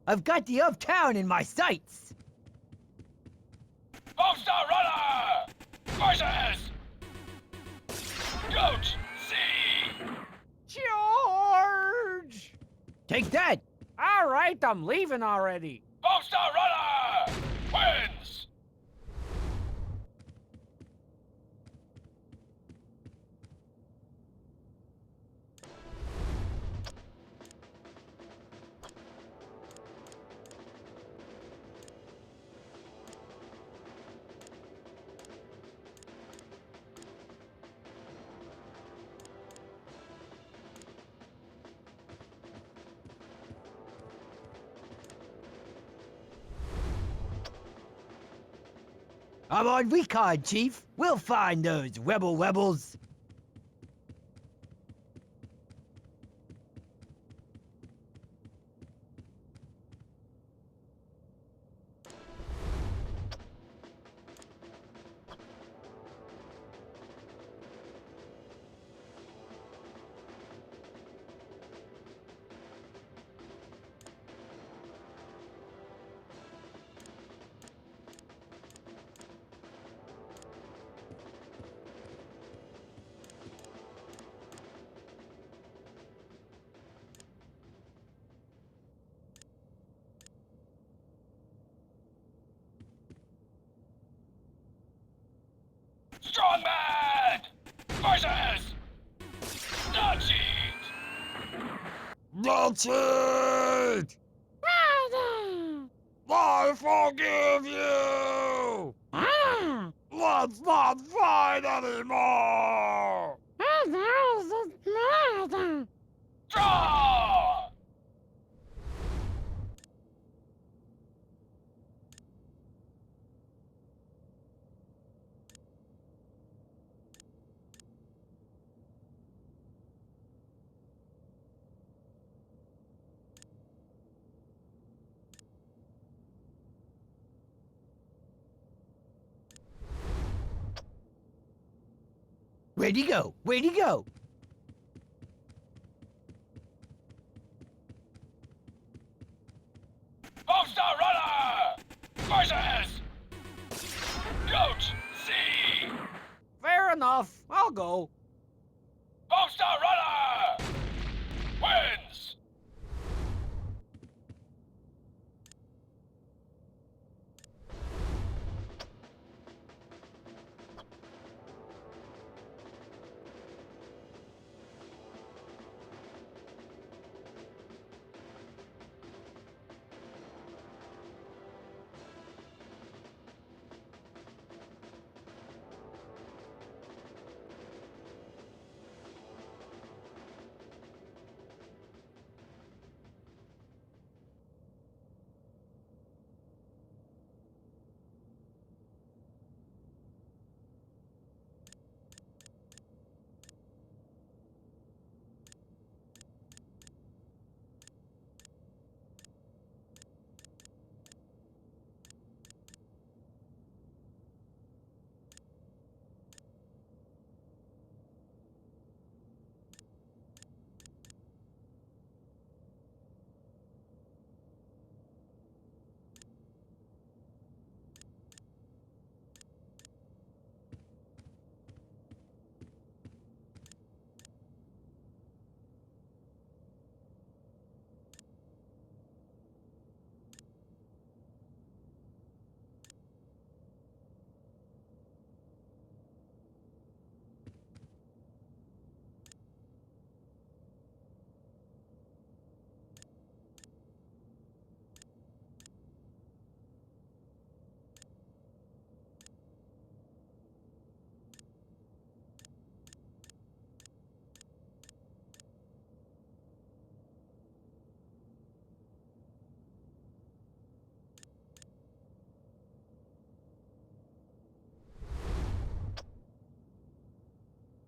I've got the uptown in my sights! Homestar Runner! Forces! Coach C! George! Take that! All right, I'm leaving already. Homestar Runner! Wins! I'm on recon, Chief. We'll find those rebels. Strongman! Forces! Nazis! That's it! I forgive you! Let's not fight anymore! Draw! Where'd he go? Where'd he go? All-Star Runner! Versus Coach C! Fair enough. I'll go. All-Star Runner wins!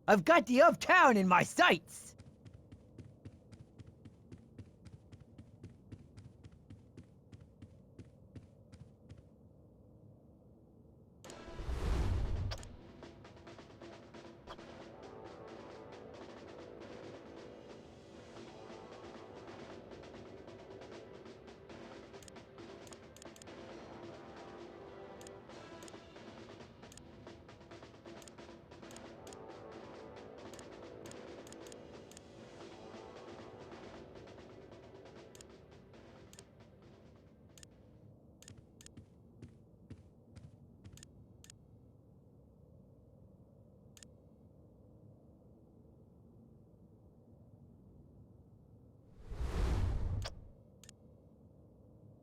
I've got the uptown in my sights.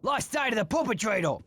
Lost sight of the perpetrator.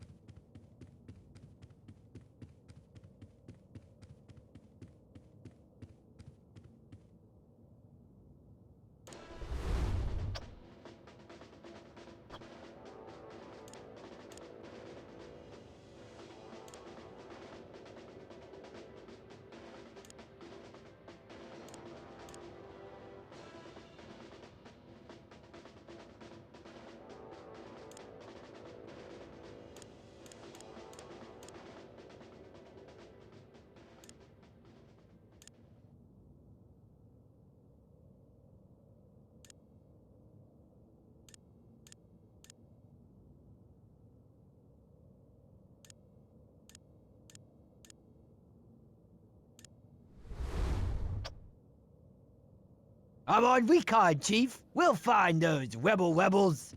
I'm on recon, Chief. We'll find those rebels.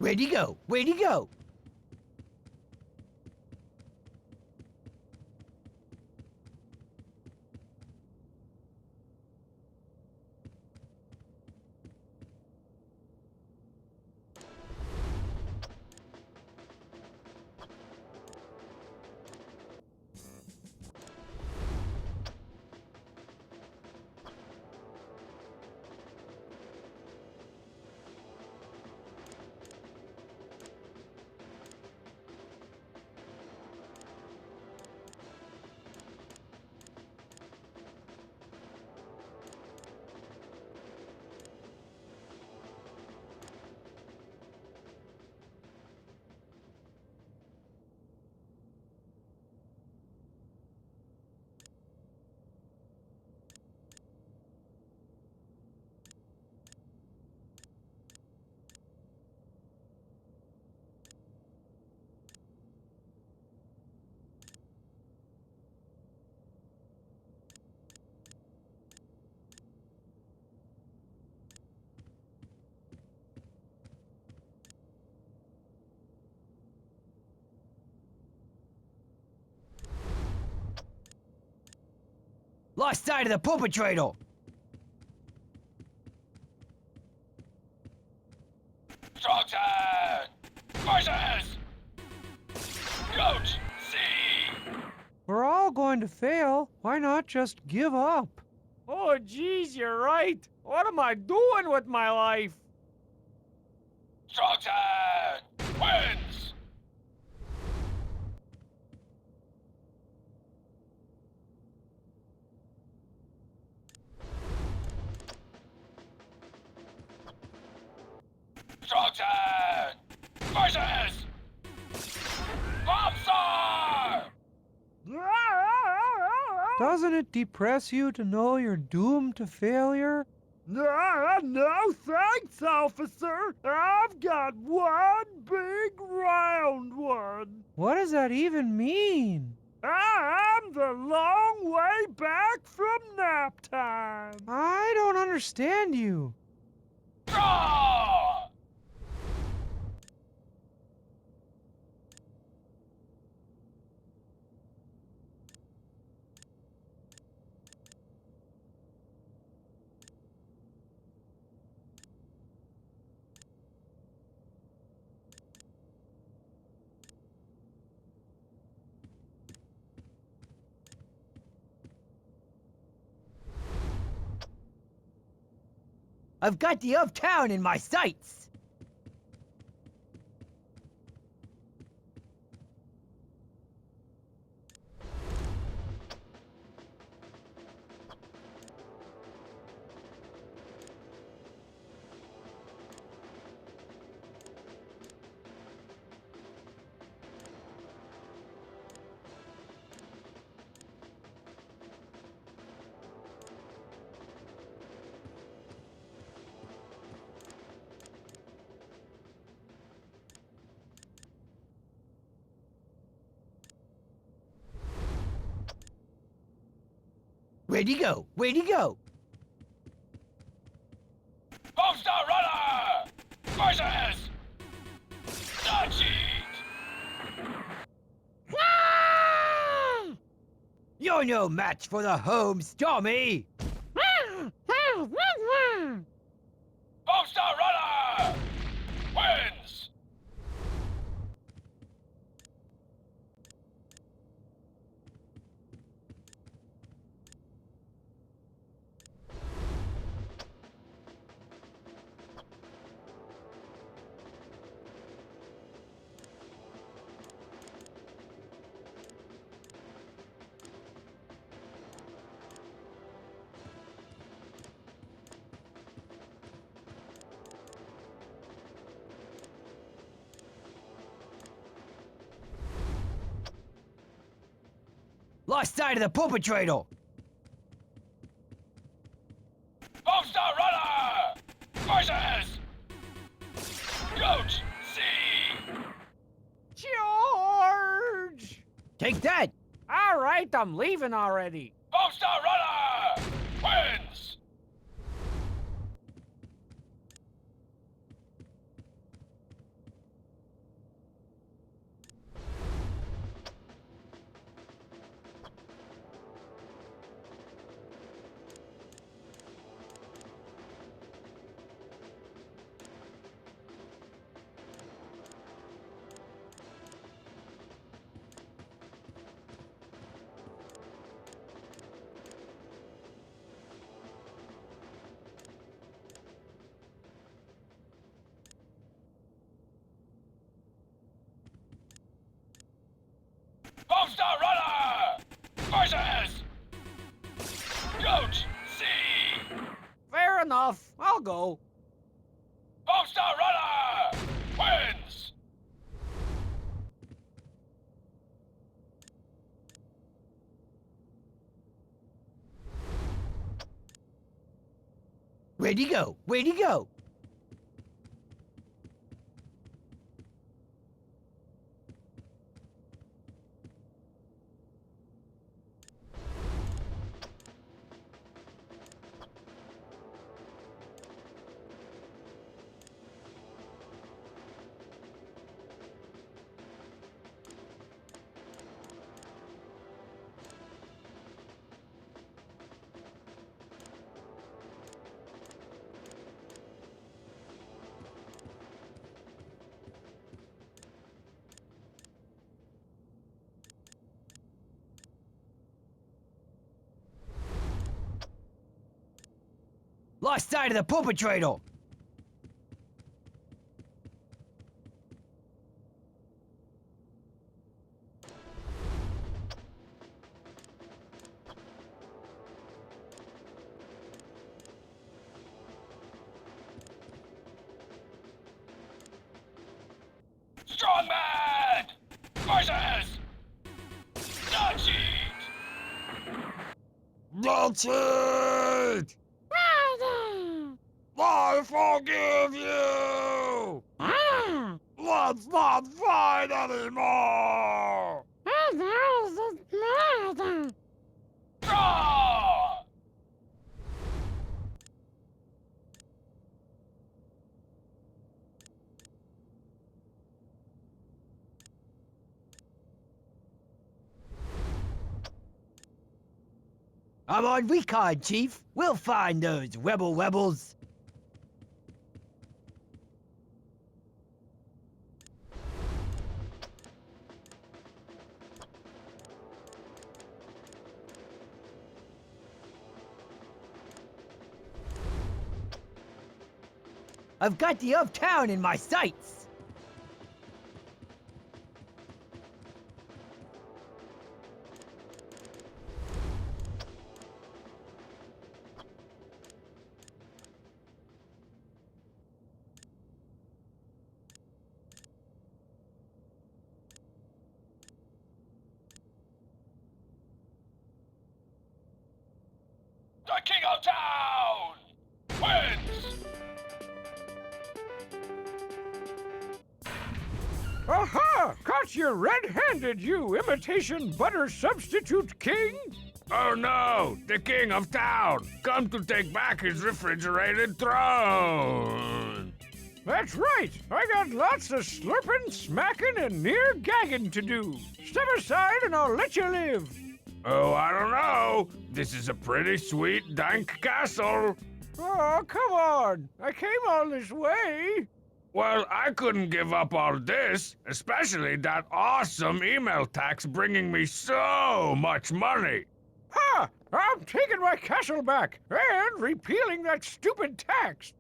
Where'd he go? Where'd he go? Lost sight of the perpetrator. Strong side! Voices! Coach, C! We're all going to fail. Why not just give up? Oh, geez, you're right. What am I doing with my life? Strong side! Wins! Strong side! Voices! Bomb star! Doesn't it depress you to know you're doomed to failure? No thanks, officer. I've got one big round one. What does that even mean? I'm the long way back from nap time. I don't understand you. Draw! I've got the uptown in my sights. Where'd he go? Where'd he go? Bomb star runner! Voices! Not cheat! You're no match for the home Stormy. Bomb star runner! Wins! Lost sight of the perpetrator. Bomb star runner! Voices! Coach, C! George! Take that. All right, I'm leaving already. Bomb star runner! Wins! Bomb star runner! Voices! Coach, C! Fair enough. I'll go. Bomb star runner! Wins! Where'd he go? Where'd he go? lost sight of the perpetrator. Strong man! Forces! Dodge it! That's it! I forgive you! Let's not fight anymore! Draw! I'm on recon, Chief. We'll find those rebels. I've got the uptown in my sights. The King of Town wins! Aha! Caught you red-handed, you imitation butter substitute king! Oh no! The King of Town! Come to take back his refrigerated throne! That's right! I got lots of slurping, smacking, and near gagging to do. Step aside and I'll let you live. Oh, I don't know. This is a pretty sweet, dank castle. Oh, come on! I came all this way! Well, I couldn't give up all this, especially that awesome email tax bringing me so much money. Ha! I'm taking my castle back and repealing that stupid tax.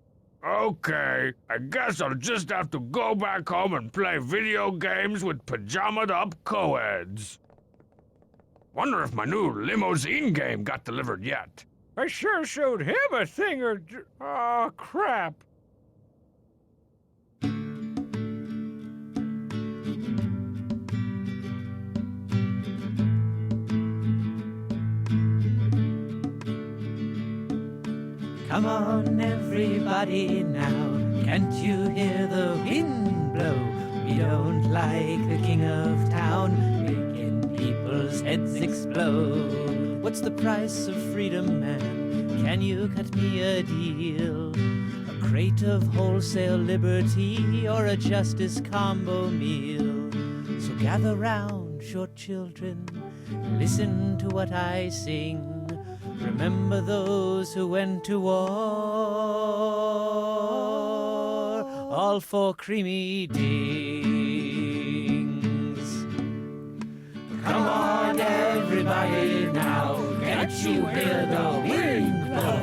Okay, I guess I'll just have to go back home and play video games with pajamaed up co-eds. Wonder if my new limousine game got delivered yet. I sure showed him a thing or... Oh, crap. Come on, everybody now. Can't you hear the wind blow? We don't like the king of town, making people's heads explode. What's the price of freedom, man? Can you cut me a deal? A crate of wholesale liberty or a justice combo meal? So gather round, short children, listen to what I sing. Remember those who went to war, all for creamy dings. Come on, everybody now, can't you hear the wind blow?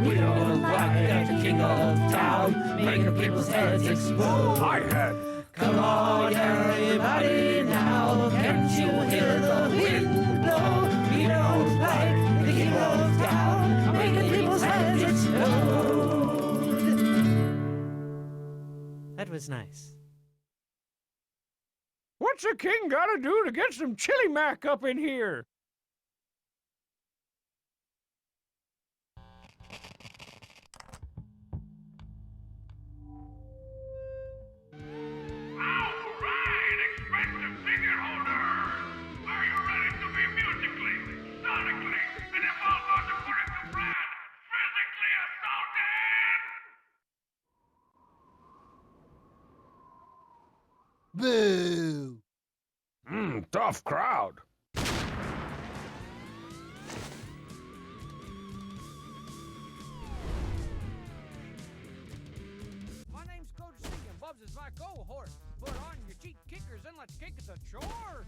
We don't like the king of town, making people's heads explode. My head. Come on, everybody now, can't you hear the wind blow? We don't like the king of town, making people's heads explode. That was nice. What's a king gotta do to get some chili mac up in here? Alright, expensive ticket holders! Are you ready to be musically, sonically, and if all those according to plan, physically assaulted? Boo! Tough crowd. My name's Coach C and Bubs is my cohort. Put on your cheek kickers and let's kick the chore.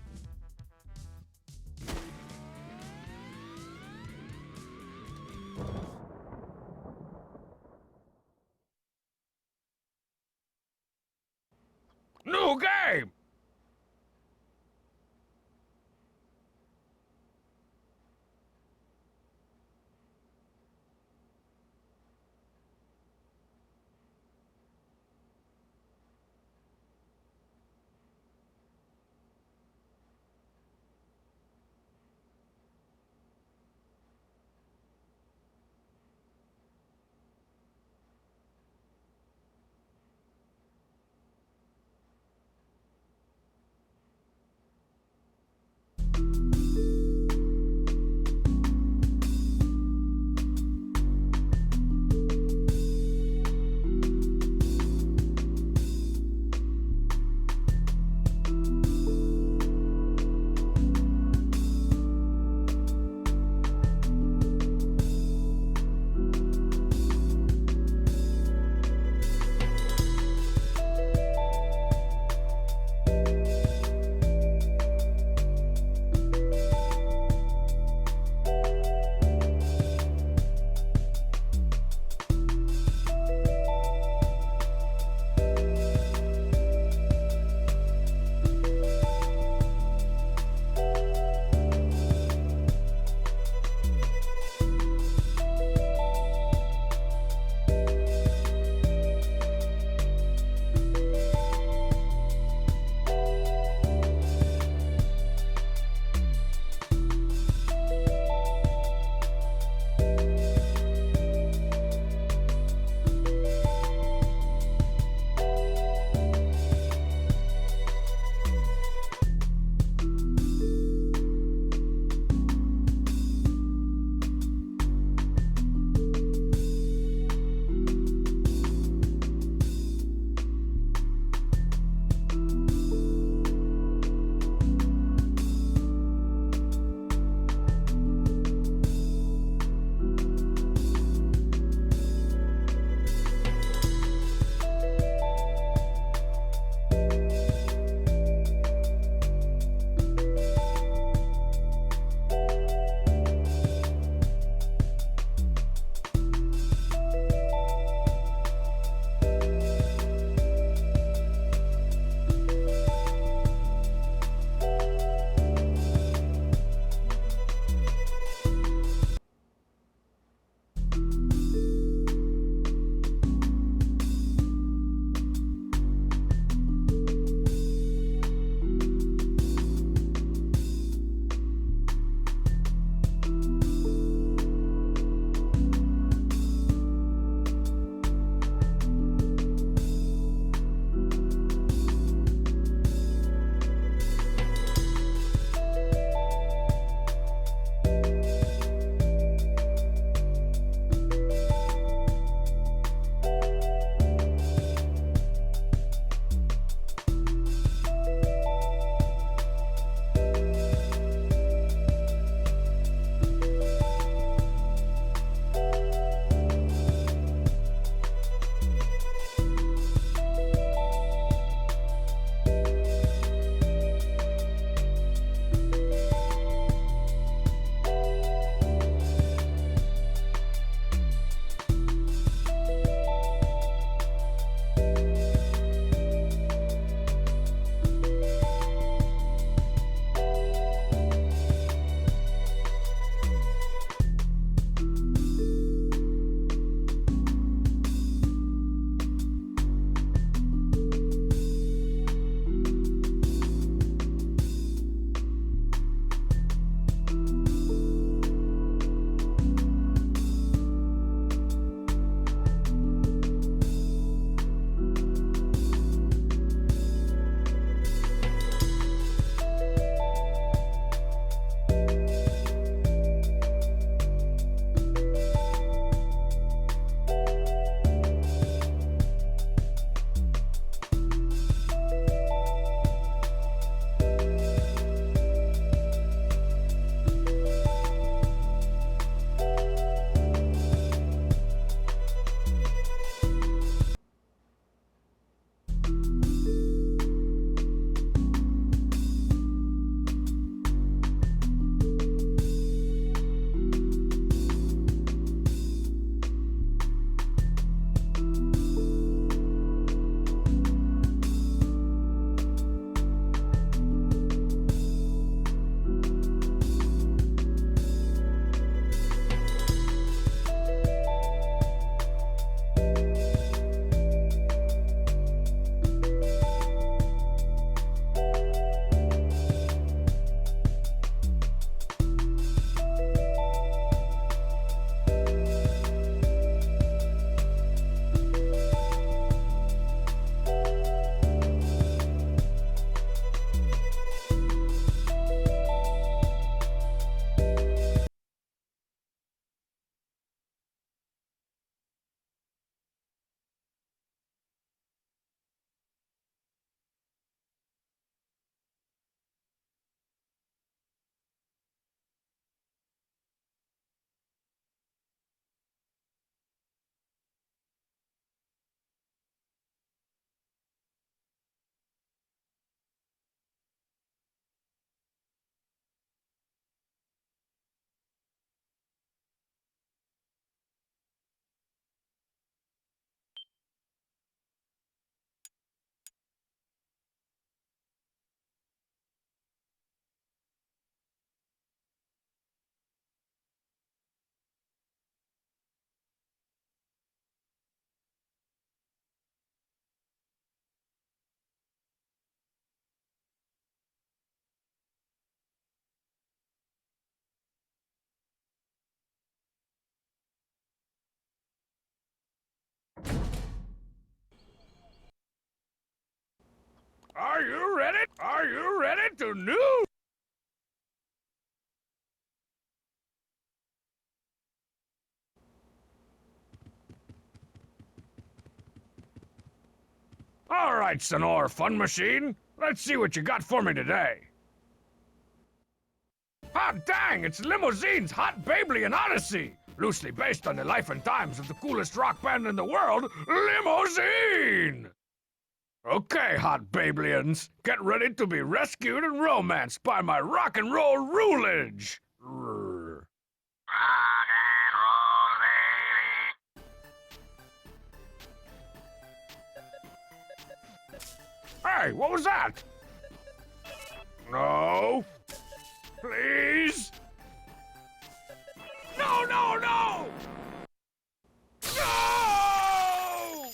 Are you ready? Are you ready to new? All right, Sonor Fun Machine. Let's see what you got for me today. Hot dang, it's Limousine's Hot Babelian Odyssey, loosely based on the life and times of the coolest rock band in the world, Limousine! Okay, Hot Babelians, get ready to be rescued and romanced by my rock and roll rulage! Rrr. Hey, what was that? No. Please? No, no, no! No!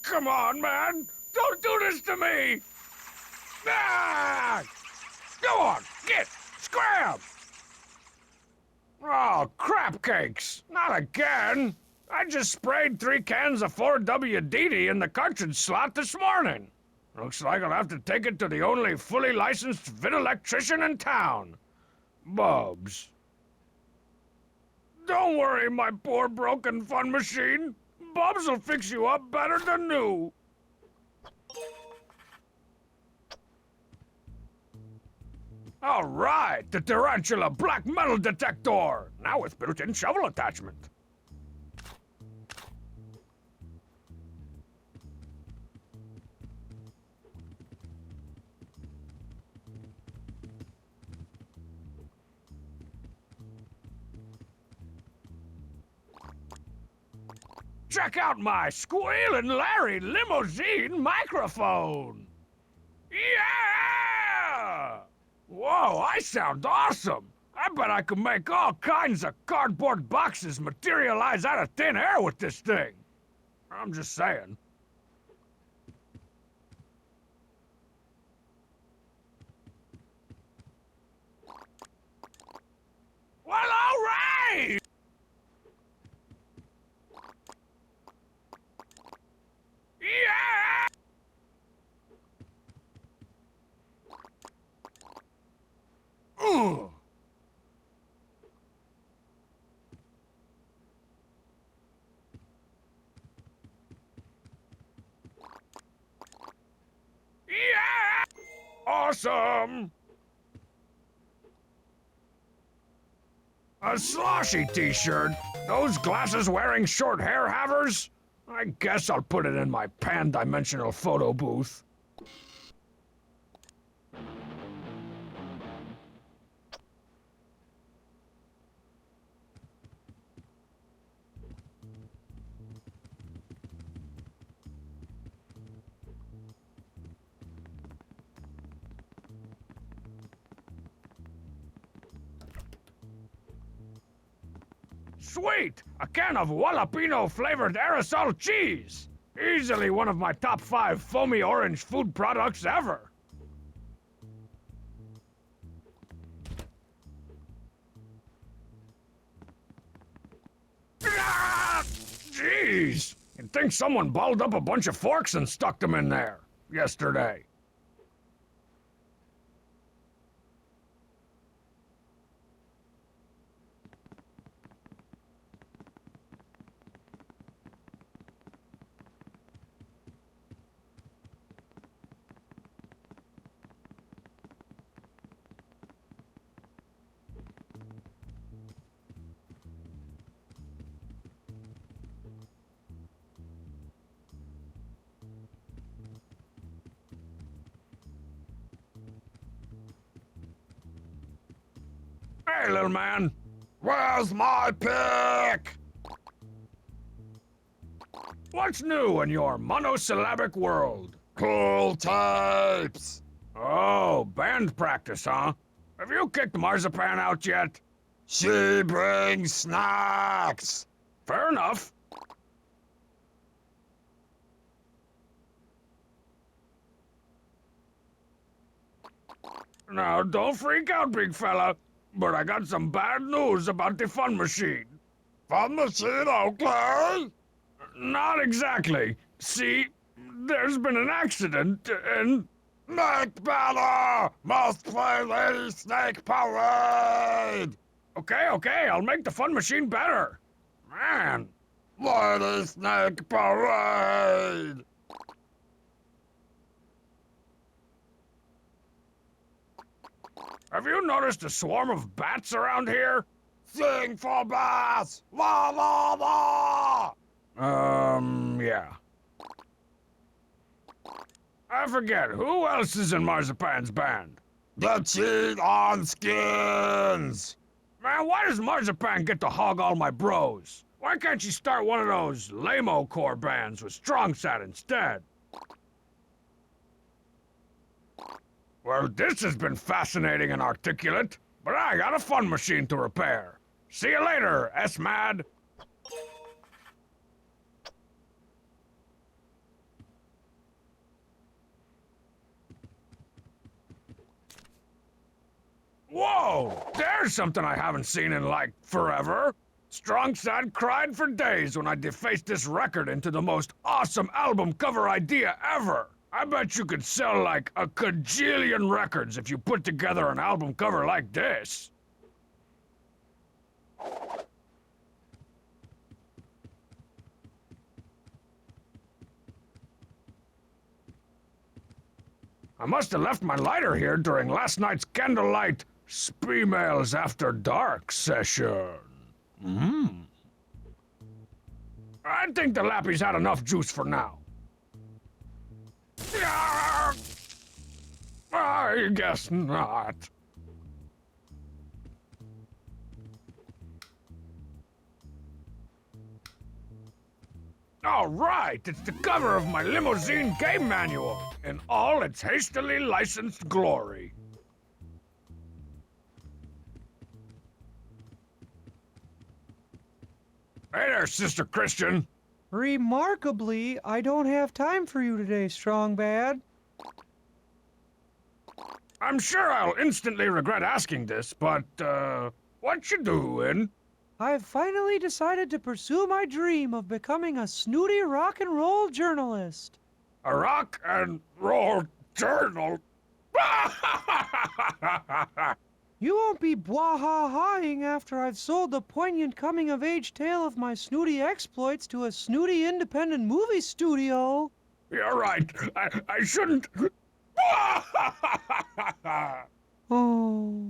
Come on, man! Don't do this to me! Ah! Go on, get! Scram! Oh, crap cakes! Not again! I just sprayed 3 cans of 4WDD in the cartridge slot this morning. Looks like I'll have to take it to the only fully licensed vin electrician in town. Bubs. Don't worry, my poor broken fun machine. Bubs will fix you up better than new. All right, the Tarantula black metal detector, now with built-in shovel attachment. Check out my Squealin' Larry limousine microphone! Yeah! Whoa, I sound awesome! I bet I could make all kinds of cardboard boxes materialize out of thin air with this thing. I'm just saying. awesome! A sloshy t-shirt? Those glasses-wearing short hair havers? I guess I'll put it in my pan-dimensional photo booth. Sweet! A can of jalapeno-flavored aerosol cheese! Easily one of my top 5 foamy orange food products ever! Ah! Jeez! You'd think someone balled up a bunch of forks and stuck them in there yesterday. Hey, little man. Where's my pick? What's new in your monosyllabic world? Cool types. Oh, band practice, huh? Have you kicked Marzipan out yet? She brings snacks. Fair enough. Now, don't freak out, big fella. But I got some bad news about the fun machine. Fun machine, okay? Not exactly. See, there's been an accident, and... Snake battle! Must play Lady Snake Parade! Okay, I'll make the fun machine better. Man. Lady Snake Parade! Have you noticed a swarm of bats around here? Sing for bats! La la la! Yeah. I forget, who else is in Marzipan's band? The Cheat on Skins! Man, why does Marzipan get to hog all my bros? Why can't you start one of those lame-o core bands with Strong Sat instead? Well, this has been fascinating and articulate, but I got a fun machine to repair. See you later, S-Mad. Whoa! There's something I haven't seen in, like, forever. Strong Sat cried for days when I defaced this record into the most awesome album cover idea ever. I bet you could sell like a kajillion records if you put together an album cover like this. I must have left my lighter here during last night's candlelight Speemails After Dark session. I think the Lappy's had enough juice for now. I guess not. All right, it's the cover of my limousine game manual in all its hastily licensed glory. Hey there, Sister Christian. Remarkably, I don't have time for you today, Strong Bad. I'm sure I'll instantly regret asking this, but, what you doing? I've finally decided to pursue my dream of becoming a snooty rock and roll journalist. A rock and roll journal? You won't be blah-ha-haing after I've sold the poignant coming-of-age tale of my snooty exploits to a snooty independent movie studio. You're right. I shouldn't... Oh.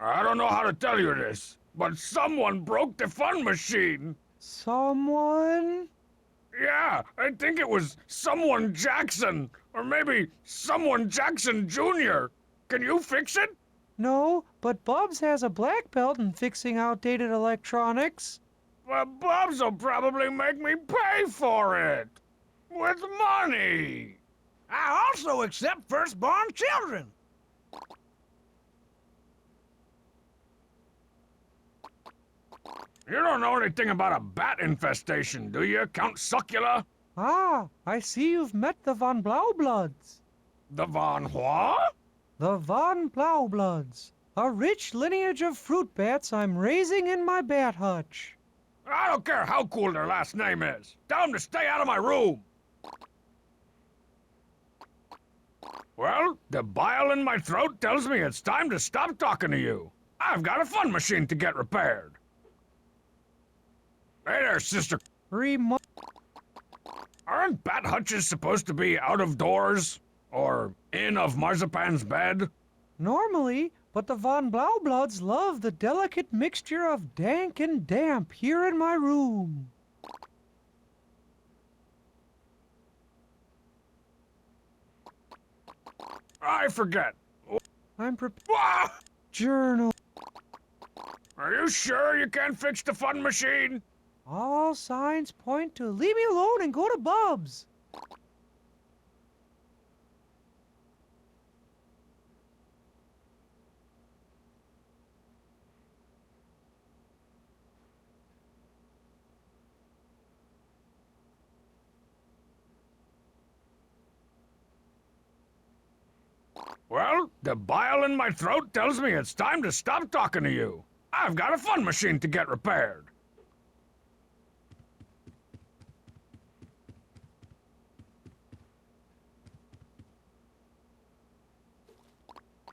I don't know how to tell you this, but someone broke the fun machine. Someone? Yeah, I think it was someone Jackson, or maybe someone Jackson Jr. Can you fix it? No, but Bubs has a black belt in fixing outdated electronics. Well, Bob's will probably make me pay for it. With money. I also accept firstborn children. You don't know anything about a bat infestation, do you, Count Succula? Ah, I see you've met the Von Blaubloods. The Von what? The Von Blaubloods, a rich lineage of fruit bats I'm raising in my bat hutch. I don't care how cool their last name is. Tell them to stay out of my room. Well, the bile in my throat tells me it's time to stop talking to you. I've got a fun machine to get repaired. Hey there, sister. Aren't bat hutches supposed to be out of doors? Or in of Marzipan's bed? Normally, but the Von Blaubloods love the delicate mixture of dank and damp here in my room. I forget. I'm Ah! Journal. Are you sure you can't fix the fun machine? All signs point to leave me alone and go to Bubs. Well, the bile in my throat tells me it's time to stop talking to you. I've got a fun machine to get repaired.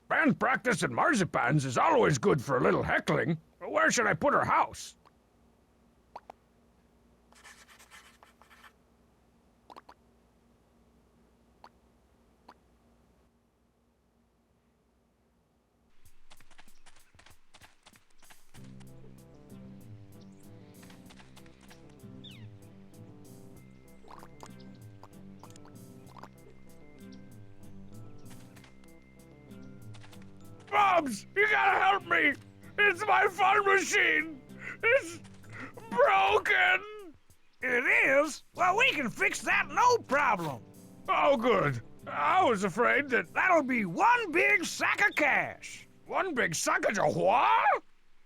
Band practice at Marzipan's is always good for a little heckling. But where should I put her house? Bubs, you gotta help me! It's my fun machine! It's broken! It is? Well, we can fix that no problem. Oh, good. I was afraid that That'll be one big sack of cash. one big sack of what?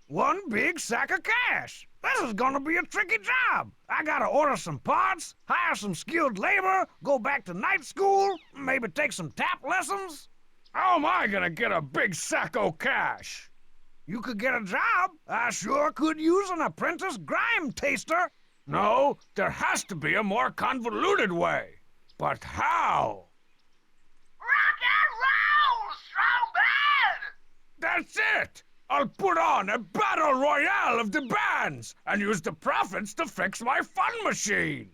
One big sack of cash. This is gonna be a tricky job. I gotta order some parts, hire some skilled labor, go back to night school, maybe take some tap lessons. How am I gonna get a big sack of cash? You could get a job. I sure could use an apprentice grime taster. No, there has to be a more convoluted way. But how? Rock and roll, strong band! That's it! I'll put on a battle royale of the bands and use the profits to fix my fun machine.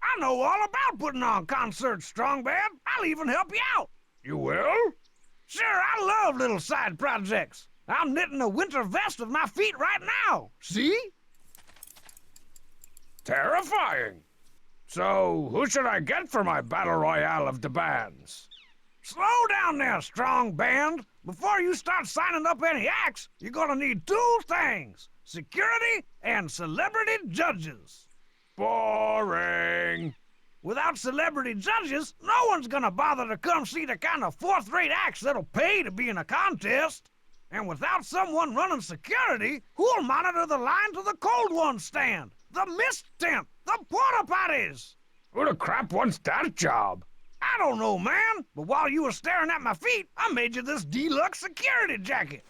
I know all about putting on concerts, strong band. I'll even help you out. You will? Sure, I love little side projects. I'm knitting a winter vest with my feet right now. See? Terrifying. So, who should I get for my battle royale of the bands? Slow down there, strong band. Before you start signing up any acts, you're gonna need two things: security and celebrity judges. Boring. Without celebrity judges, no one's gonna bother to come see the kind of fourth-rate acts that'll pay to be in a contest. And without someone running security, who'll monitor the line to the Cold One stand, the mist tent, the porta potties? Who the crap wants that job? I don't know, man, but while you were staring at my feet, I made you this deluxe security jacket.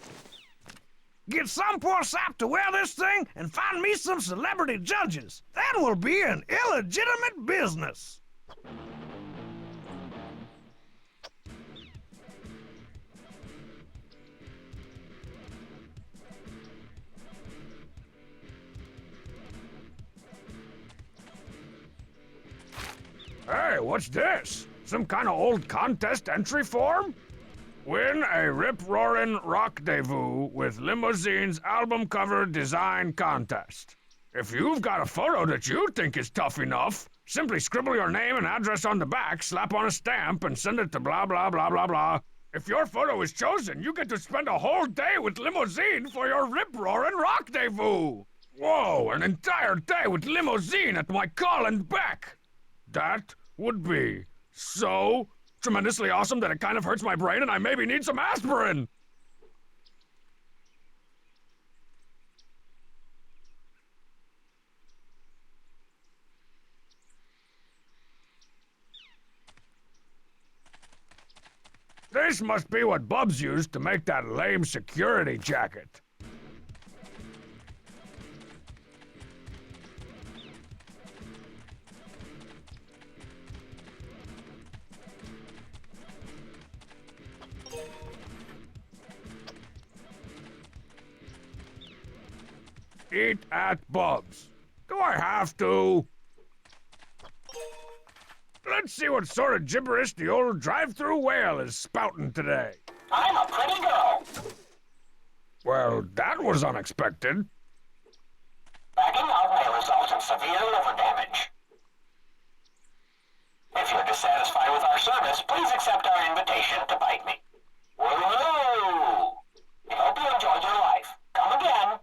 Get some poor sap to wear this thing and find me some celebrity judges. Then we'll be an illegitimate business. Hey, what's this? Some kind of old contest entry form? Win a rip-roarin' rockdevous with Limousine's album cover design contest. If you've got a photo that you think is tough enough, simply scribble your name and address on the back, slap on a stamp, and send it to blah blah blah blah blah. If your photo is chosen, you get to spend a whole day with Limousine for your rip-roarin' rockdevous. Whoa, an entire day with Limousine at my call and beck. That would be so tremendously awesome that it kind of hurts my brain and I maybe need some aspirin. This must be what Bubs used to make that lame security jacket. Eat at Bubs. Do I have to? Let's see what sort of gibberish the old drive-through whale is spouting today. I'm a pretty girl. Well, that was unexpected. Bagging out may result in severe liver damage. If you're dissatisfied with our service, please accept our invitation to bite me. Woo! We hope you enjoyed your life. Come again.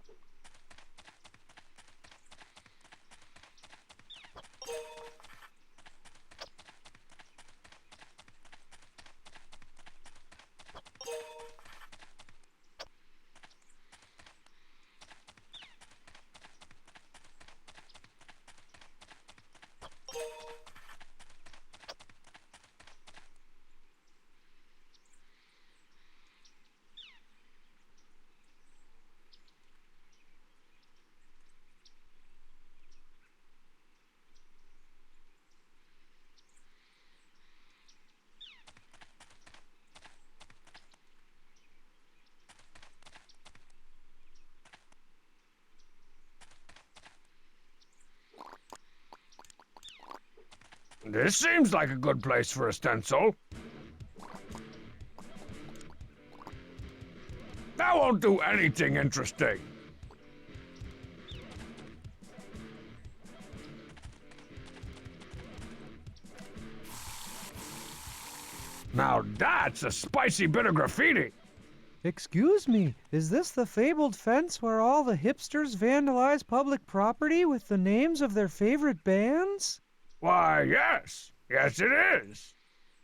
This seems like a good place for a stencil. That won't do anything interesting. Now that's a spicy bit of graffiti. Excuse me, is this the fabled fence where all the hipsters vandalize public property with the names of their favorite bands? Why, yes. Yes, it is.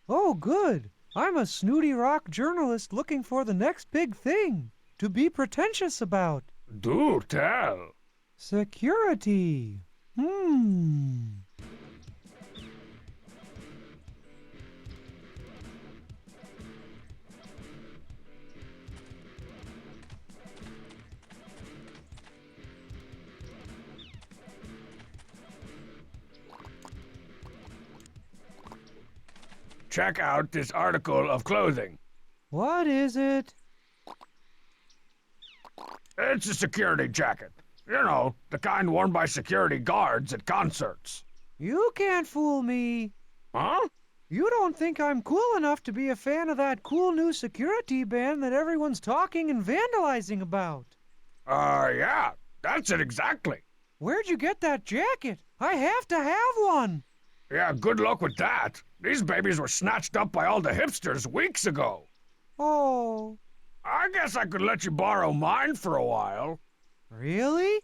Oh, good. I'm a snooty rock journalist looking for the next big thing to be pretentious about. Do tell. Security. Check out this article of clothing. What is it? It's a security jacket. You know, the kind worn by security guards at concerts. You can't fool me. Huh? You don't think I'm cool enough to be a fan of that cool new security band that everyone's talking and vandalizing about? Yeah, that's it exactly. Where'd you get that jacket? I have to have one. Yeah, good luck with that. These babies were snatched up by all the hipsters weeks ago. Oh. I guess I could let you borrow mine for a while. Really?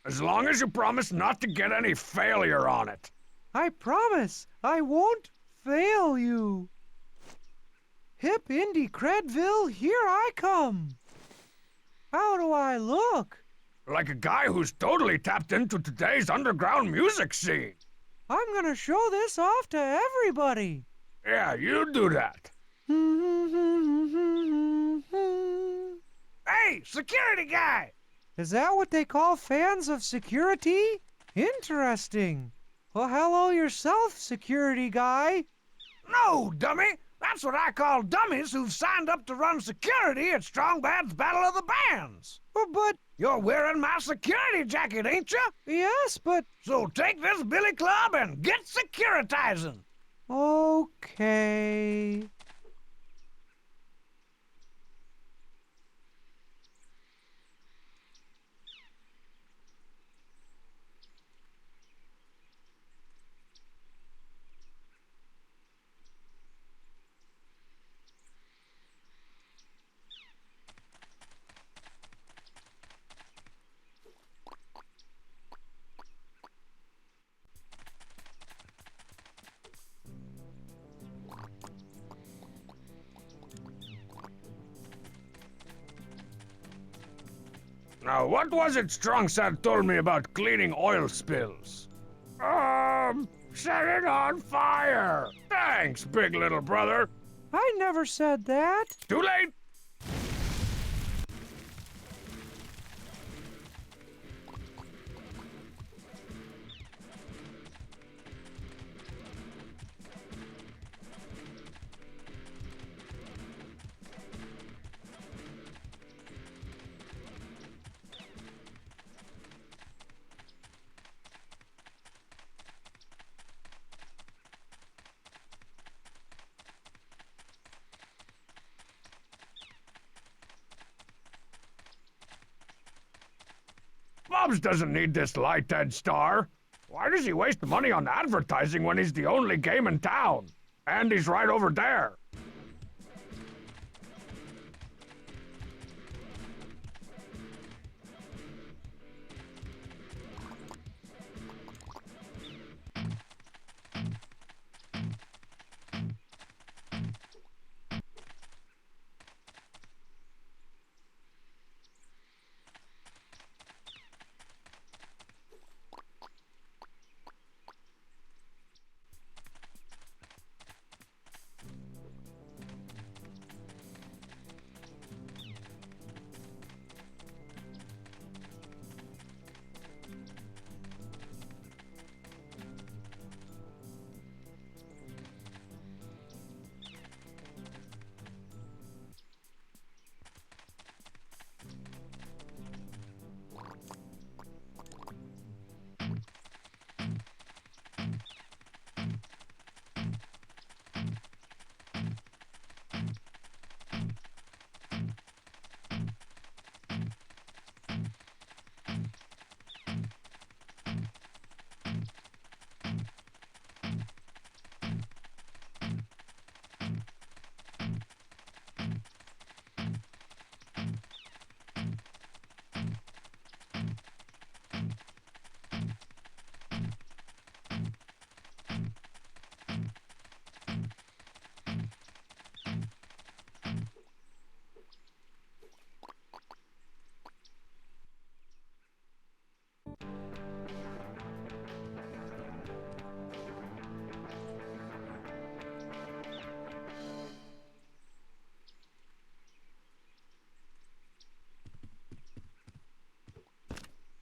As long as you promise not to get any failure on it. I promise I won't fail you. Hip Indie Credville, here I come. How do I look? Like a guy who's totally tapped into today's underground music scene. I'm gonna show this off to everybody. Yeah, you do that. Hey, security guy! Is that what they call fans of security? Interesting. Well, hello yourself, security guy. No, dummy! That's what I call dummies who've signed up to run security at Strong Bad's Battle of the Bands. But... You're wearing my security jacket, ain't you? Yes, but... So take this billy club and get securitizing. Okay. Now, what was it Strongset told me about cleaning oil spills? Set it on fire! Thanks, big little brother. I never said that. Too late! Bobs doesn't need this lighthead star. Why does he waste money on advertising when he's the only game in town? And he's right over there.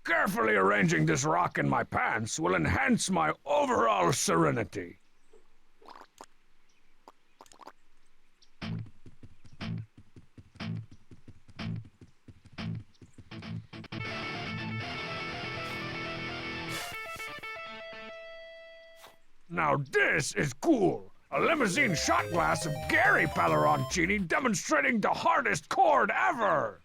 Carefully arranging this rock in my pants will enhance my overall serenity. Now this is cool. A limousine shot glass of Gary Palleroncini demonstrating the hardest chord ever.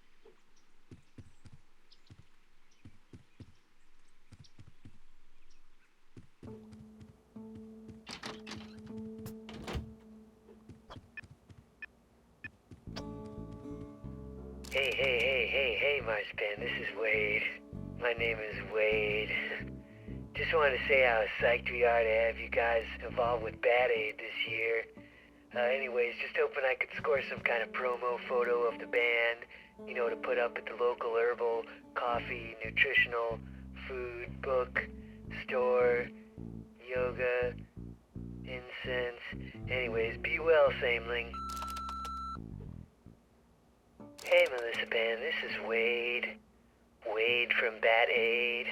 Hey, Marchpan, this is Wade. My name is Wade. Just wanted to say how psyched we are to have you guys involved with Bad Aid this year. Anyways, just hoping I could score some kind of promo photo of the band, to put up at the local herbal, coffee, nutritional, food, book, store, yoga, incense. Anyways, be well, Sameling. Hey, Melissa Band, this is Wade. Wade from Bat Aid.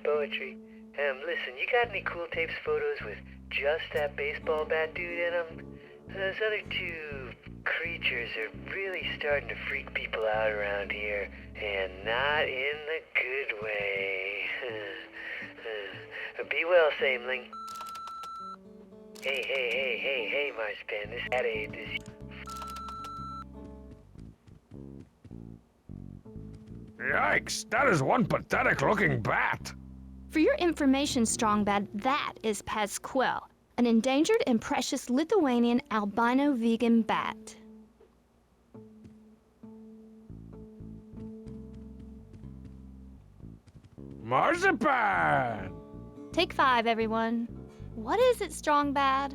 Poetry. Listen, you got any cool tapes photos with just that baseball bat dude in them? Those other two creatures are really starting to freak people out around here, and not in the good way. Be well, Sameling. Hey, Marspan, this is Bad Aid this Yikes, that is one pathetic-looking bat. For your information, Strongbad, that is Pasquale, an endangered and precious Lithuanian albino vegan bat. Marzipan! Take 5, everyone. What is it, Strongbad?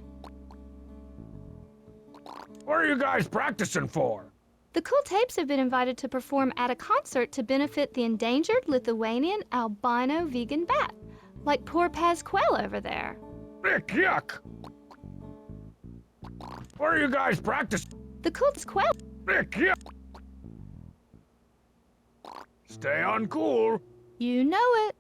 What are you guys practicing for? The Cool Tapes have been invited to perform at a concert to benefit the endangered Lithuanian albino vegan bat, like poor Pasquale over there. Ick, yuck! What are you guys practicing? The Cool Pasquale. Ick, yuck! Stay uncool. You know it.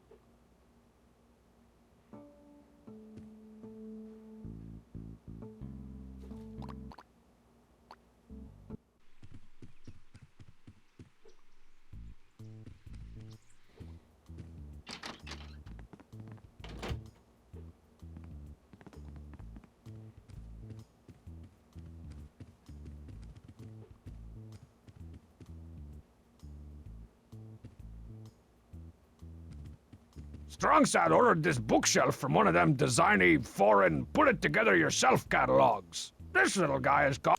Strongside ordered this bookshelf from one of them designy, foreign, put-it-together-yourself catalogs. This little guy is called...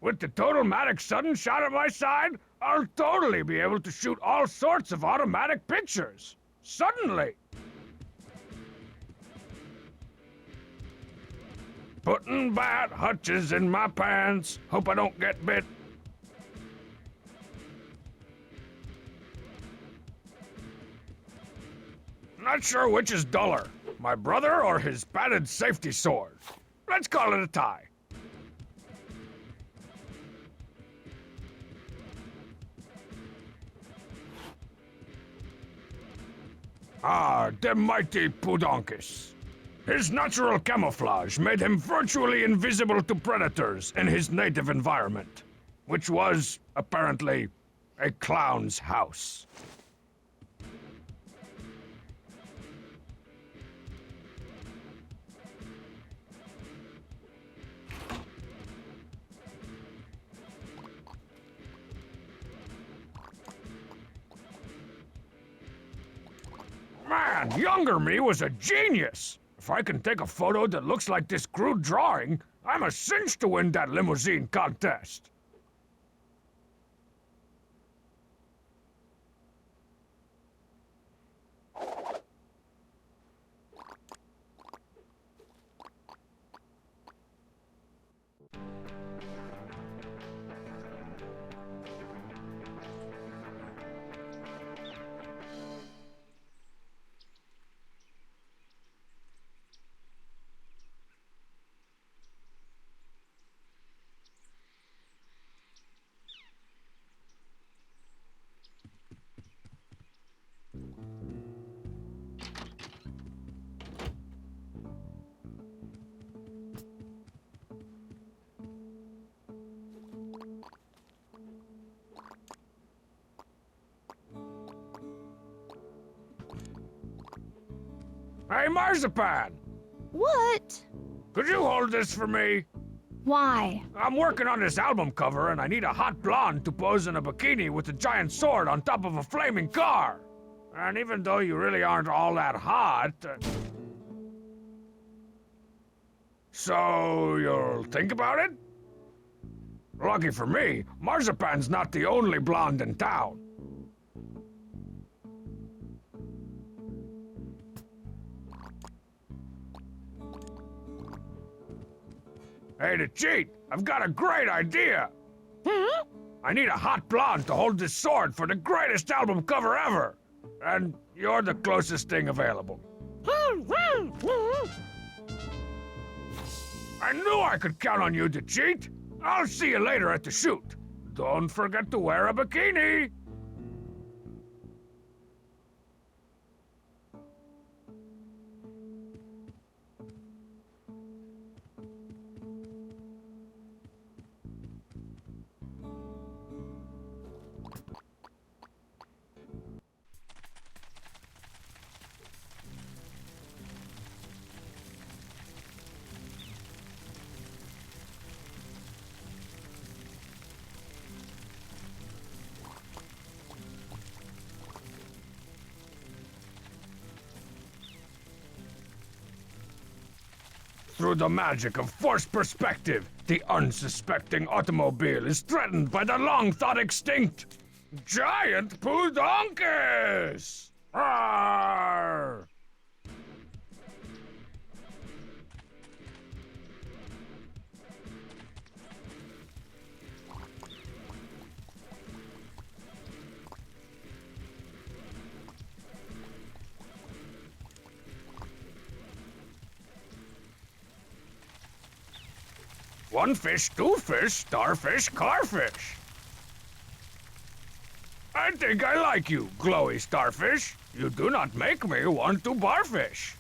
With the Total-Matic sudden shot at my side, I'll totally be able to shoot all sorts of automatic pictures. Suddenly. Putting bat hutches in my pants. Hope I don't get bit. Not sure which is duller, my brother or his batted safety sword. Let's call it a tie. Ah, the mighty Pudonkis. His natural camouflage made him virtually invisible to predators in his native environment, which was, apparently, a clown's house. Man, younger me was a genius! If I can take a photo that looks like this crude drawing, I'm a cinch to win that limousine contest. Hey, Marzipan! What? Could you hold this for me? Why? I'm working on this album cover and I need a hot blonde to pose in a bikini with a giant sword on top of a flaming car. And even though you really aren't all that hot... So, you'll think about it? Lucky for me, Marzipan's not the only blonde in town. Hey, to cheat, I've got a great idea! I need a hot blonde to hold this sword for the greatest album cover ever! And you're the closest thing available. I knew I could count on you to cheat! I'll see you later at the shoot. Don't forget to wear a bikini! through the magic of forced perspective, the unsuspecting automobile is threatened by the long-thought extinct giant Pudonkus! Roar! One fish, two fish, starfish, carfish. I think I like you, glowy starfish. You do not make me want to barfish.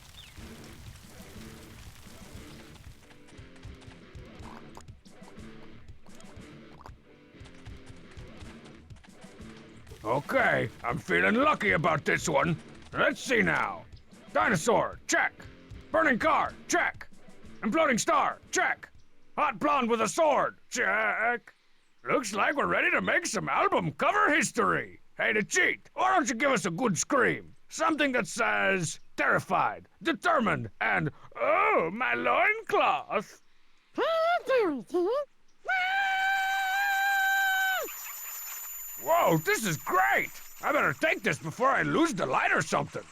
Okay, I'm feeling lucky about this one. Let's see now. Dinosaur, check. Burning car, check. Imploding star, check. Hot blonde with a sword, check. Looks like we're ready to make some album cover history. Hey, to cheat, why don't you give us a good scream? Something that says terrified, determined, and oh, my loincloth. Whoa, this is great! I better take this before I lose the light or something.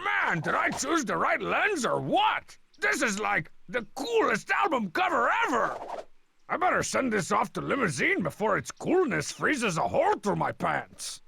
Man, did I choose the right lens or what? This is like the coolest album cover ever! I better send this off to Limousine before its coolness freezes a hole through my pants.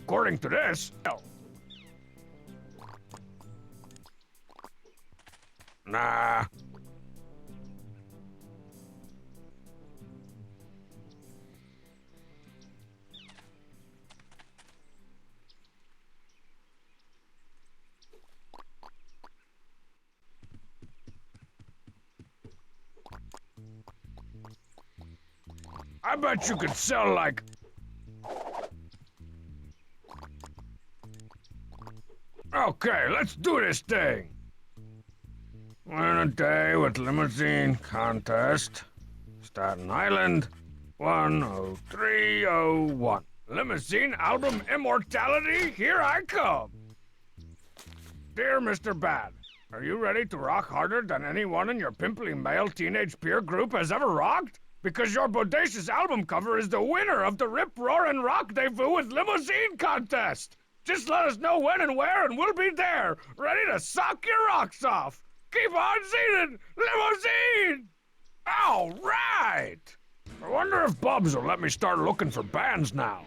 According to this, no. Nah. I bet you could sell like okay, let's do this thing. Win a day with Limousine contest. Staten Island, 10301. Limousine album immortality, here I come. Dear Mr. Bad, are you ready to rock harder than anyone in your pimply male teenage peer group has ever rocked? Because your bodacious album cover is the winner of the Rip Roarin' Rendezvous with Limousine contest. Just let us know when and where, and we'll be there, ready to suck your rocks off. Keep on seeing Limousine! All right! I wonder if Bubs will let me start looking for bands now.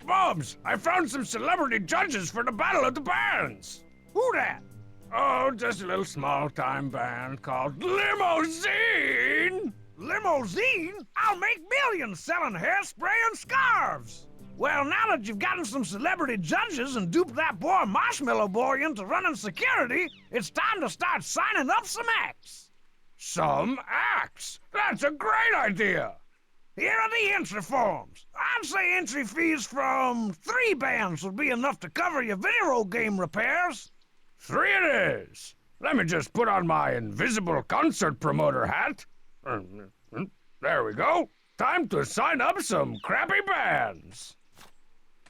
Bubs, I found some celebrity judges for the Battle of the Bands. Who that? Oh, just a little small-time band called Limousine. Limousine? I'll make millions selling hairspray and scarves. Well, now that you've gotten some celebrity judges and duped that boy Marshmallow Boy into running security, it's time to start signing up some acts. Some acts? That's a great idea. Here are the entry forms. I'd say entry fees from 3 bands would be enough to cover your video game repairs. 3 it is. Let me just put on my invisible concert promoter hat. There we go. Time to sign up some crappy bands.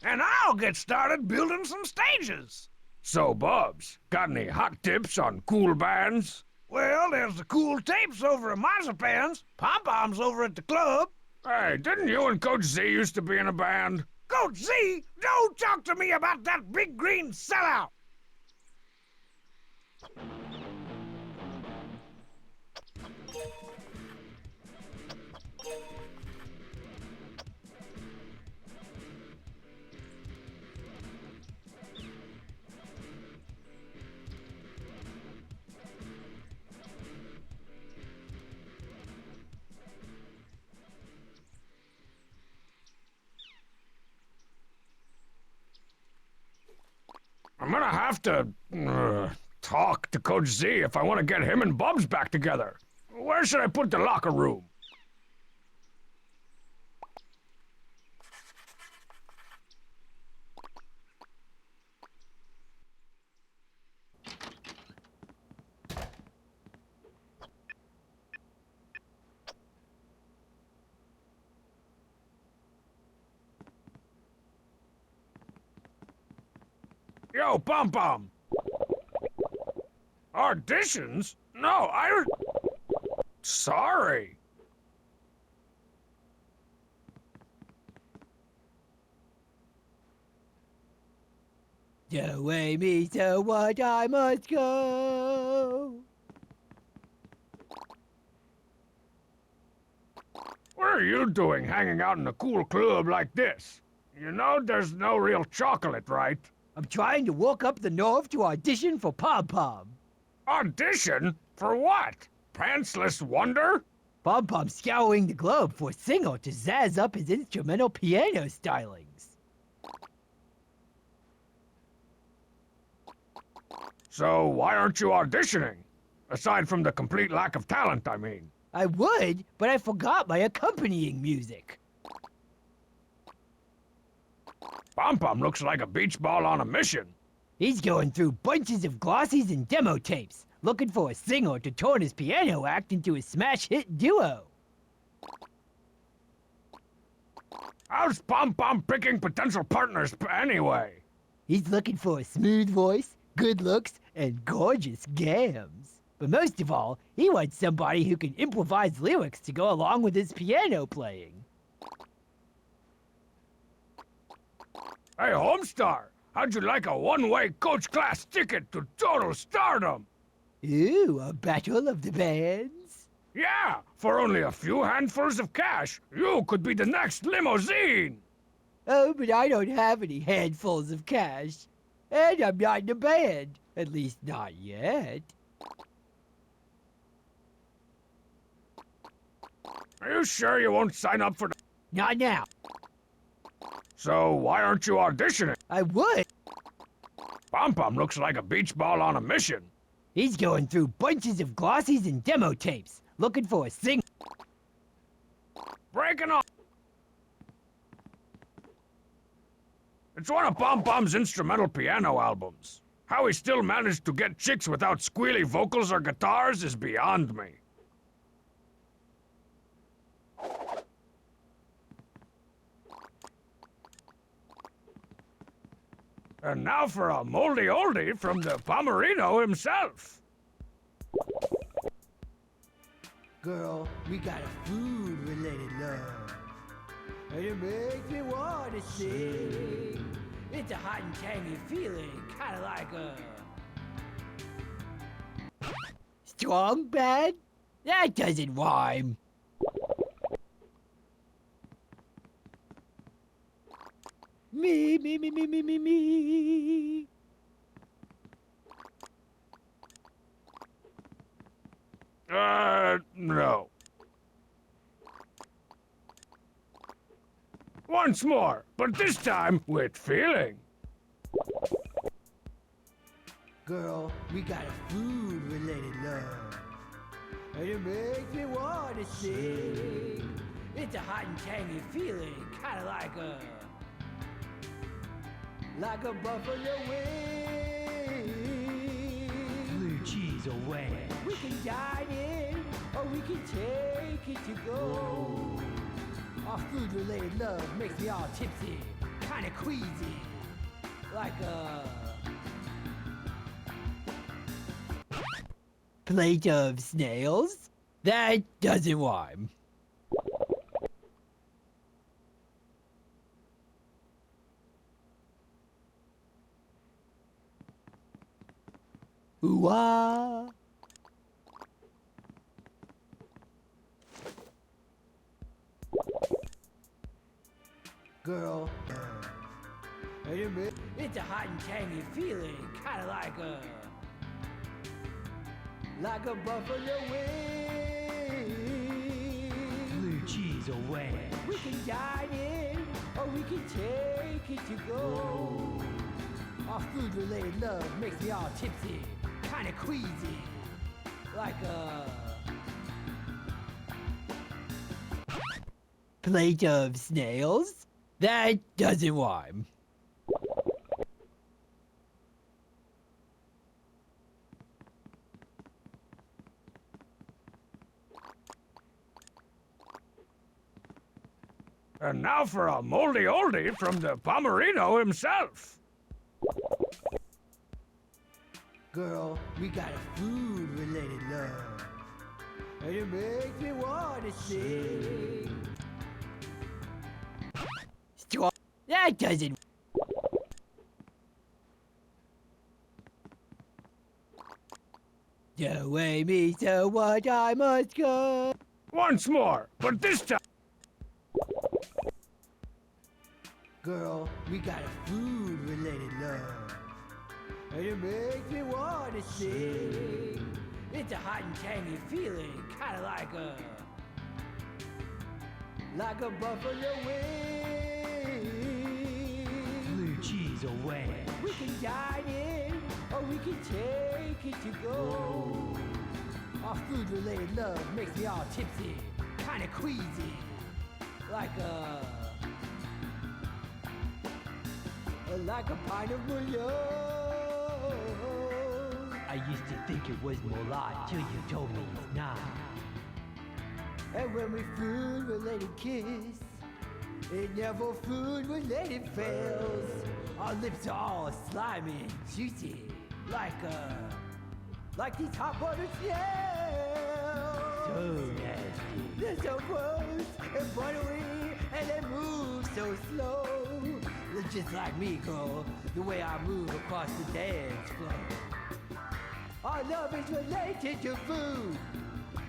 And I'll get started building some stages. So, Bubs, got any hot tips on cool bands? Well, there's the Cool Tapes over at Marzipan's, Pom-Poms over at the club. Hey, didn't you and Coach Z used to be in a band? Coach Z, don't talk to me about that big green sellout. I'm gonna have to talk to Coach Z if I want to get him and Bubs back together. Where should I put the locker room? Yo, Pom Pom! Auditions? No, Sorry. Do we me so what I must go. What are you doing hanging out in a cool club like this? You know there's no real chocolate, right? I'm trying to walk up the north to audition for Pom Pom. Audition? For what? Pantsless Wonder? Pom Pom's scouring the globe for a singer to zazz up his instrumental piano stylings. So why aren't you auditioning? Aside from the complete lack of talent, I mean. I would, but I forgot my accompanying music. Pom Pom looks like a beach ball on a mission. He's going through bunches of glossies and demo tapes, looking for a singer to turn his piano act into a smash hit duo. How's Pom Pom picking potential partners anyway? He's looking for a smooth voice, good looks, and gorgeous gams. But most of all, he wants somebody who can improvise lyrics to go along with his piano playing. Hey, Homestar, how'd you like a one-way coach class ticket to total stardom? Ooh, a battle of the bands? Yeah, for only a few handfuls of cash, you could be the next limousine. Oh, but I don't have any handfuls of cash. And I'm not in a band. At least not yet. Are you sure you won't sign up for the... Not now. So why aren't you auditioning? I would. Pom Pom looks like a beach ball on a mission. He's going through bunches of glossies and demo tapes, looking for a singer. Breaking off. It's one of Pom Pom's instrumental piano albums. How he still managed to get chicks without squealy vocals or guitars is beyond me. And now for a moldy oldie from the Pomerino himself. Girl, we got a food-related love. And it makes me want to sing. It's a hot and tangy feeling, kind of like a... Strong bad? That doesn't rhyme. Me. No. Once more, but this time with feeling. Girl, we got a food-related love. And it makes me want to sing. It's a hot and tangy feeling, kind of like a... Like a buffalo wing. Blue cheese away. We can dine in, or we can take it to go. Our food-related love makes me all tipsy, kind of queasy. Like a... plate of snails? That doesn't rhyme. Ooh-ah. Girl, it's a hot and tangy feeling, kind of like a buffalo wing. Blue cheese away. We can dine in, or we can take it to go. Our food-related love makes me all tipsy, kinda queasy, like a plate of snails? That doesn't rhyme. And now for a moldy oldie from the Pomerino himself. Girl, we got a food-related love, and it makes me wanna sing. Straw. That doesn't. Do way me so what I must go. Once more, but this time. Girl, we got a food-related love, and it makes me wanna sing. It's a hot and tangy feeling, kinda like a buffalo wing. Blue cheese away. We can dine in, or we can take it to go. Our food-related love makes me all tipsy, kinda queasy, like a pint of bouillon. I used to think it was Molat till you told me it's not. And when we food-related kiss, it never food-related fails. Our lips are all slimy and juicy, like these hot butter snails. So nasty. They're so gross and buttery, and they move so slow. They're just like me, girl, the way I move across the dance floor. Our love is related to food,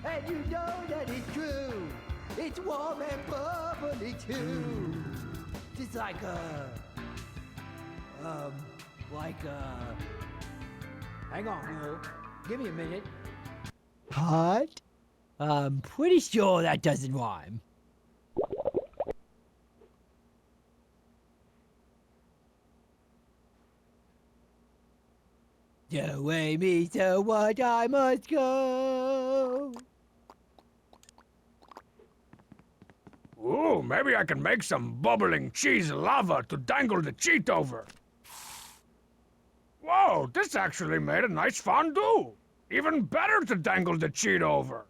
and you know that it's true. It's warm and bubbly too. Just like hang on, girl. Give me a minute. Hot? I'm pretty sure that doesn't rhyme. Do way me so what I must go. Ooh, maybe I can make some bubbling cheese lava to dangle the cheat over. Whoa, this actually made a nice fondue. Even better to dangle the cheat over.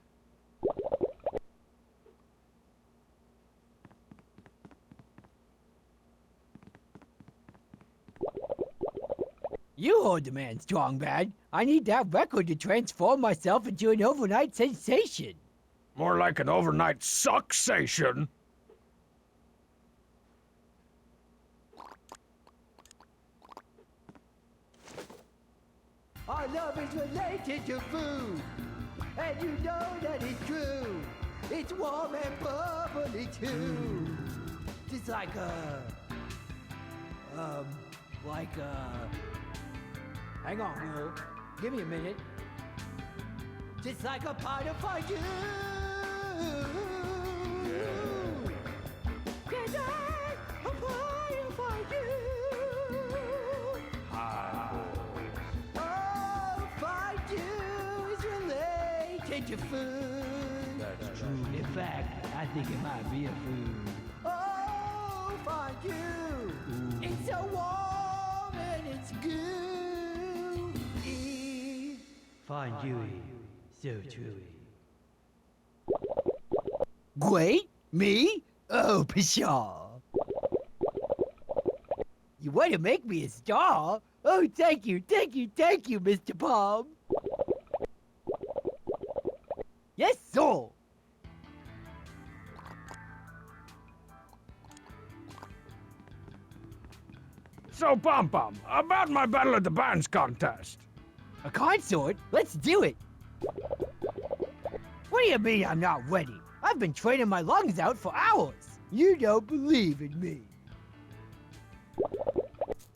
You hold the man, Strong Bad. I need that record to transform myself into an overnight sensation. More like an overnight sucksation. Our love is related to food, and you know that it's true. It's warm and bubbly too. Just like hang on, girl. Give me a minute. Just like a pot of fondue. Just like a pot of fondue. Oh, fondue is related to food. That's true. In fact, I think it might be a food. Oh, fondue. It's so warm and it's gooey. Fondue, so chewy. Great? Me? Oh, pshaw. You want to make me a star? Oh, thank you, Mr. Palm. Yes, sir. So, Pom Pom, about my Battle of the Bands contest. A consort? Let's do it. What do you mean I'm not ready? I've been training my lungs out for hours. You don't believe in me.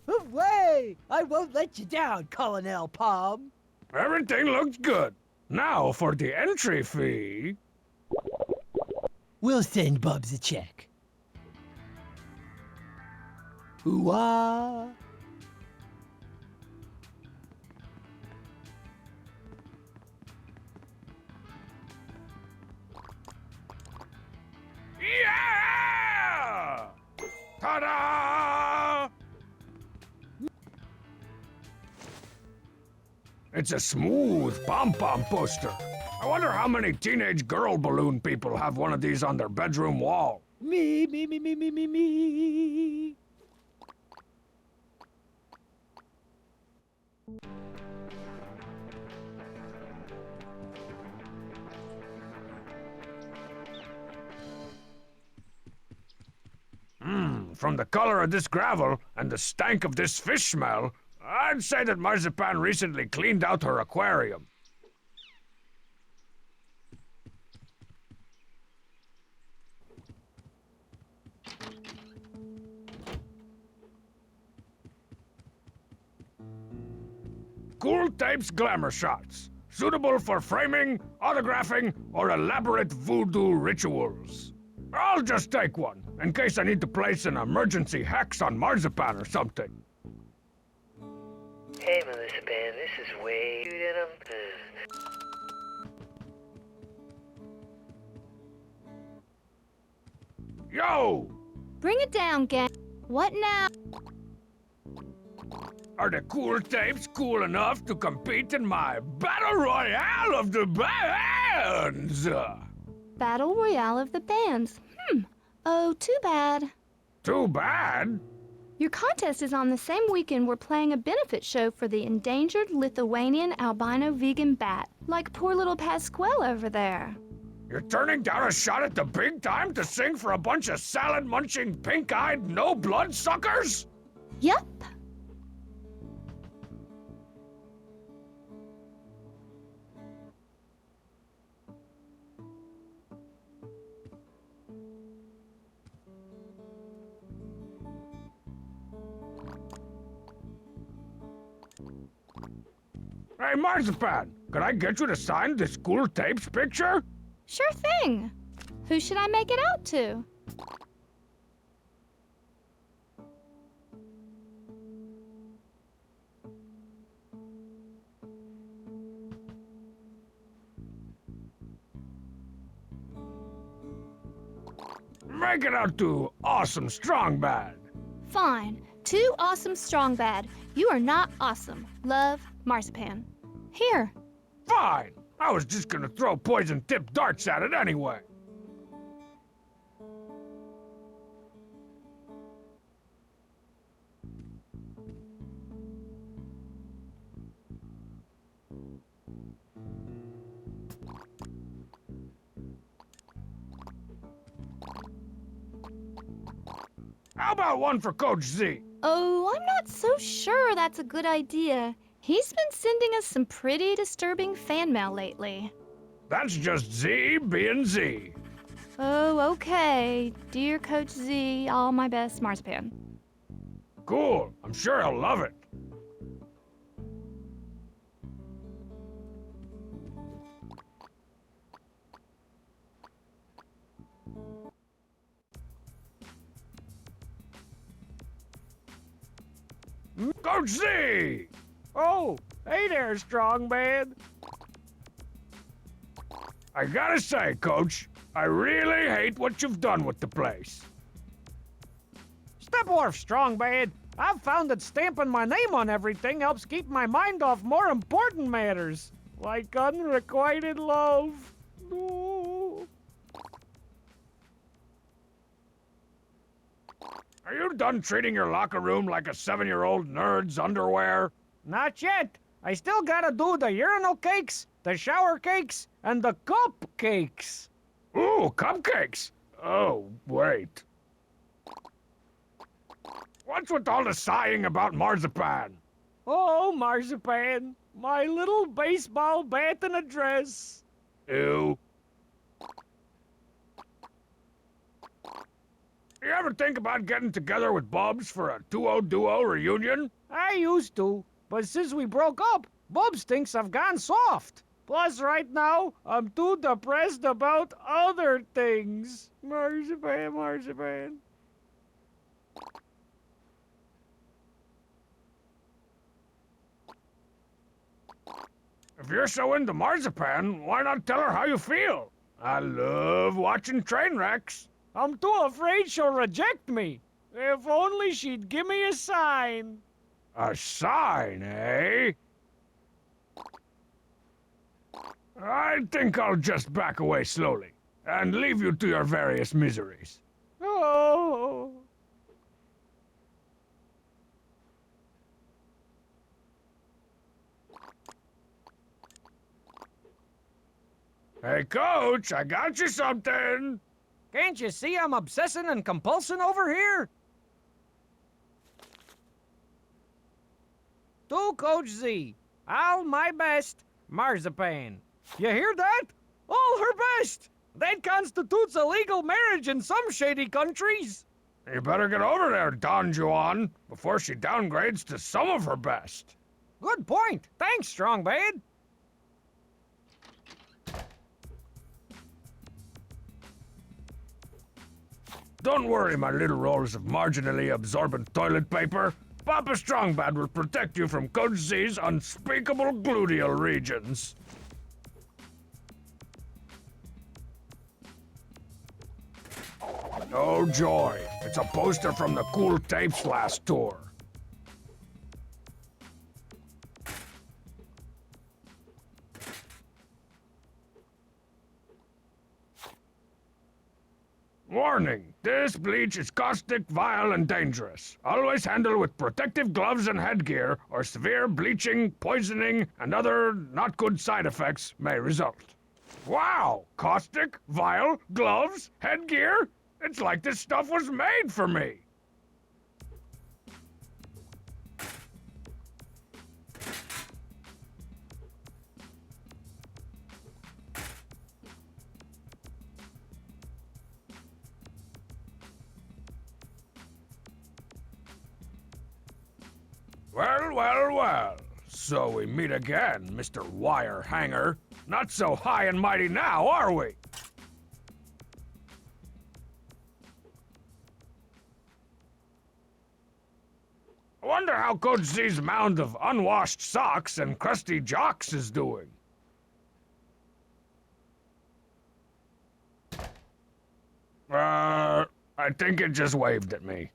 Hooray! I won't let you down, Colonel Palm. Everything looks good. Now for the entry fee. We'll send Bubs a check. Ooh-ah. It's a smooth pom-pom poster. I wonder how many teenage girl balloon people have one of these on their bedroom wall. Me, me, me, me, me, me, me. From the color of this gravel and the stank of this fish smell, I'd say that Marzipan recently cleaned out her aquarium. Cool Tapes Glamour Shots. Suitable for framing, autographing, or elaborate voodoo rituals. I'll just take one, in case I need to place an emergency hex on Marzipan or something. Hey, Melissa Band, this is Wade, and Yo! Bring it down, gang. What now? Are the Cool Tapes cool enough to compete in my Battle Royale of the Bands? Battle Royale of the Bands. Oh, too bad. Too bad? Your contest is on the same weekend we're playing a benefit show for the endangered Lithuanian albino vegan bat, like poor little Pasquale over there. You're turning down a shot at the big time to sing for a bunch of salad-munching, pink-eyed, no-blood suckers? Yup. Hey, Marzipan, could I get you to sign this Cool Tapes picture? Sure thing. Who should I make it out to? Make it out to Awesome Strong Bad. Fine. Too awesome strong bad. You are not awesome. Love, Marzipan. Here. Fine. I was just gonna throw poison-tipped darts at it anyway. How about one for Coach Z? Oh, I'm not so sure that's a good idea. He's been sending us some pretty disturbing fan mail lately. That's just Z being Z. Oh, okay. Dear Coach Z, all my best, Marzipan. Cool. I'm sure he'll love it. Coach Z! Oh, hey there, strong man. I gotta say, Coach, I really hate what you've done with the place. Step off, strong man. I've found that stamping my name on everything helps keep my mind off more important matters, like unrequited love. No. Are you done treating your locker room like a 7-year-old nerd's underwear? Not yet. I still gotta do the urinal cakes, the shower cakes, and the cupcakes. Ooh, cupcakes! Oh, wait. What's with all the sighing about Marzipan? Oh, Marzipan, my little baseball bat and a dress. Ew. You ever think about getting together with Bubs for a 2-0 duo reunion? I used to, but since we broke up, Bubs thinks I've gone soft. Plus, right now, I'm too depressed about other things. Marzipan, Marzipan. If you're so into Marzipan, why not tell her how you feel? I love watching train wrecks. I'm too afraid she'll reject me. If only she'd give me a sign. A sign, eh? I think I'll just back away slowly and leave you to your various miseries. Oh. Hey, Coach, I got you something. Can't you see I'm obsessing and compulsing over here? To Coach Z, all my best, Marzipan. You hear that? All her best! That constitutes a legal marriage in some shady countries. You better get over there, Don Juan, before she downgrades to some of her best. Good point. Thanks, Strong Bad. Don't worry, my little rolls of marginally absorbent toilet paper. Papa Strongbad will protect you from Coach Z's unspeakable gluteal regions. Oh joy, it's a poster from the Cool Tapes last tour. Warning, this bleach is caustic, vile, and dangerous. Always handle with protective gloves and headgear, or severe bleaching, poisoning, and other not good side effects may result. Wow! Caustic, vile, gloves, headgear? It's like this stuff was made for me! Well, well, well. So we meet again, Mr. Wire Hanger. Not so high and mighty now, are we? I wonder how Coach Z's mound of unwashed socks and crusty jocks is doing. I think it just waved at me.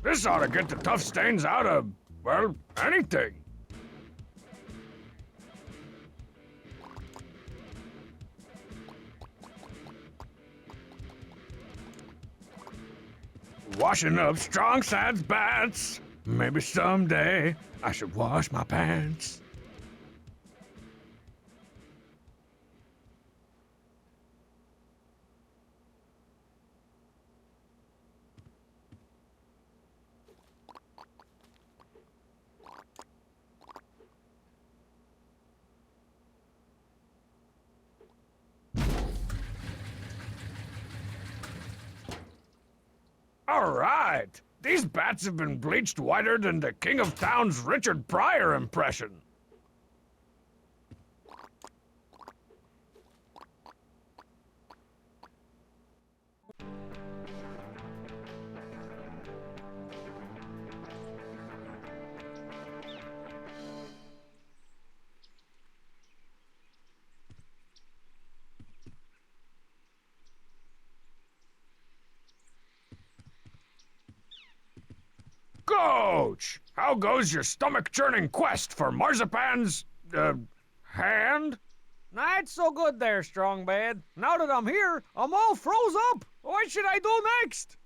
This ought to get the tough stains out of, well, anything. Washing up strong sides bats. Maybe someday I should wash my pants. All right. These bats have been bleached whiter than the King of Town's Richard Pryor impression. Coach, how goes your stomach-churning quest for Marzipan's, hand? Not so good there, Strong Bad. Now that I'm here, I'm all froze up. What should I do next?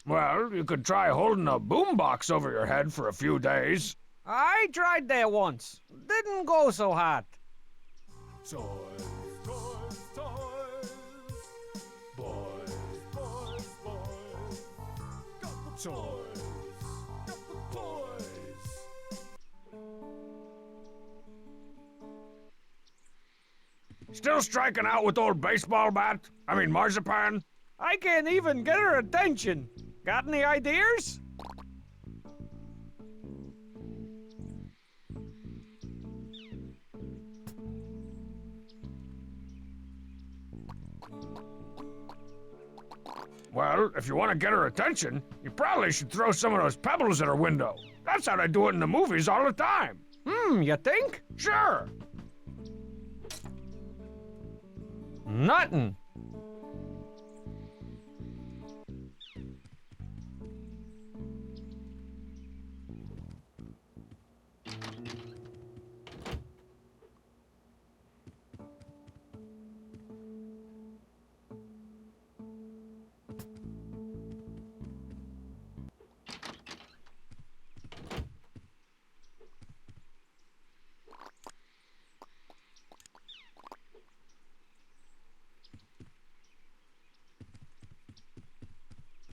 Well, you could try holding a boombox over your head for a few days. I tried that once. Didn't go so hot. Toys, toys, toys. Boys, boys, boys. Got the toys. Got the boys. Still striking out with old baseball bat? I mean marzipan? I can't even get her attention. Got any ideas? Well, if you want to get her attention, you probably should throw some of those pebbles at her window. That's how they do it in the movies all the time. You think? Sure. Nothing.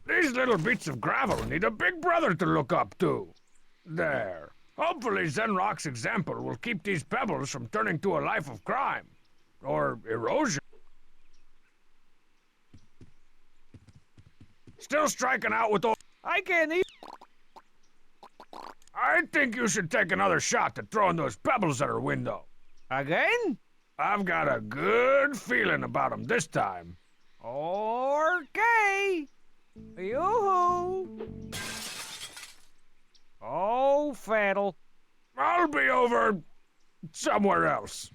These little bits of gravel need a big brother to look up to. There. Hopefully Zenrock's example will keep these pebbles from turning to a life of crime. Or erosion. Still striking out with I can't even. I think you should take another shot at throwing those pebbles at her window. Again? I've got a good feeling about them this time. Okay. Yoo-hoo. Oh, Faddle. I'll be over somewhere else.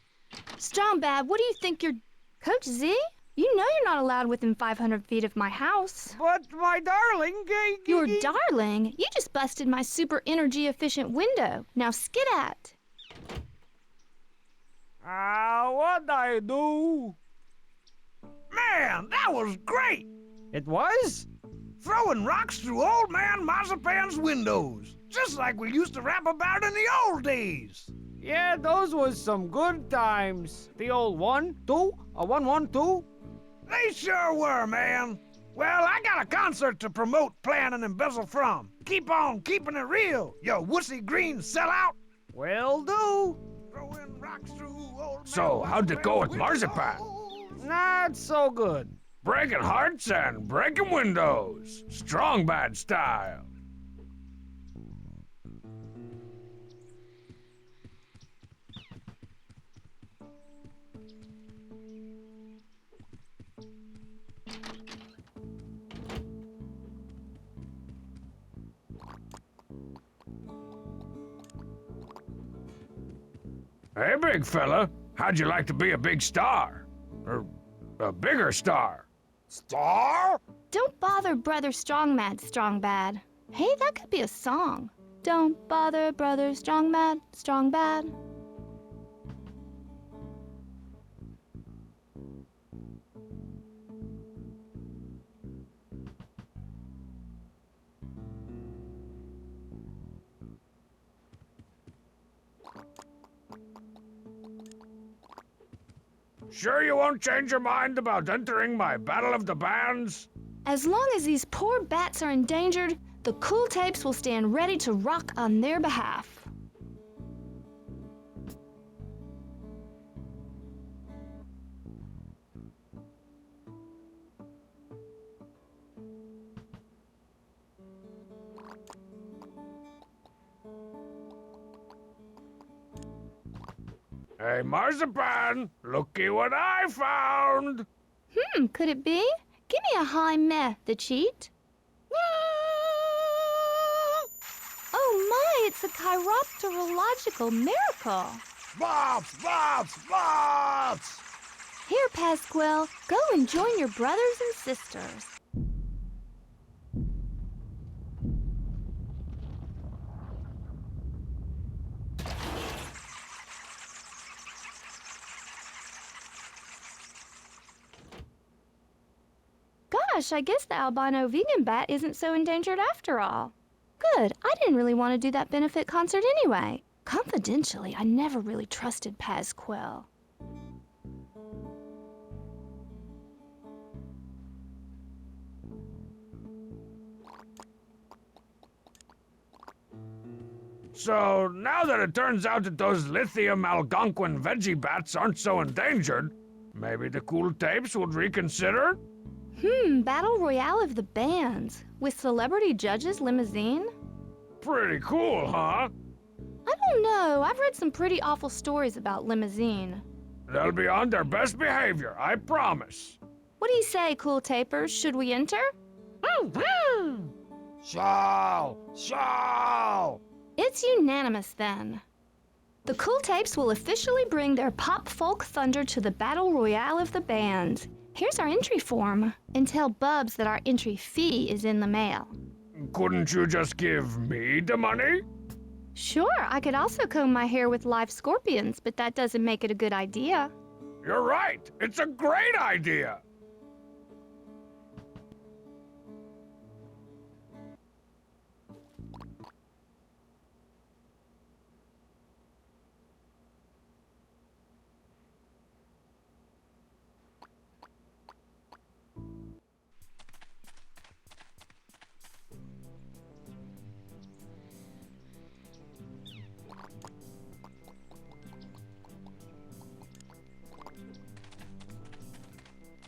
Strong Bad, what do you think you're... Coach Z? You know you're not allowed within 500 feet of my house. But, my darling... Your darling? You just busted my super energy efficient window. Now skedat. What'd I do? Man, that was great! It was? Throwing rocks through old man Marzipan's windows, just like we used to rap about in the old days. Yeah, those was some good times. The old 1, 2, a 1, 1, 2. They sure were, man. Well, I got a concert to promote, plan, and embezzle from. Keep on keeping it real, you wussy green sellout. Will do. Throwing rocks through old So, man how'd it go with Marzipan's Marzipan? Not so good. Breaking hearts and breaking windows. Strong Bad style. Hey, big fella. How'd you like to be a big star? Or a bigger star? Star? Don't bother Brother Strong Bad. Hey, that could be a song. Don't bother Brother Strong Bad. Sure you won't change your mind about entering my Battle of the Bands? As long as these poor bats are endangered, the cool tapes will stand ready to rock on their behalf. Hey, Marzipan, looky what I found! Could it be? Give me a high meh, the cheat. Oh my, it's a chiropterological miracle. Bops, bops, bops! Here, Pasquale, go and join your brothers and sisters. gosh, I guess the albino vegan bat isn't so endangered after all. Good, I didn't really want to do that benefit concert anyway. Confidentially, I never really trusted Pasquale. So, now that it turns out that those lithium Algonquin veggie bats aren't so endangered, maybe the Cool Tapes would reconsider? Battle Royale of the Bands, with celebrity judges limousine? Pretty cool, huh? I don't know, I've read some pretty awful stories about limousine. They'll be on their best behavior, I promise. What do you say, Cool Tapers? Should we enter? So. It's unanimous then. The Cool Tapes will officially bring their pop folk thunder to the Battle Royale of the Bands. Here's our entry form, and tell Bubs that our entry fee is in the mail. Couldn't you just give me the money? Sure, I could also comb my hair with live scorpions, but that doesn't make it a good idea. You're right. It's a great idea.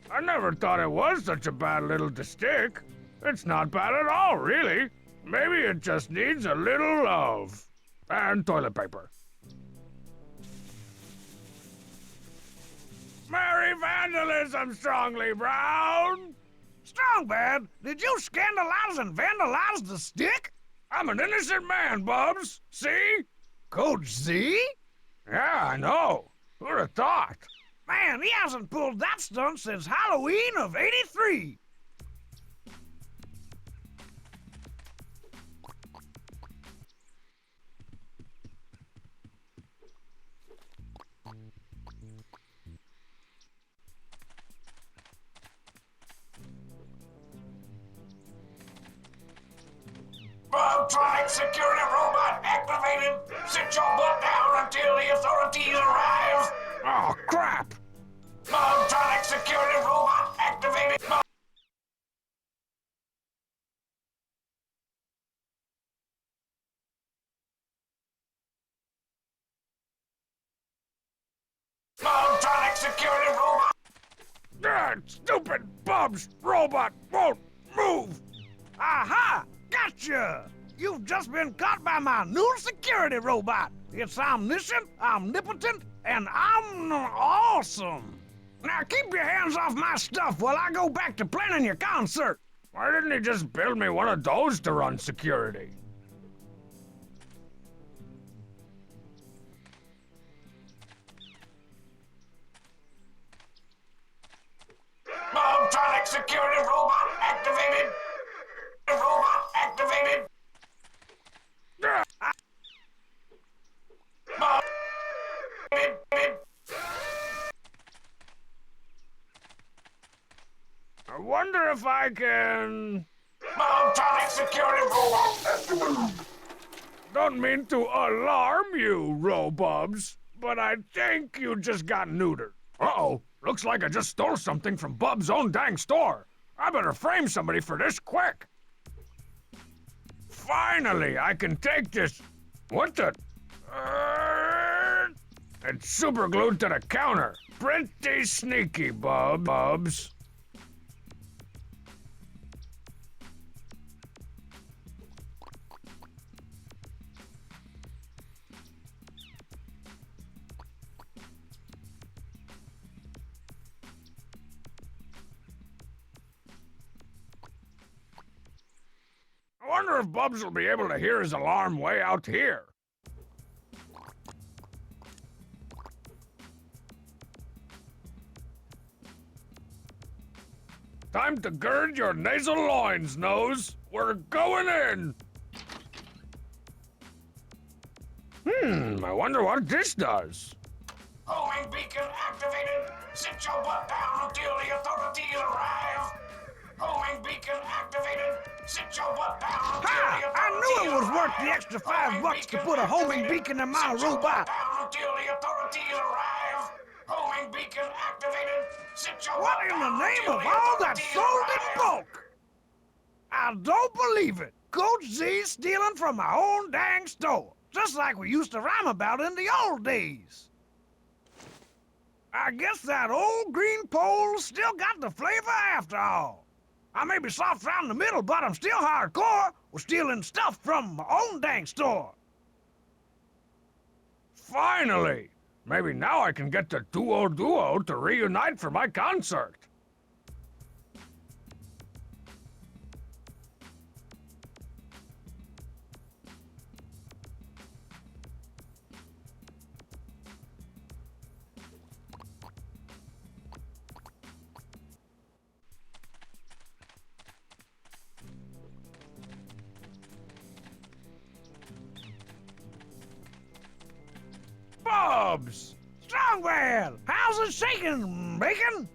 I never thought it was such a bad little to stick. It's not bad at all, really. Maybe it just needs a little love. And toilet paper. Merry vandalism, Strongly Brown! Strongbad, did you scandalize and vandalize the stick? I'm an innocent man, Bubs. See? Coach Z? Yeah, I know. Who'd have thought? Man, he hasn't pulled that stunt since Halloween of '83. Bobtronic security robot activated. Sit your butt down until the authorities arrive. Oh, crap! Bobtronic security robot activated. Bobtronic security robot. That stupid Bubs robot won't move! Aha! Gotcha! You've just been caught by my new security robot. It's omniscient, omnipotent, and awesome. Now keep your hands off my stuff while I go back to planning your concert. Why didn't he just build me one of those to run security? Bobtronic security robot activated. Robot activated. Bob. I wonder if I can... Bobtronic security robot activated. Don't mean to alarm you, Robubs, but I think you just got neutered. Uh-oh, looks like I just stole something from Bub's own dang store. I better frame somebody for this quick. Finally, I can take this... What the... It's super glued to the counter. Pretty sneaky, Bubs. I wonder if Bubs will be able to hear his alarm way out here. Time to gird your nasal loins, Nose. We're going in. I wonder what this does. Homing beacon activated. Sit your butt down until the authorities arrive. Homing beacon activated. Sit your butt down until the Ha! I knew it was worth the arrive. extra $5 to beacon put a homing activated. beacon in my Sit your butt robot. down until the authorities arrive. Homing beacon activated. Sit your What butt in the down name until of the all that authorities sold in arrive. bulk? I don't believe it. Coach Z's stealing from my own dang store. Just like we used to rhyme about in the old days. I guess that old green pole still got the flavor after all. I may be soft around the middle, but I'm still hardcore with stealing stuff from my own dang store. Finally! Maybe now I can get the duo to reunite for my concert. Bubs! Strongman, how's it shaking, Bacon?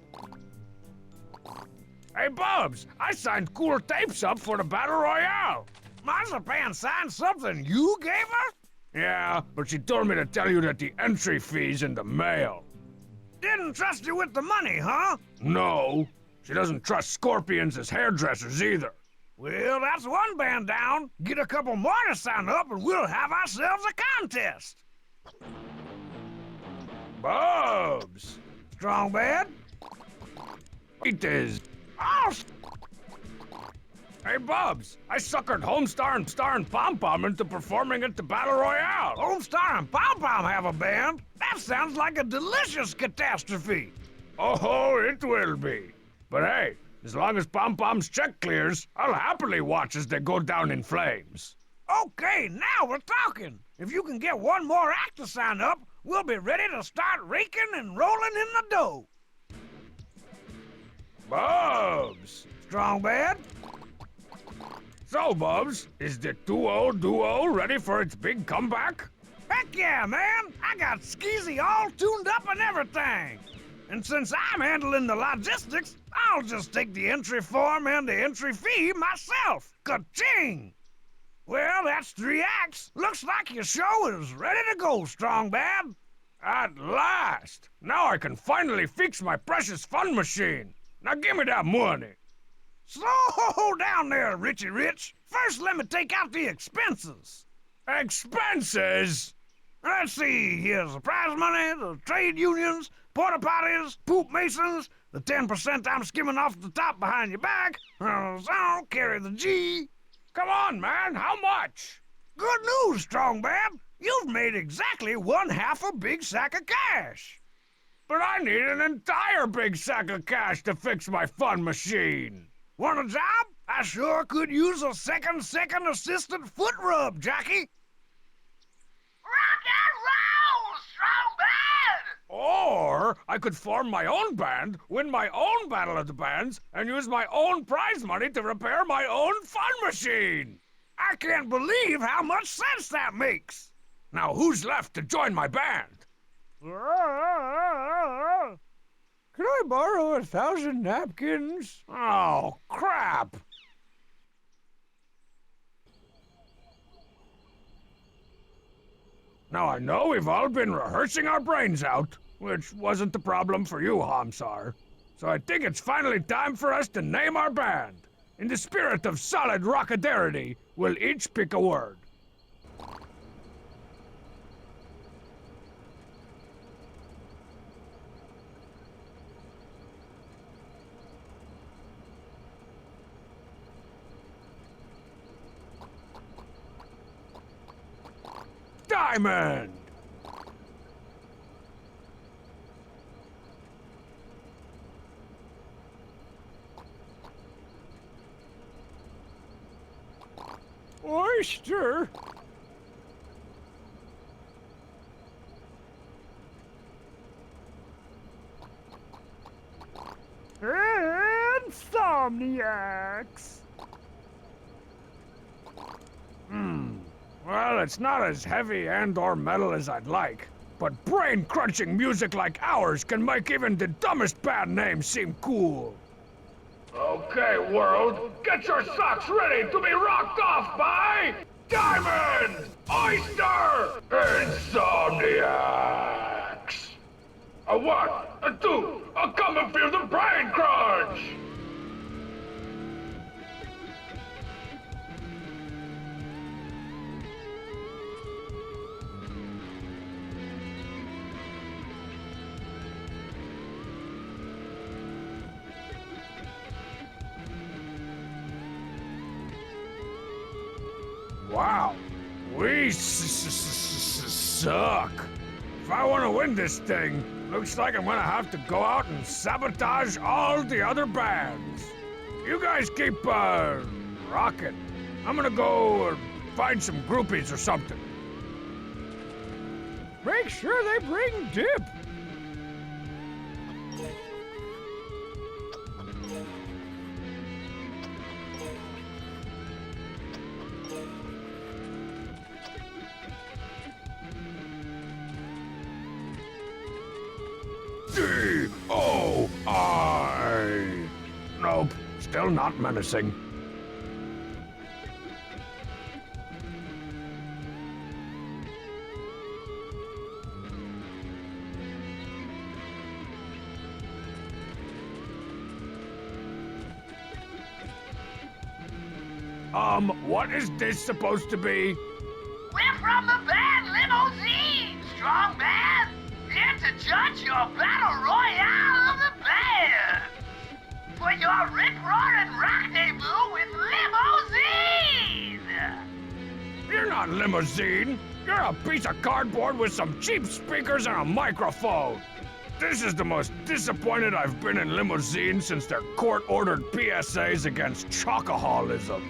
Hey, Bubs, I signed cool tapes up for the Battle Royale. Marzipan signed something you gave her? Yeah, but she told me to tell you that the entry fee's in the mail. Didn't trust you with the money, huh? No, she doesn't trust scorpions as hairdressers either. Well, that's one band down. Get a couple more to sign up and we'll have ourselves a contest. Bubs! Strong bad? It is. Oh, Hey, Bubs, I suckered Homestar and Star and Pom Pom into performing at the Battle Royale. Homestar and Pom Pom have a band? That sounds like a delicious catastrophe. Oh, it will be. But hey, as long as Pom Pom's check clears, I'll happily watch as they go down in flames. Okay, now we're talking. If you can get one more act to sign up, we'll be ready to start raking and rolling in the dough. Bubs! Strong bad? So, Bubs, is the duo ready for its big comeback? Heck yeah, man! I got Skeezy all tuned up and everything. And since I'm handling the logistics, I'll just take the entry form and the entry fee myself. Ka-ching! Well, that's 3 acts. Looks like your show is ready to go, Strong Bad. At last! Now I can finally fix my precious fun machine. Now give me that money. Slow down there, Richie Rich. First, let me take out the expenses. Expenses? Let's see, here's the prize money, the trade unions, porta potties, poop masons, the 10% I'm skimming off the top behind your back. So, carry the G. Come on, man, how much? Good news, Strong Bad. You've made exactly 1/2 a big sack of cash. But I need an entire big sack of cash to fix my fun machine. Want a job? I sure could use a second assistant foot rub, Jackie. Rock and roll, Strong Bad! Or I could form my own band, win my own Battle of the Bands, and use my own prize money to repair my own fun machine. I can't believe how much sense that makes. Now who's left to join my band? Can I borrow 1,000 napkins? Oh, crap! Now I know we've all been rehearsing our brains out, which wasn't the problem for you, Hamsar. So I think it's finally time for us to name our band. In the spirit of solid rockadarity, we'll each pick a word. Diamond! Oyster? Insomniacs! Well, it's not as heavy and/or metal as I'd like, but brain-crunching music like ours can make even the dumbest band name seem cool. Oh, Okay, world, get your socks ready to be rocked off by Diamond, Oyster, Insomniacs. A 1, a 2, a come and feel the brain crunch. Wow, we suck. If I want to win this thing, looks like I'm gonna have to go out and sabotage all the other bands. You guys keep, rocking. I'm gonna go find some groupies or something. Make sure they bring dip. D-O-I. Nope, still not menacing. What is this supposed to be? We're from the band Limousine, strong band, here to judge your battle royale of the band. For your rip-roaring rendezvous with Limousine! You're not Limousine. You're a piece of cardboard with some cheap speakers and a microphone. This is the most disappointed I've been in Limousine since their court-ordered PSAs against chocoholism.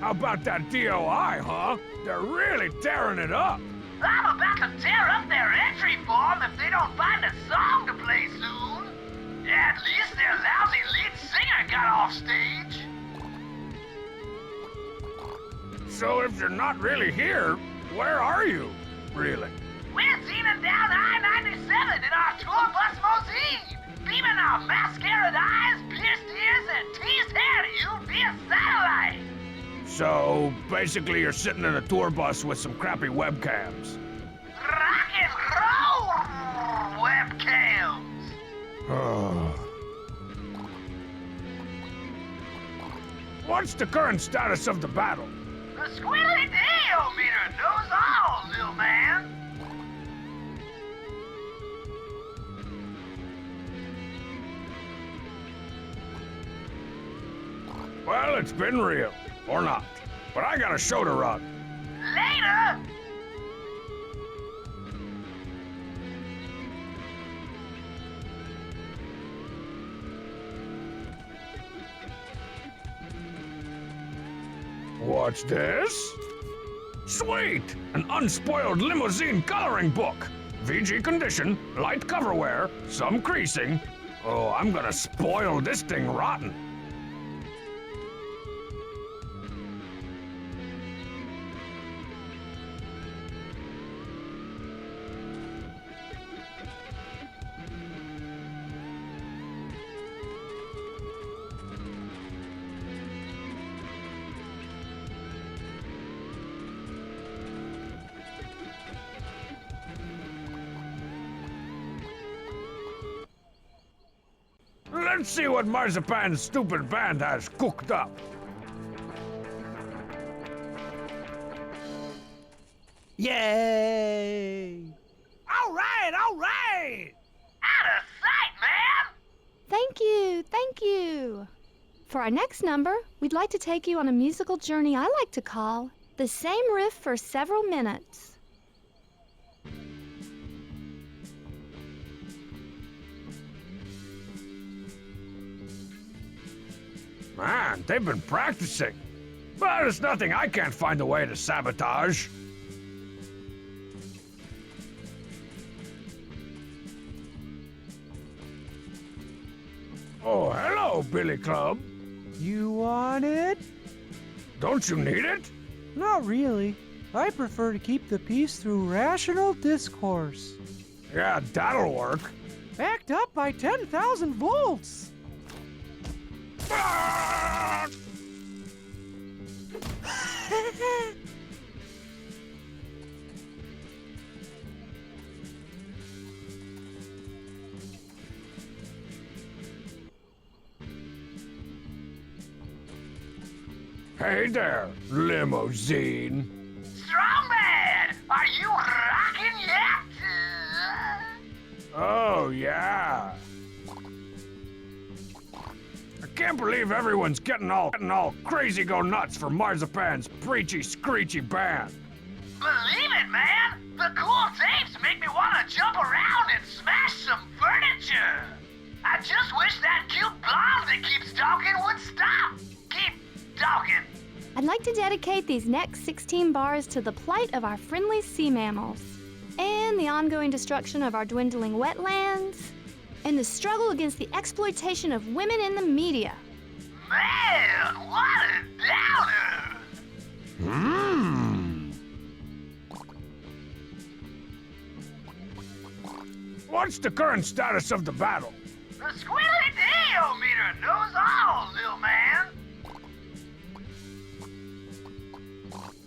How about that DOI, huh? They're really tearing it up. I'm about to tear up their entry form if they don't find a song to play soon. At least their lousy lead singer got off stage. So if you're not really here, where are you, really? We're zening down I-97 in our tour bus limousine, beaming our mascaraed eyes, pierced ears, and teased hair to you via satellite. So, basically you're sitting in a tour bus with some crappy webcams. Rock and roll webcams! What's the current status of the battle? The squilly D-O-meter knows all, little man! Well, it's been real. Or not. But I got a show to run. Later! What's this? Sweet! An unspoiled Limousine coloring book. VG condition, light coverwear, some creasing. Oh, I'm gonna spoil this thing rotten. Let's see what Marzipan's stupid band has cooked up. Yay! All right, all right! Out of sight, man! Thank you, thank you. For our next number, we'd like to take you on a musical journey I like to call The Same Riff for Several Minutes. Man, they've been practicing. But it's nothing I can't find a way to sabotage. Oh, hello, Billy You want it? Don't you need it? Not really. I prefer to keep the peace through rational discourse. Yeah, that'll work. Backed up by 10,000 volts. Ah! Hey there, limousine. Strongman, are you rocking yet? Oh, yeah. I can't believe everyone's getting all crazy go nuts for Marzipan's preachy, screechy band. Believe it, man! The cool tapes make me want to jump around and smash some furniture! I just wish that cute blonde that keeps talking would stop! Keep talking! I'd like to dedicate these next 16 bars to the plight of our friendly sea mammals, and the ongoing destruction of our dwindling wetlands, and the struggle against the exploitation of women in the media. Man, what a downer! What's the current status of the battle? The squiddly D-o-meter knows all, little man!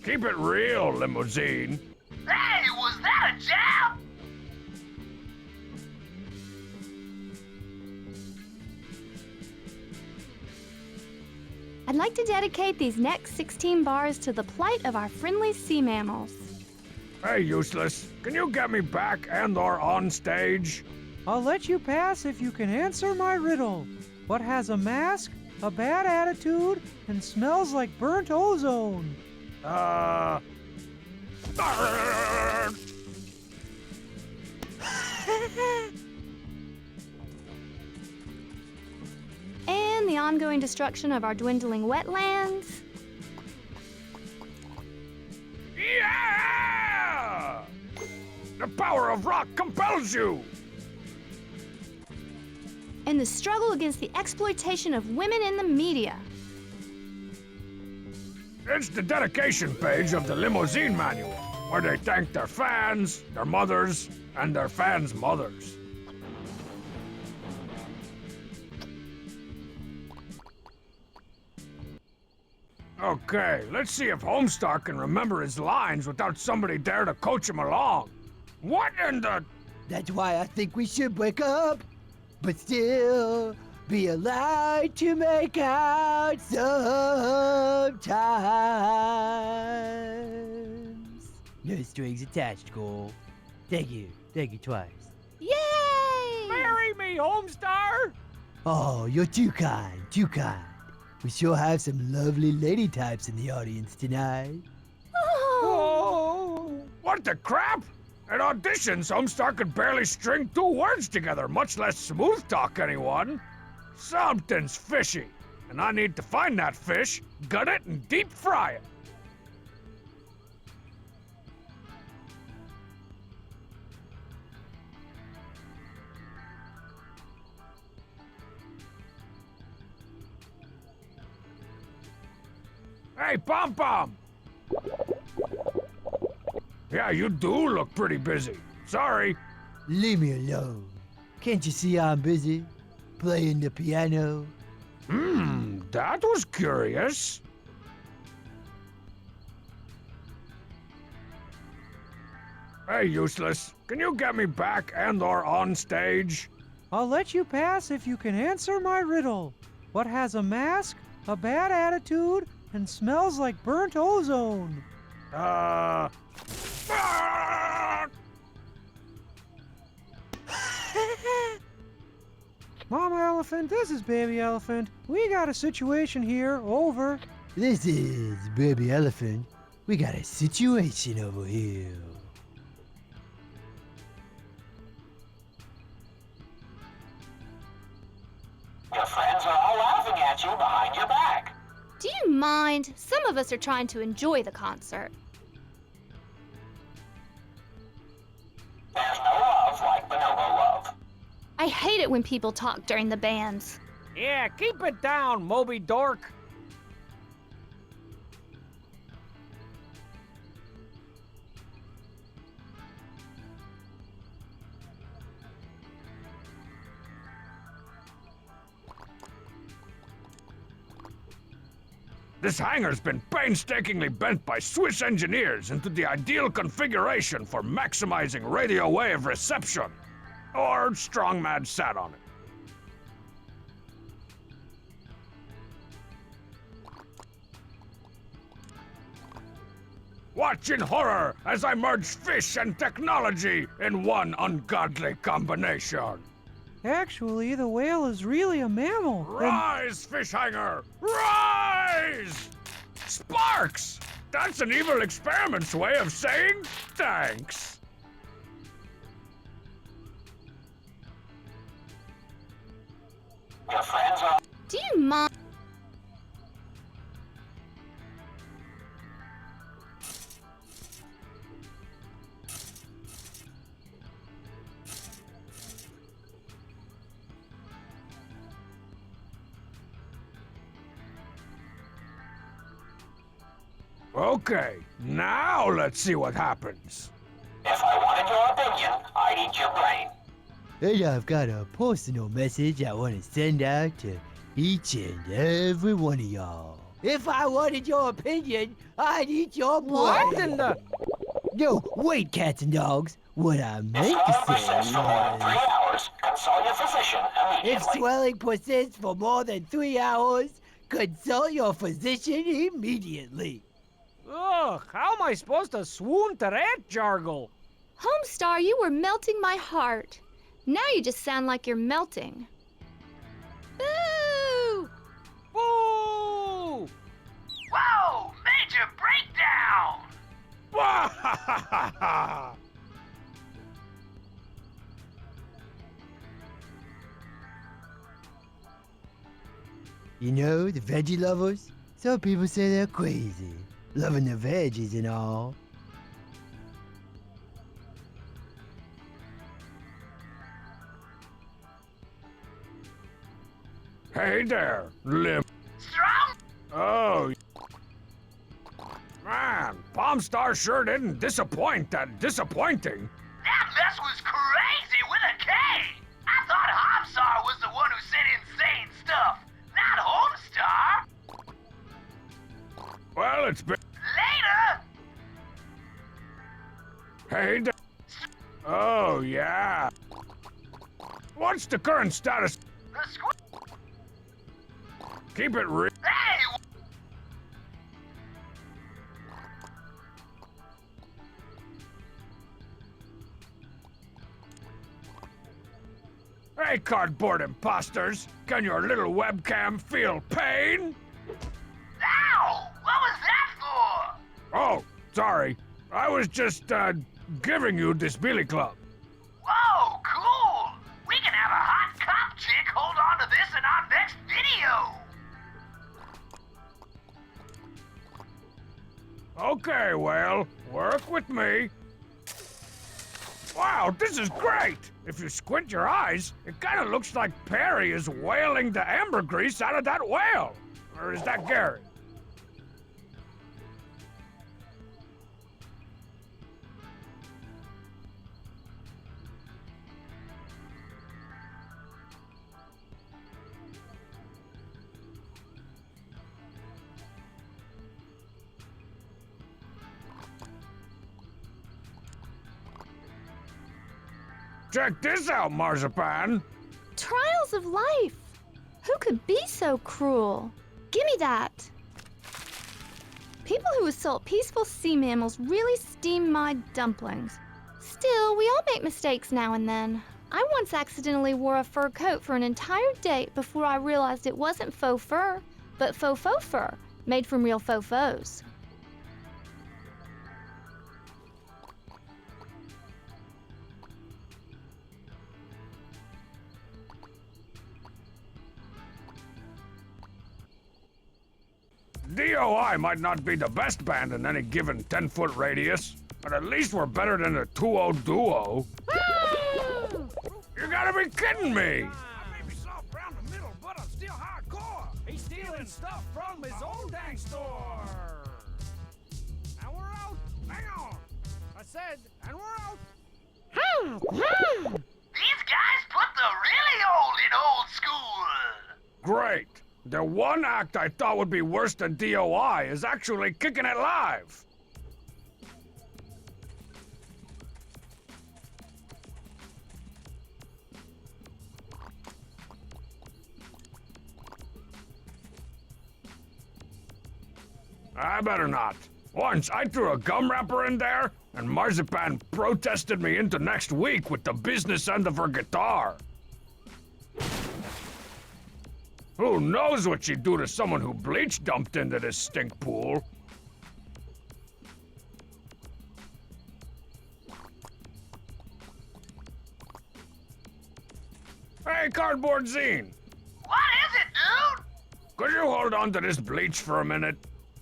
Keep it real, limousine. Hey, was that a jab? I'd like to dedicate these next 16 bars to the plight of our friendly sea mammals. Hey, Useless, can you get me back and/or on stage? I'll let you pass if you can answer my riddle. What has a mask, a bad attitude, and smells like burnt ozone? And the ongoing destruction of our dwindling wetlands. Yeah! The power of rock compels you! And the struggle against the exploitation of women in the media. It's the dedication page of the Limousine Manual, where they thank their fans, their mothers, and their fans' mothers. Okay, let's see if Homestar can remember his lines without somebody there to coach him along. What in the... That's why I think we should wake up, but still be allowed to make out sometimes. No strings attached, Cole. Thank you twice. Yay! Marry me, Homestar! Oh, you're too kind, too kind. We sure have some lovely lady types in the audience tonight. Oh! What the crap? At auditions, Homestar could barely string 2 words together, much less smooth talk anyone. Something's fishy, and I need to find that fish, gut it, and deep fry it. Hey, Pom Pom! Yeah, you do look pretty busy. Sorry. Leave me alone. Can't you see I'm busy? Playing the piano. That was curious. Hey, Useless, can you get me back and/or on stage? I'll let you pass if you can answer my riddle. What has a mask, a bad attitude, and smells like burnt ozone? Mama Elephant, this is Baby Elephant. We got a situation here, over. This is Baby Elephant. We got a situation over here. Your friends are all laughing at you behind your back. Do you mind? Some of us are trying to enjoy the concert. There's no love like bonobo love. I hate it when people talk during the bands. Yeah, keep it down, Moby Dork. This hangar's been painstakingly bent by Swiss engineers into the ideal configuration for maximizing radio wave reception. Or Strongman sat on it. Watch in horror as I merge fish and technology in one ungodly combination. Actually, the whale is really a mammal. Rise, fish hanger! Rise! Sparks! That's an evil experiment's way of saying thanks. Your friends are... Do you mind? Okay, now let's see what happens. If I wanted your opinion, I'd eat your brain. And I've got a personal message I want to send out to each and every one of y'all. If I wanted your opinion, I'd eat your blood. What in the... No, wait, cats and dogs. What I meant If to swelling say persists for more than 3 was... hours, consult your physician If immediately. swelling persists for more than 3 hours, consult your physician immediately. Ugh, how am I supposed to swoon to that jargle? Homestar, you were melting my heart. Now you just sound like you're melting. Boo! Boo! Whoa! Major breakdown! You know, the veggie lovers? Some people say they're crazy, loving the veggies and all. Hey there, Lim. Strong? Oh, man, Palmstar sure didn't disappoint that disappointing. That mess was crazy with a K! I thought Homstar was the one who said insane stuff, not Homestar! Well, it's been... Later! Hey there. Oh, yeah. What's the current status? The squid... Keep it real. Hey! Hey, cardboard imposters. Can your little webcam feel pain? Ow! What was that for? Oh, sorry. I was just, giving you this billy club. Whoa, cool! We can have a hot cop chick hold on to this in our next video! Okay, well, work with me. Wow, this is great! If you squint your eyes, it kind of looks like Perry is whaling the ambergrease out of that whale. Or is that Gary? Check this out, Marzipan. Trials of life. Who could be so cruel? Give me that. People who assault peaceful sea mammals really steam my dumplings. Still, we all make mistakes now and then. I once accidentally wore a fur coat for an entire date before I realized it wasn't faux fur, but faux fur, made from real faux. DOI might not be the best band in any given 10-foot radius, but at least we're better than a 2-0 duo. You gotta be kidding me! I may be soft round the middle, but I'm still hardcore. He's stealing stuff from his own dang store. And we're out. Hang on. I said, and we're out. These guys put the really old in old school! Great. The one act I thought would be worse than DOI is actually kicking it live. I better not. Once I threw a gum wrapper in there, and Marzipan protested me into next week with the business end of her guitar. Who knows what she'd do to someone who bleach dumped into this stink pool? Hey, Cardboard Zine! What is it, dude? Could you hold on to this bleach for a minute?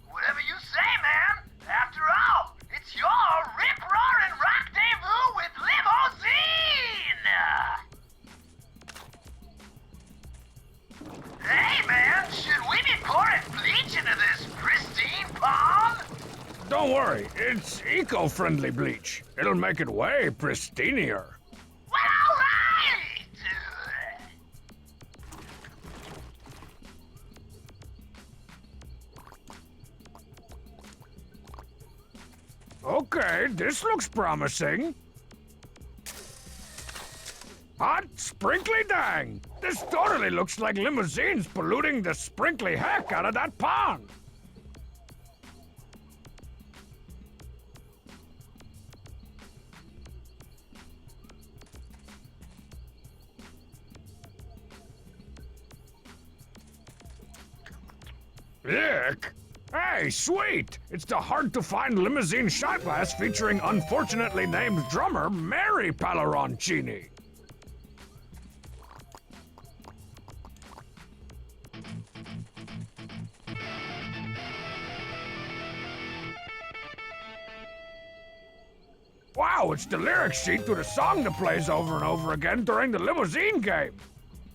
Whatever you say, man. After all, it's your rip-roaring rendezvous with Limousine! Hey, man, should we be pouring bleach into this pristine pond? Don't worry, it's eco-friendly bleach. It'll make it way pristinier. Well, all right! Okay, this looks promising. Hot sprinkly dang! This totally looks like Limousine's polluting the sprinkly heck out of that pond. Yuck! Hey, sweet! It's the hard-to-find limousine shot glass featuring unfortunately named drummer Mary Palleroncini. Wow, it's the lyric sheet to the song that plays over and over again during the limousine game.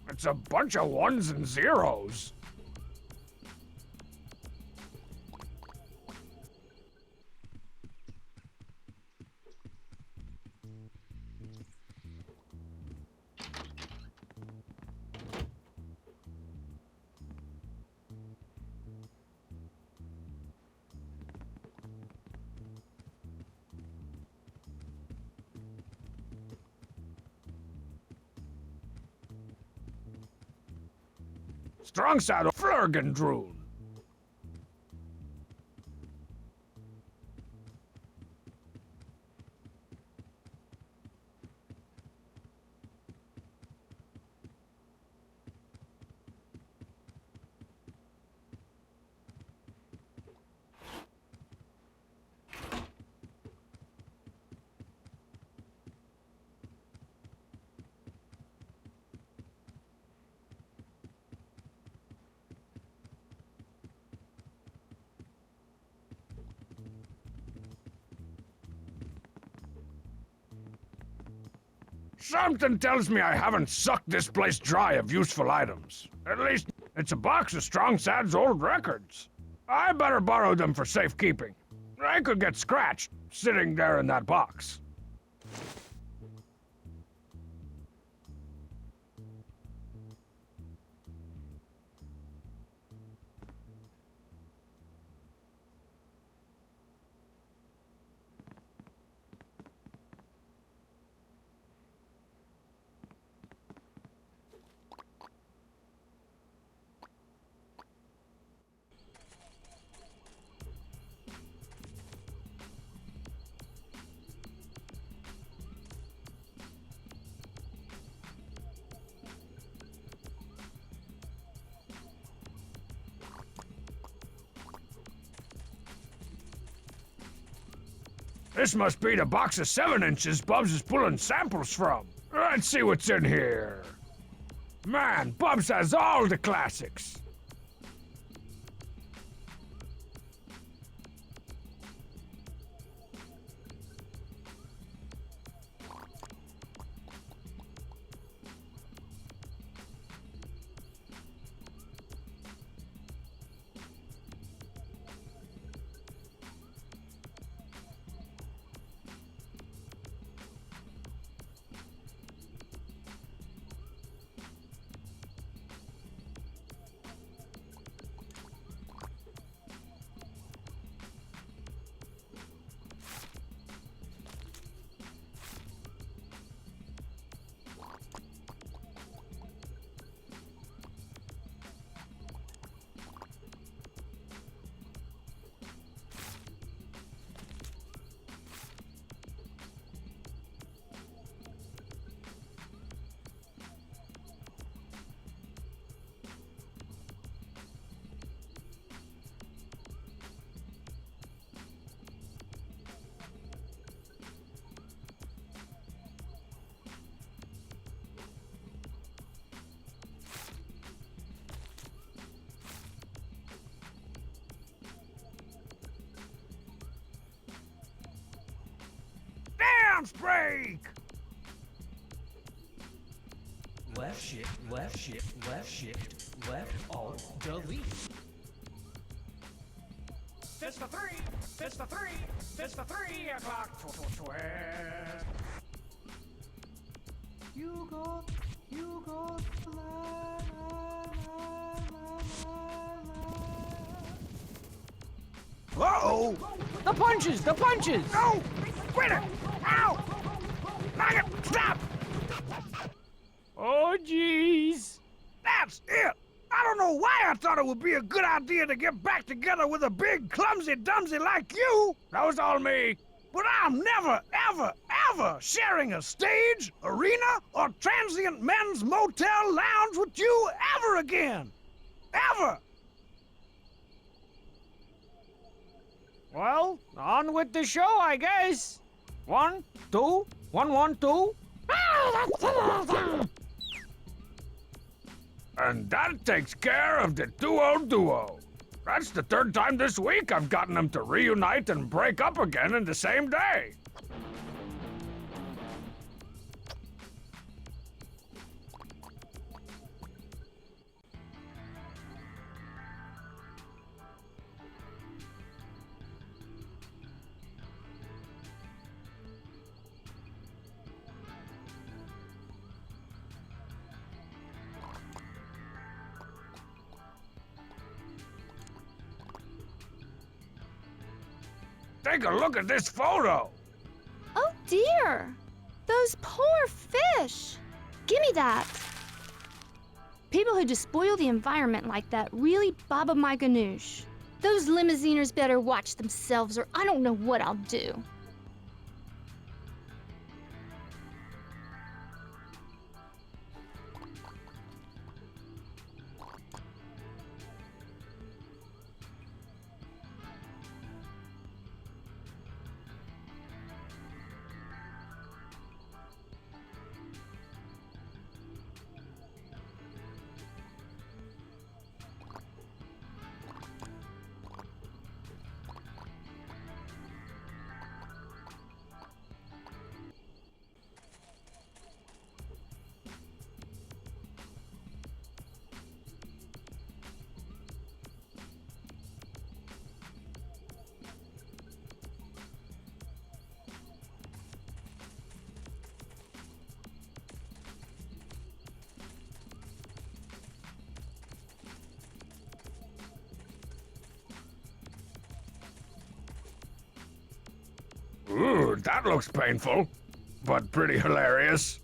It's a bunch of ones and zeros. Strong saddle Flurgendrune. Something tells me I haven't sucked this place dry of useful items. At least, it's a box of Strong Sad's old records. I better borrow them for safekeeping. I could get scratched sitting there in that box. This must be the box of 7 inches Bubs is pulling samples from. Let's see what's in here. Man, Bubs has all the classics. break. Left shift, left shift, left shift, left alt, delete. It's the 3, it's the 3, it's the 3 o'clock twist. You got Uh-oh. The punches, the punches! No! Quit it! Ow! Knock it! Stop! Oh, jeez. That's it! I don't know why I thought it would be a good idea to get back together with a big clumsy-dumsy like you! That was all me. But I'm never, ever, ever sharing a stage, arena, or transient men's motel lounge with you ever again! Ever! Well, on with the show, I guess. 1, 2, 1, 1, 2. And that takes care of the duo. That's the 3rd time this week I've gotten them to reunite and break up again in the same day. Take a look at this photo. Oh dear! Those poor fish! Give me that! People who despoil the environment like that really baba my ganoush. Those limousiners better watch themselves or I don't know what I'll do. Ooh, that looks painful, but pretty hilarious.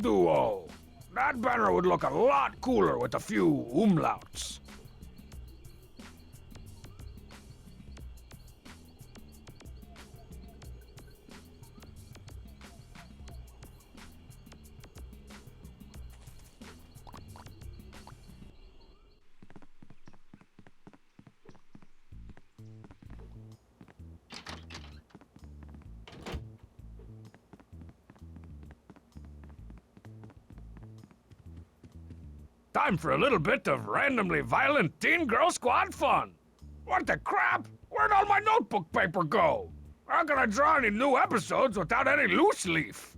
Duo. That banner would look a lot cooler with a few umlauts. Time for a little bit of randomly violent Teen Girl Squad fun. What the crap? Where'd all my notebook paper go? How can I draw any new episodes without any loose leaf?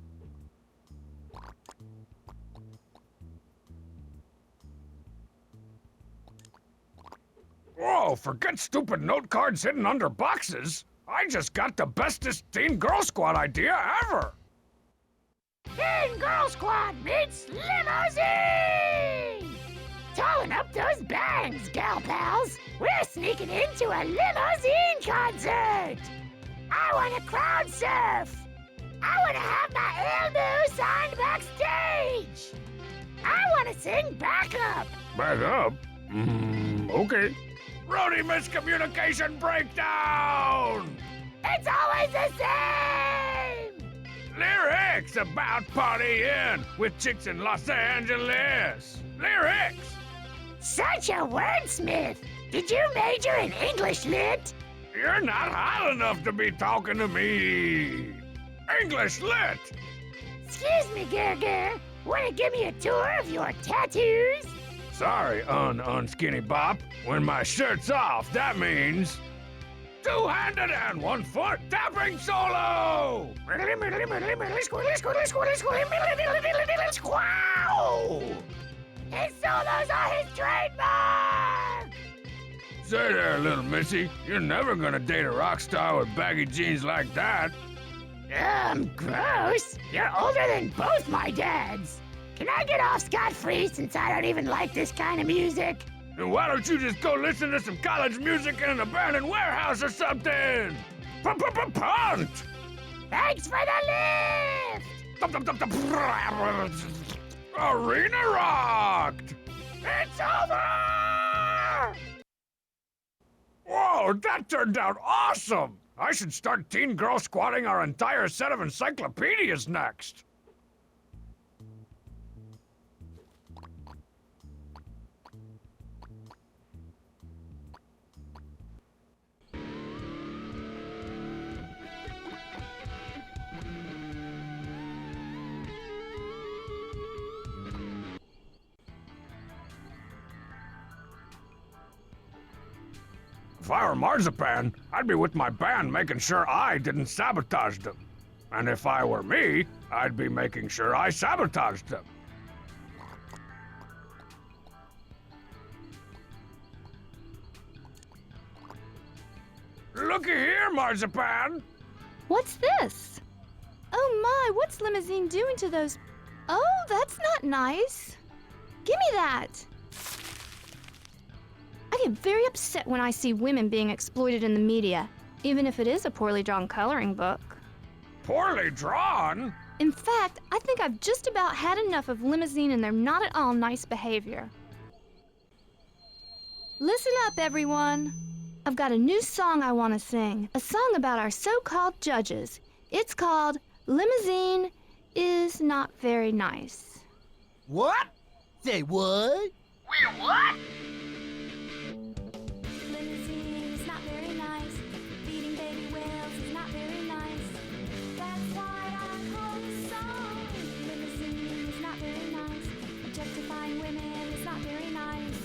Whoa, forget stupid note cards hidden under boxes. I just got the bestest Teen Girl Squad idea ever. Teen Girl Squad meets limousine! Towing up those bangs, gal pals! We're sneaking into a limousine concert! I want to crowd surf! I want to have my elbow signed backstage! I want to sing backup! Back up? Okay. Roadie miscommunication breakdown! It's always the same! Lyrics about partying with chicks in Los Angeles. Lyrics! Such a wordsmith! Did you major in English lit? You're not hot enough to be talking to me. English lit! Excuse me, Gerger. Wanna give me a tour of your tattoos? Sorry, unskinny bop. When my shirt's off, that means two-handed and one-foot tapping solo! His solos are his trademark! Say there, little missy, you're never gonna date a rock star with baggy jeans like that. Gross. You're older than both my dads. Can I get off scot-free since I don't even like this kind of music? Then why don't you just go listen to some college music in an abandoned warehouse or something? Punt! Thanks for the lift! Arena rocked! It's over! Whoa, that turned out awesome! I should start teen girl squatting our entire set of encyclopedias next. If I were Marzipan, I'd be with my band making sure I didn't sabotage them. And if I were me, I'd be making sure I sabotaged them. Looky here, Marzipan! What's this? Oh my, what's Limousine doing to those... Oh, that's not nice. Give me that. I get very upset when I see women being exploited in the media, even if it is a poorly drawn coloring book. Poorly drawn? In fact, I think I've just about had enough of Limousine and their not at all nice behavior. Listen up, everyone. I've got a new song I want to sing, a song about our so-called judges. It's called Limousine is Not Very Nice. What? Say what? Wait, what? Limousine is not very nice. Feeding baby whales is not very nice. That's why I call this song. Limousine is not very nice. Objectifying women is not very nice.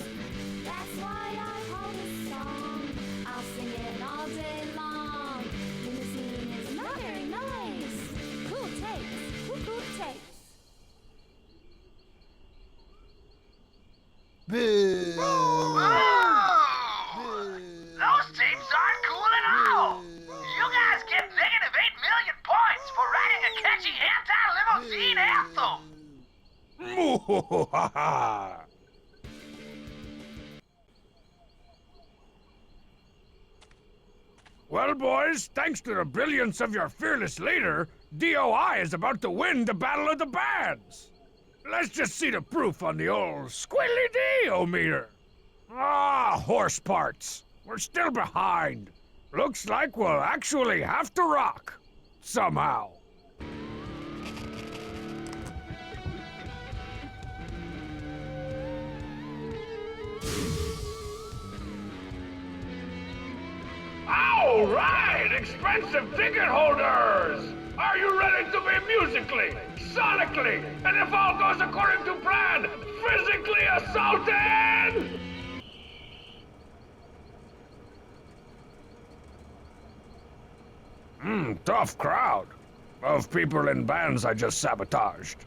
That's why I call this song. I'll sing it all day long. Limousine is not very nice. Cool takes. Cool takes. Boo! Those teams aren't cool at all! You guys get negative 8 million points for writing a catchy anti-limousine anthem! Moo-ha-ha-ha! Well, boys, thanks to the brilliance of your fearless leader, DOI is about to win the Battle of the Bands. Let's just see the proof on the old squiddly-dee-o-meter. Ah, horse parts. We're still behind. Looks like we'll actually have to rock. Somehow. All right, expensive ticket holders! Are you ready to be musically, sonically, and if all goes according to plan, physically assaulted? Tough crowd of people in bands I just sabotaged.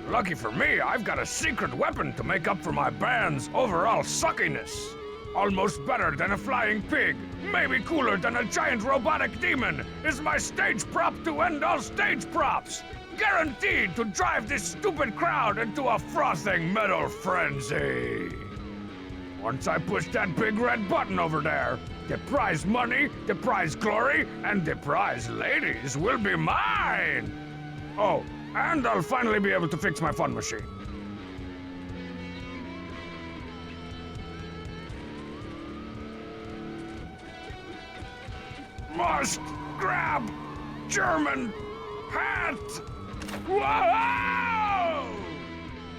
Lucky for me, I've got a secret weapon to make up for my band's overall suckiness. Almost better than a flying pig, maybe cooler than a giant robotic demon, is my stage prop to end all stage props. Guaranteed to drive this stupid crowd into a frothing metal frenzy. Once I push that big red button over there, the prize money, the prize glory, and the prize ladies will be mine. Oh, and I'll finally be able to fix my fun machine. Must grab German hat! Whoa!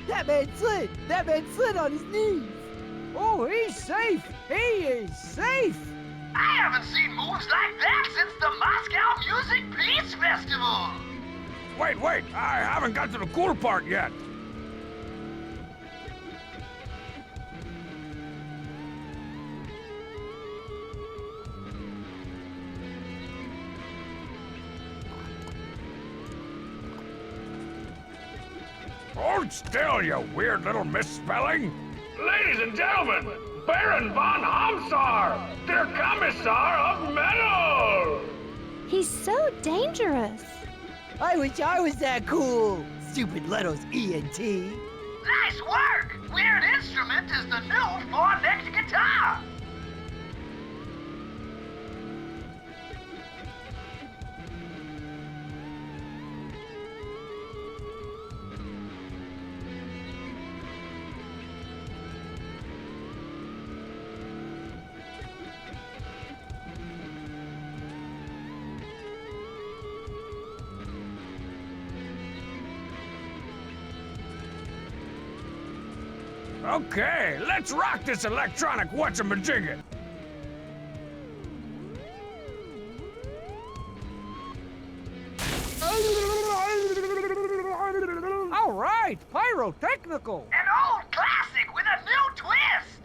That man slid! That man slid on his knees! Oh, he's safe! He is safe! I haven't seen moves like that since the Moscow Music Peace Festival! Wait, I haven't got to the cool part yet. Hold still, you weird little misspelling. Ladies and gentlemen, Baron von Hamsar, der Kommissar of Metal! He's so dangerous. I wish I was that cool! Stupid Leto's ENT! Nice work! Weird Instrument is the new four-necked guitar! Okay, let's rock this electronic whatchamajigget. All right, pyrotechnical. An old classic with a new twist!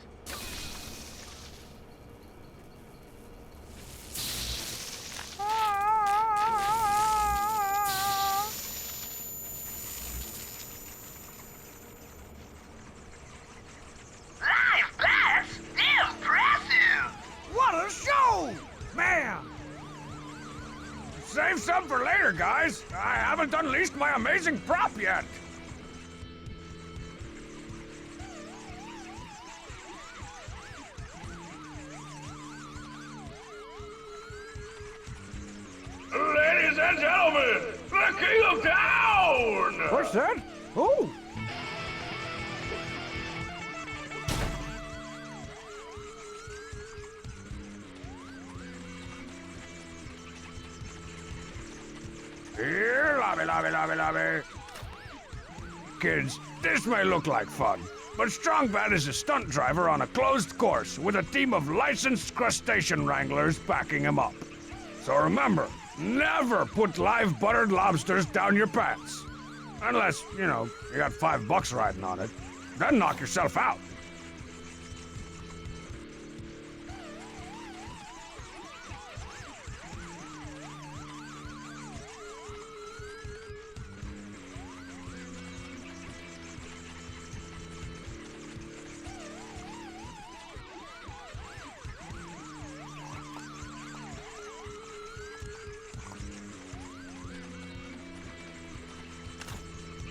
Live bands? Impressive! What a show! Man! Save some for later, guys. I haven't unleashed my amazing prop yet. Ladies and gentlemen, the King of Town! What's that? Oh! Here, lobby. Kids, this may look like fun, but Strongbad is a stunt driver on a closed course with a team of licensed crustacean wranglers backing him up. So remember, never put live buttered lobsters down your pants. Unless, you got $5 riding on it. Then knock yourself out.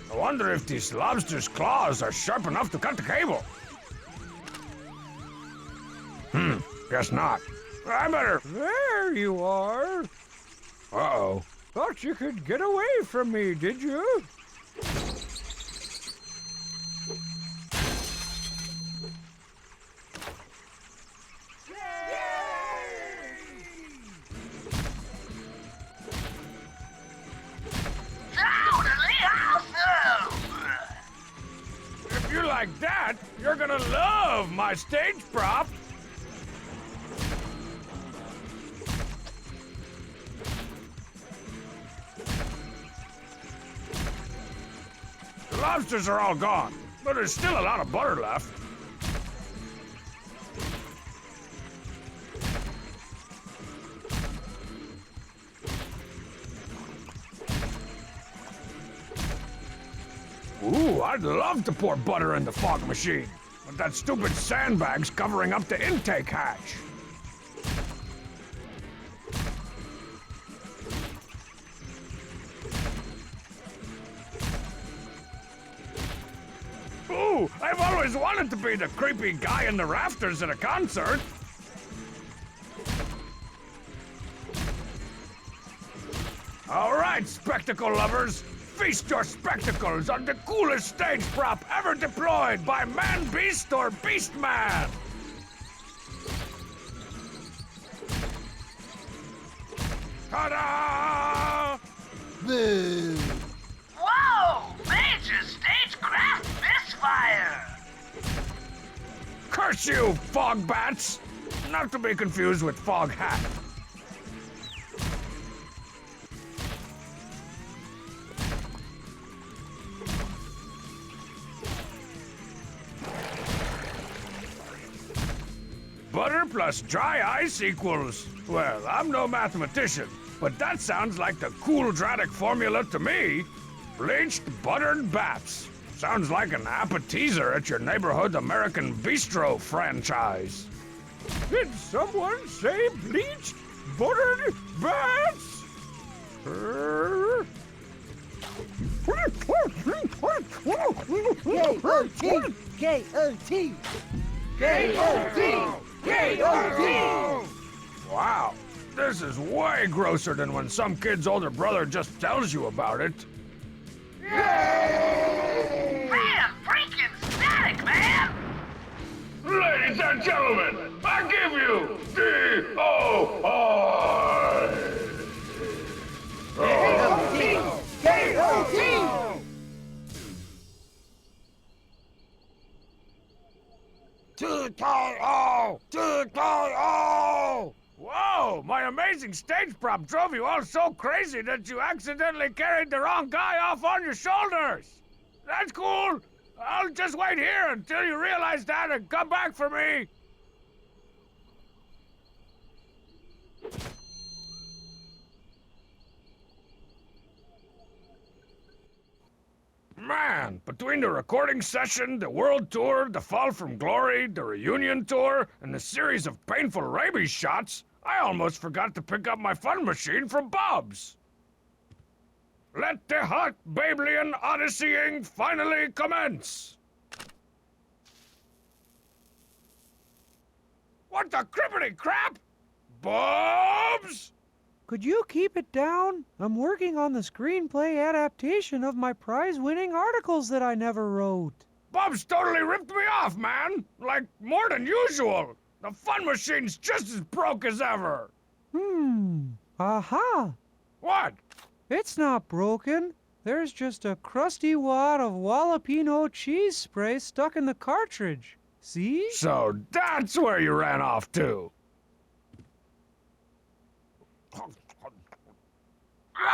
I wonder if these lobsters' claws are sharp enough to cut the cable. Guess not. I better... There you are. Uh-oh. Thought you could get away from me, did you? If you like that, you're gonna love my stage prop. The lobsters are all gone, but there's still a lot of butter left. Ooh, I'd love to pour butter in the fog machine, but that stupid sandbag's covering up the intake hatch. Ooh, I've always wanted to be the creepy guy in the rafters at a concert. All right, spectacle lovers. Feast your spectacles on the coolest stage prop ever deployed by Man Beast or Beast Man. Ta-da! Boo! Whoa! Major stagecraft misfire! Curse you, fog bats! Not to be confused with fog hat. Butter plus dry ice equals... Well, I'm no mathematician, but that sounds like the quadratic formula to me. Bleached buttered bats. Sounds like an appetizer at your neighborhood American Bistro franchise. Did someone say bleached buttered bats? K-O-T! K-O-T! K-O-T! K-O-T! Wow, this is way grosser than when some kid's older brother just tells you about it. Man, freaking static, man! Ladies and gentlemen, I give you D-O-I! K-O-T! K-O-T! T-K-O! T-K-O! Whoa, my amazing stage prop drove you all so crazy that you accidentally carried the wrong guy off on your shoulders. That's cool. I'll just wait here until you realize that and come back for me. Man, between the recording session, the world tour, the fall from glory, the reunion tour, and the series of painful rabies shots, I almost forgot to pick up my fun machine from Bob's. Let the hot Babelian Odysseying finally commence! What the crippity crap? Bob's? Could you keep it down? I'm working on the screenplay adaptation of my prize-winning articles that I never wrote. Bob's totally ripped me off, man! Like, more than usual! The fun machine's just as broke as ever! Aha! What? It's not broken. There's just a crusty wad of jalapeno cheese spray stuck in the cartridge. See? So that's where you ran off to!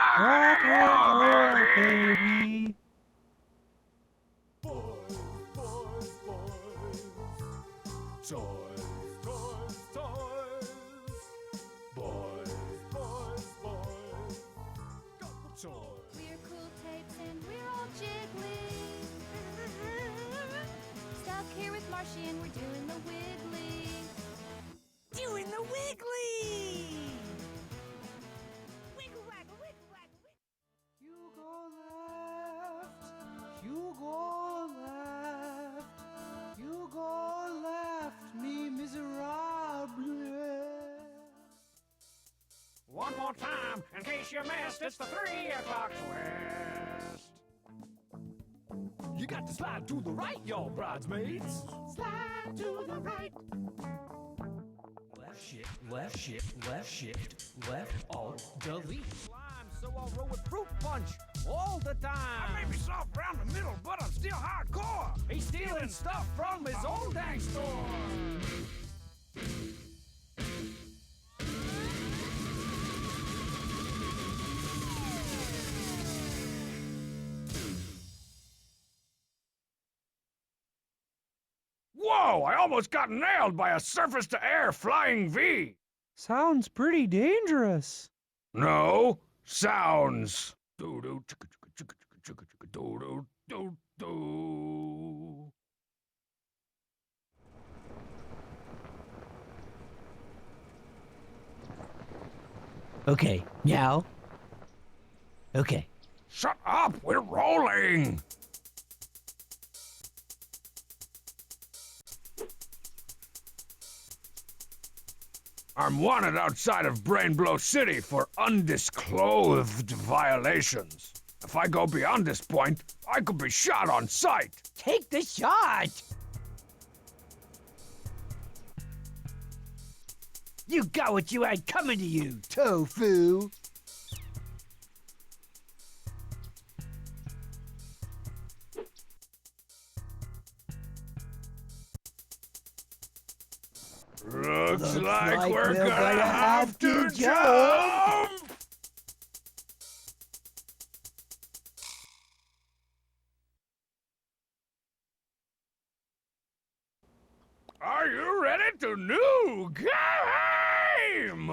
Rock and roll, baby. We're cool tapes and we're all jiggly. Stuck here with Marshy and we're doing the wiggly. Doing the wiggly! Wiggle waggle, wiggle waggle, wiggle. You go left, you go left, you go left, me miserable. One more time, in case you missed, it's the 3 o'clock twist. You got to slide to the right, y'all bridesmaids. Slide to the right. Left shift, left shift, left shift, left alt, delete. So I'll roll with fruit punch all the time. I may be soft around the middle, but I'm still hardcore. He's stealing stuff from his own dang store. Whoa, I almost got nailed by a surface-to-air flying V! Sounds pretty dangerous. No, sounds. Doo-doo, chicka-chicka-chicka-chicka-chicka, doo-doo, doo-doo. Okay, now. Okay. Shut up, we're rolling! I'm wanted outside of Brainblow City for undisclosed violations. If I go beyond this point, I could be shot on sight. Take the shot! You got what you had coming to you, tofu! Looks like we're gonna gonna have to jump. jump! Are you ready to new game?